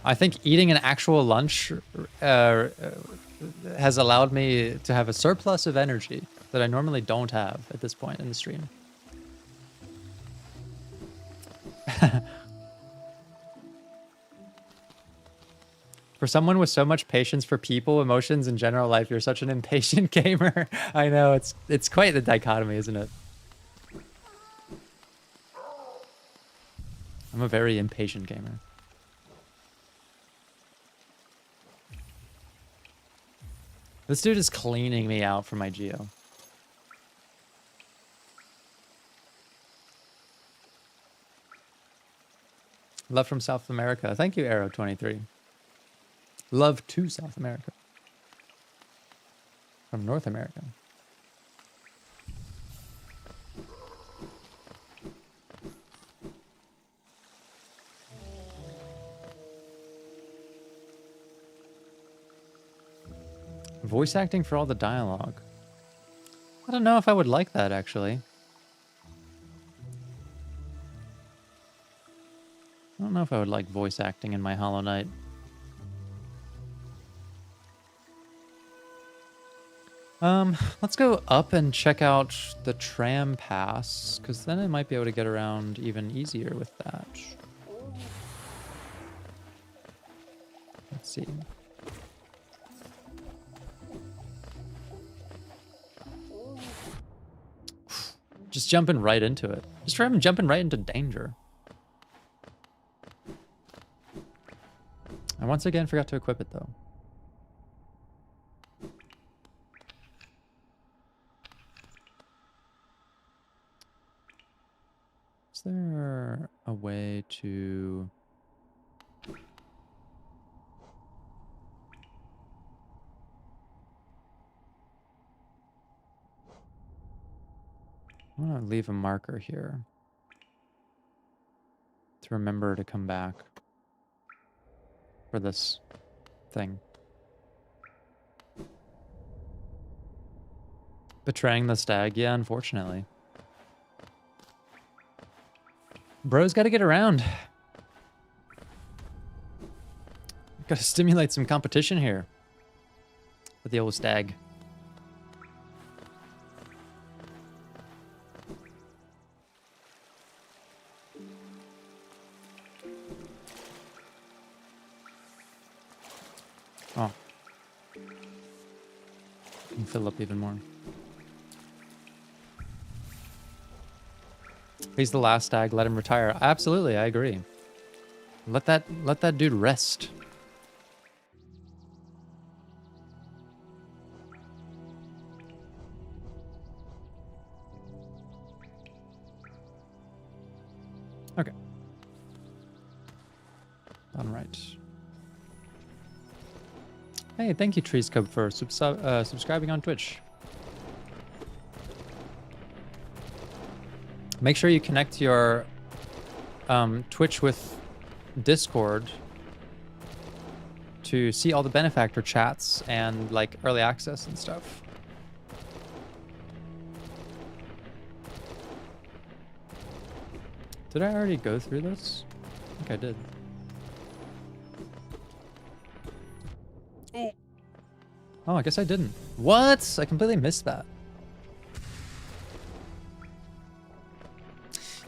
I think eating an actual lunch has allowed me to have a surplus of energy that I normally don't have at this point in the stream. For someone with so much patience for people, emotions, and general life, you're such an impatient gamer. I know, it's quite the dichotomy, isn't it? I'm a very impatient gamer. This dude is cleaning me out for my geo. Love from South America. Thank you, Arrow23. Love to South America. From North America. Voice acting for all the dialogue. I don't know if I would like that, actually. I don't know if I would like voice acting in my Hollow Knight. Let's go up and check out the tram pass, because then I might be able to get around even easier with that. Let's see. Just jumping right into it. Just try jumping right into danger. I once again forgot to equip it, though. Is there a way to... I want to leave a marker here to remember to come back for this thing. Betraying the stag? Yeah, unfortunately. Bro's got to get around. Got to stimulate some competition here with the old stag. Oh. Can fill up even more. He's the last stag, let him retire. Absolutely, I agree. Let that dude rest. Okay. All right. Hey, thank you, Treescub, for subscribing on Twitch. Make sure you connect your Twitch with Discord to see all the benefactor chats and like early access and stuff. Did I already go through this? I think I did. Oh, I guess I didn't. What? I completely missed that.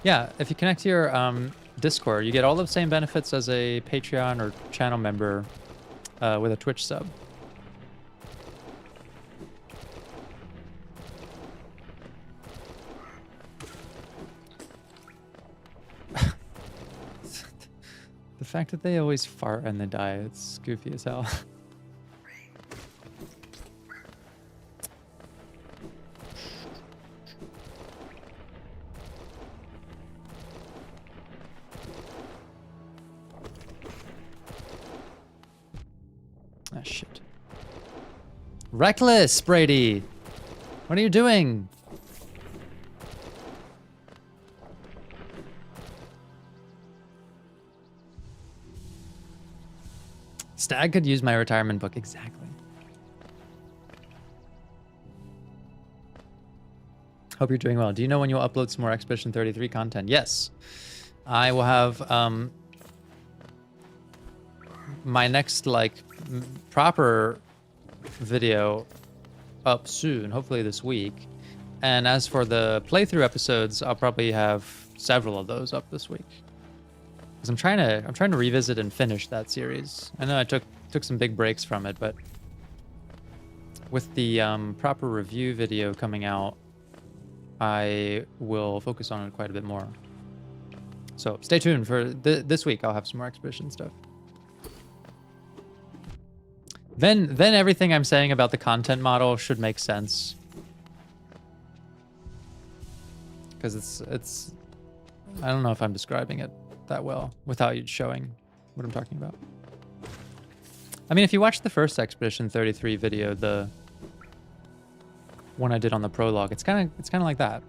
Yeah, if you connect to your Discord, you get all the same benefits as a Patreon or channel member with a Twitch sub. The fact that they always fart and they die, it's goofy as hell. Ah, shit. Reckless, Brady! What are you doing? Stag could use my retirement book. Exactly. Hope you're doing well. Do you know when you'll upload some more Expedition 33 content? Yes. I will have my next proper video up soon, hopefully this week. And as for the playthrough episodes, I'll probably have several of those up this week. Because I'm trying to revisit and finish that series. I know I took some big breaks from it, but with the proper review video coming out, I will focus on it quite a bit more. So stay tuned for this week. I'll have some more Expedition stuff. Then everything I'm saying about the content model should make sense. Because it's I don't know if I'm describing it that well without you showing what I'm talking about. I mean, if you watch the first Expedition 33 video, the one I did on the prologue, it's kind of like that.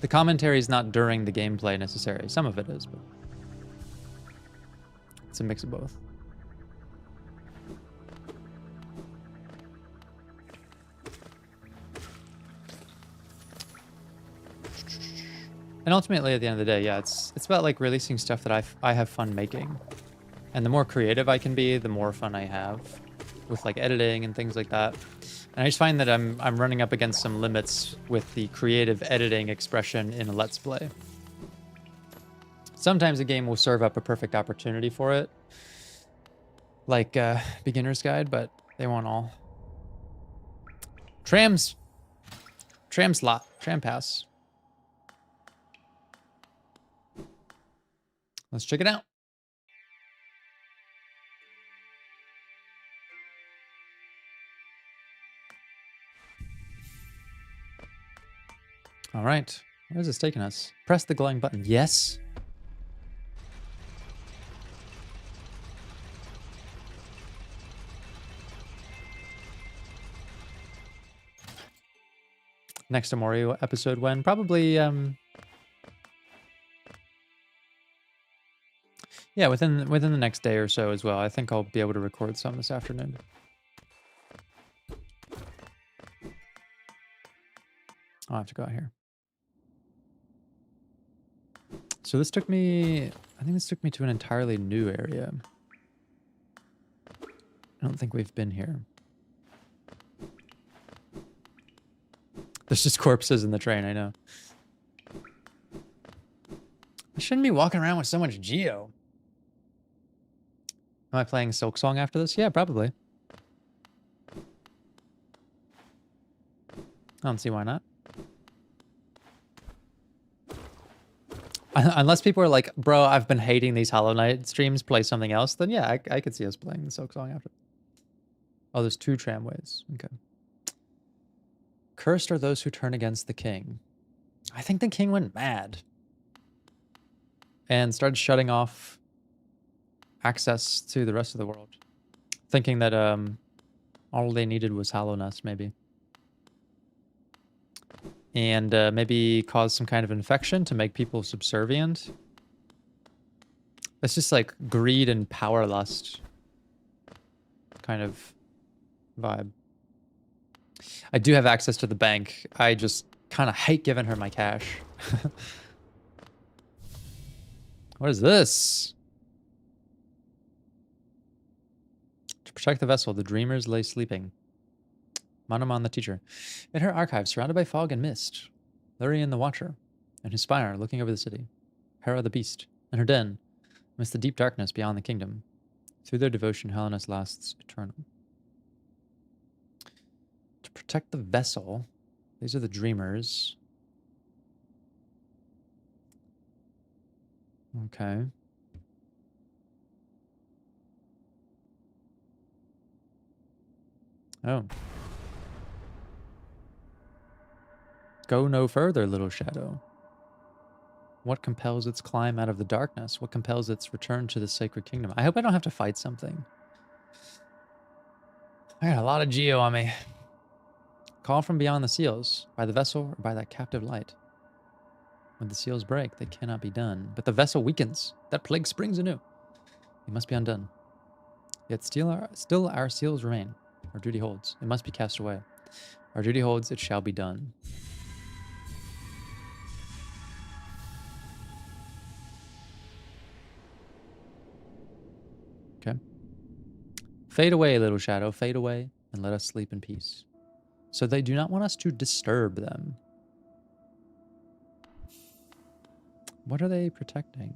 The commentary is not during the gameplay necessarily. Some of it is, but it's a mix of both. And ultimately, at the end of the day, yeah, it's about like releasing stuff that I have fun making. And the more creative I can be, the more fun I have with like editing and things like that. And I just find that I'm running up against some limits with the creative editing expression in a Let's Play. Sometimes a game will serve up a perfect opportunity for it, like Beginner's Guide, but they won't all. Tram slot, tram pass. Let's check it out. All right, where is this taking us? Press the glowing button. Yes. Next Amorio episode when? Probably, yeah, within the next day or so as well. I think I'll be able to record some this afternoon. I'll have to go out here. So this took me, I think this took me to an entirely new area. I don't think we've been here. There's just corpses in the train, I know. I shouldn't be walking around with so much geo. Am I playing Silk Song after this? Yeah, probably. I don't see why not. Unless people are like, bro, I've been hating these Hollow Knight streams, play something else, then yeah, I could see us playing the Silk Song after. Oh, there's 2 tramways. Okay. Cursed are those who turn against the king. I think the king went mad and started shutting off access to the rest of the world, thinking that all they needed was Hallownest, maybe. And maybe cause some kind of infection to make people subservient. It's just like greed and power lust kind of vibe. I do have access to the bank. I just kind of hate giving her my cash. What is this? To protect the vessel, the dreamers lay sleeping. Manamon the teacher. In her archive, surrounded by fog and mist, Lurian the watcher, and his spire looking over the city. Hera the beast, in her den, amidst the deep darkness beyond the kingdom. Through their devotion, Hallownest lasts eternal. To protect the vessel, these are the dreamers. Okay. Oh. Go no further, little shadow. What compels its climb out of the darkness? What compels its return to the sacred kingdom? I hope I don't have to fight something. I got a lot of geo on me. Call from beyond the seals, by the vessel or by that captive light. When the seals break, they cannot be done. But the vessel weakens. That plague springs anew. It must be undone. Yet still our seals remain. Our duty holds. It must be cast away. Our duty holds. It shall be done. Okay. Fade away, little shadow. Fade away, and let us sleep in peace. So they do not want us to disturb them. What are they protecting?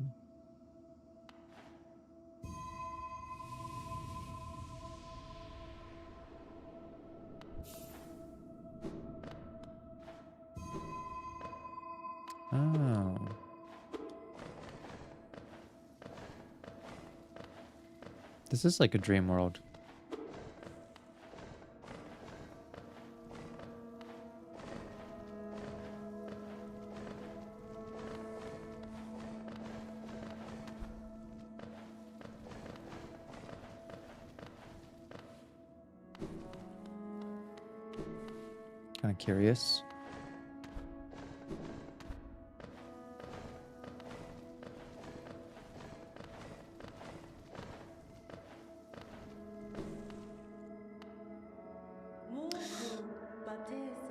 Oh. This is like a dream world. Kind of curious.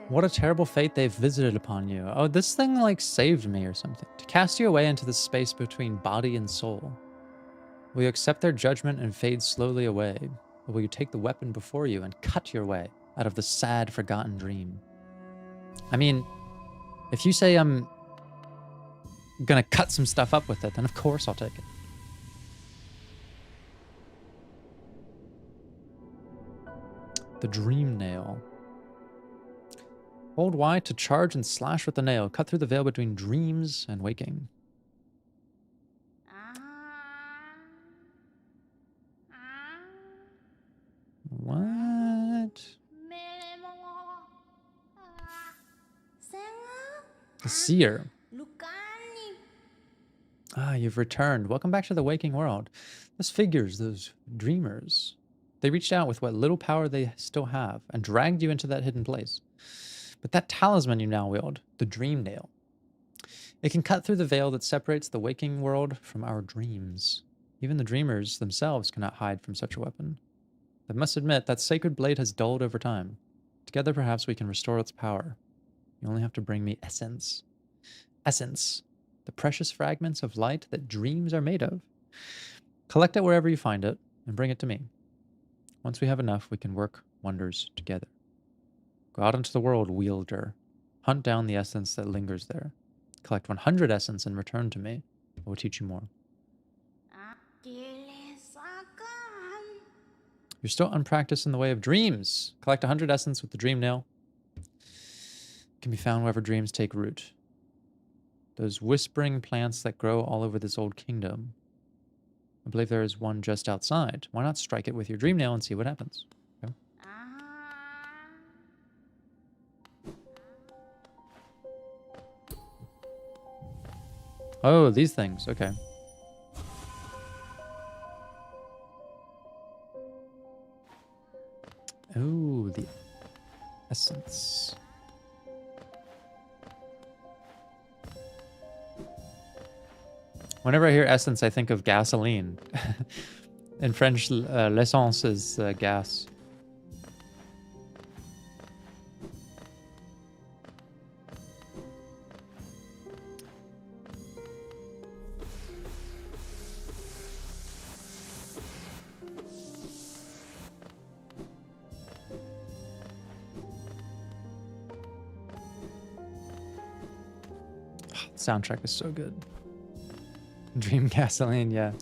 What a terrible fate they've visited upon you. Oh, this thing like saved me or something. To cast you away into the space between body and soul. Will you accept their judgment and fade slowly away? Or will you take the weapon before you and cut your way out of the sad, forgotten dream? I mean, if you say I'm gonna cut some stuff up with it, then of course I'll take it. The Dream Nail. Hold Y to charge and slash with the nail. Cut through the veil between dreams and waking. What? The Seer. Ah, you've returned. Welcome back to the waking world. Those figures, those dreamers. They reached out with what little power they still have and dragged you into that hidden place. But that talisman you now wield, the Dream Nail, it can cut through the veil that separates the waking world from our dreams. Even the dreamers themselves cannot hide from such a weapon. I must admit, that sacred blade has dulled over time. Together, perhaps we can restore its power. You only have to bring me essence. Essence. The precious fragments of light that dreams are made of. Collect it wherever you find it, and bring it to me. Once we have enough, we can work wonders together. Go out into the world, wielder. Hunt down the essence that lingers there. Collect 100 essence and return to me. I will teach you more. You're still unpracticed in the way of dreams. Collect 100 essence with the Dream Nail. It can be found wherever dreams take root. Those whispering plants that grow all over this old kingdom. I believe there is one just outside. Why not strike it with your Dream Nail and see what happens? Okay. Oh, these things. Okay. Oh, the essence. Whenever I hear essence, I think of gasoline. In French, l'essence is gas. The soundtrack is so good. Dream gasoline, yeah.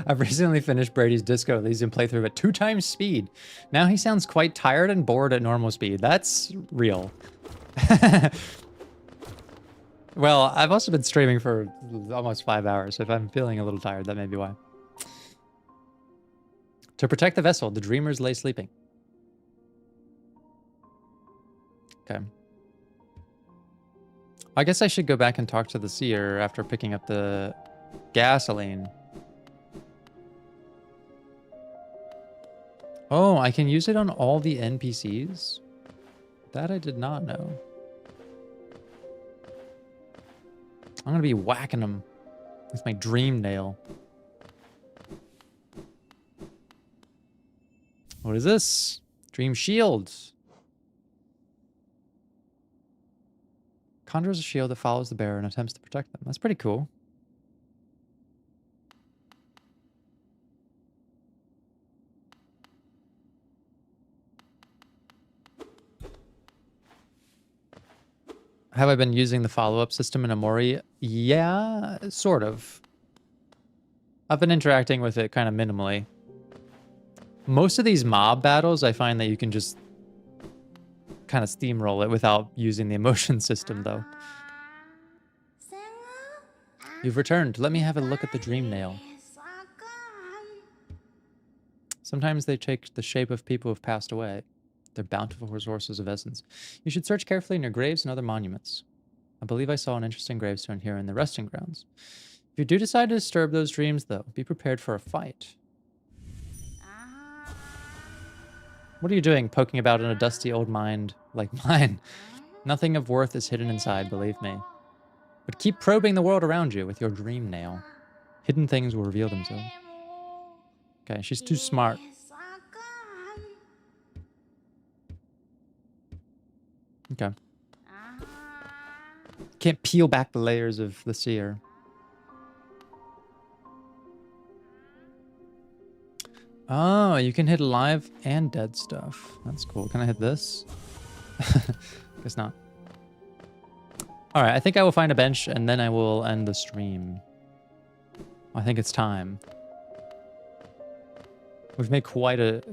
I've recently finished Brady's Disco Elysium playthrough at 2 times speed. Now he sounds quite tired and bored at normal speed. That's real. Well, I've also been streaming for almost 5 hours, so if I'm feeling a little tired, that may be why. To protect the vessel, the dreamers lay sleeping. Okay. I guess I should go back and talk to the Seer after picking up the gasoline. Oh, I can use it on all the NPCs? That I did not know. I'm gonna be whacking them with my dream nail. What is this? Dream shield. Conjures a shield that follows the bearer and attempts to protect them. That's pretty cool. Have I been using the follow-up system in Amori? Yeah, sort of. I've been interacting with it kind of minimally. Most of these mob battles, I find that you can just kind of steamroll it without using the emotion system, though. You've returned. Let me have a look at the dream nail. Sometimes they take the shape of people who've passed away. They're bountiful resources of essence. You should search carefully in your graves and other monuments. I believe I saw an interesting gravestone here in the resting grounds. If you do decide to disturb those dreams, though, be prepared for a fight. What are you doing, poking about in a dusty old mind like mine? Nothing of worth is hidden inside, believe me. But keep probing the world around you with your dream nail. Hidden things will reveal themselves. Okay, she's too smart. Okay. Can't peel back the layers of the Seer. Oh, you can hit alive and dead stuff. That's cool. Can I hit this? Guess not. Alright, I think I will find a bench and then I will end the stream. I think it's time. We've made quite a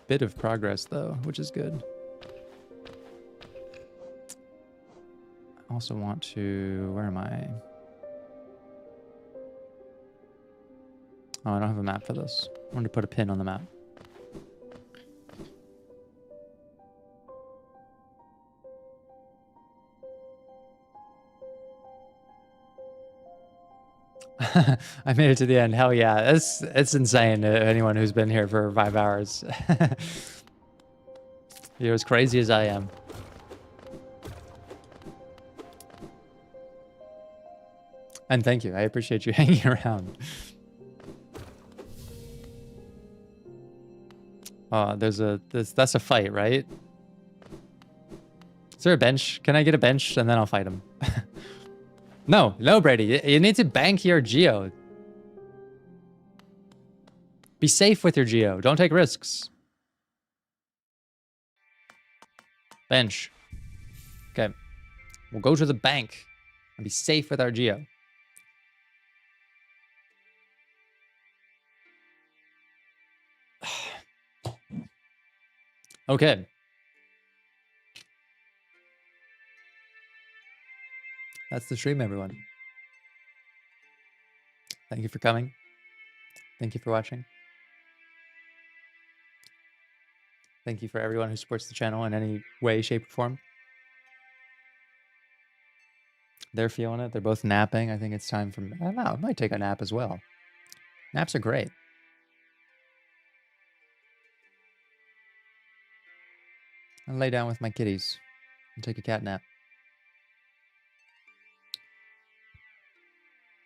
bit of progress though, which is good. I also want to... Where am I? Oh, I don't have a map for this. I wanted to put a pin on the map. I made it to the end. Hell yeah. It's insane to anyone who's been here for 5 hours. You're as crazy as I am. And thank you. I appreciate you hanging around. That's a fight, right? Is there a bench? Can I get a bench and then I'll fight him? No, Brady. You need to bank your geo. Be safe with your geo. Don't take risks. Bench. Okay. We'll go to the bank and be safe with our geo. Okay. That's the stream, everyone. Thank you for coming. Thank you for watching. Thank you for everyone who supports the channel in any way, shape, or form. They're feeling it. They're both napping. I think it's time for... I don't know. I might take a nap as well. Naps are great. I'll lay down with my kitties and take a cat nap.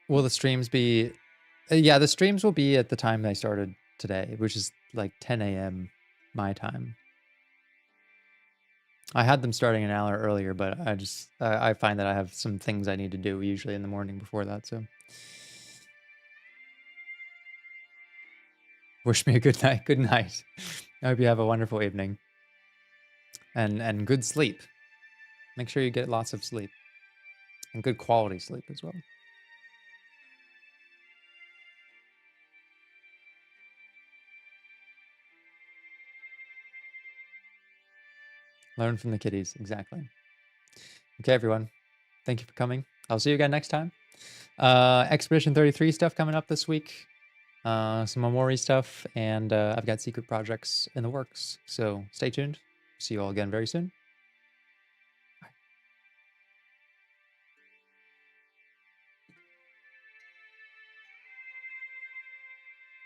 Will the streams be... yeah, the streams will be at the time they started today, which is like 10 a.m. my time. I had them starting an hour earlier, but I find that I have some things I need to do usually in the morning before that, so. Wish me a good night. Good night. I hope you have a wonderful evening. And good sleep. Make sure you get lots of sleep. And good quality sleep as well. Learn from the kiddies, exactly. Okay, everyone. Thank you for coming. I'll see you again next time. Expedition 33 stuff coming up this week. Some Amori stuff, and I've got secret projects in the works. So stay tuned. See you all again very soon.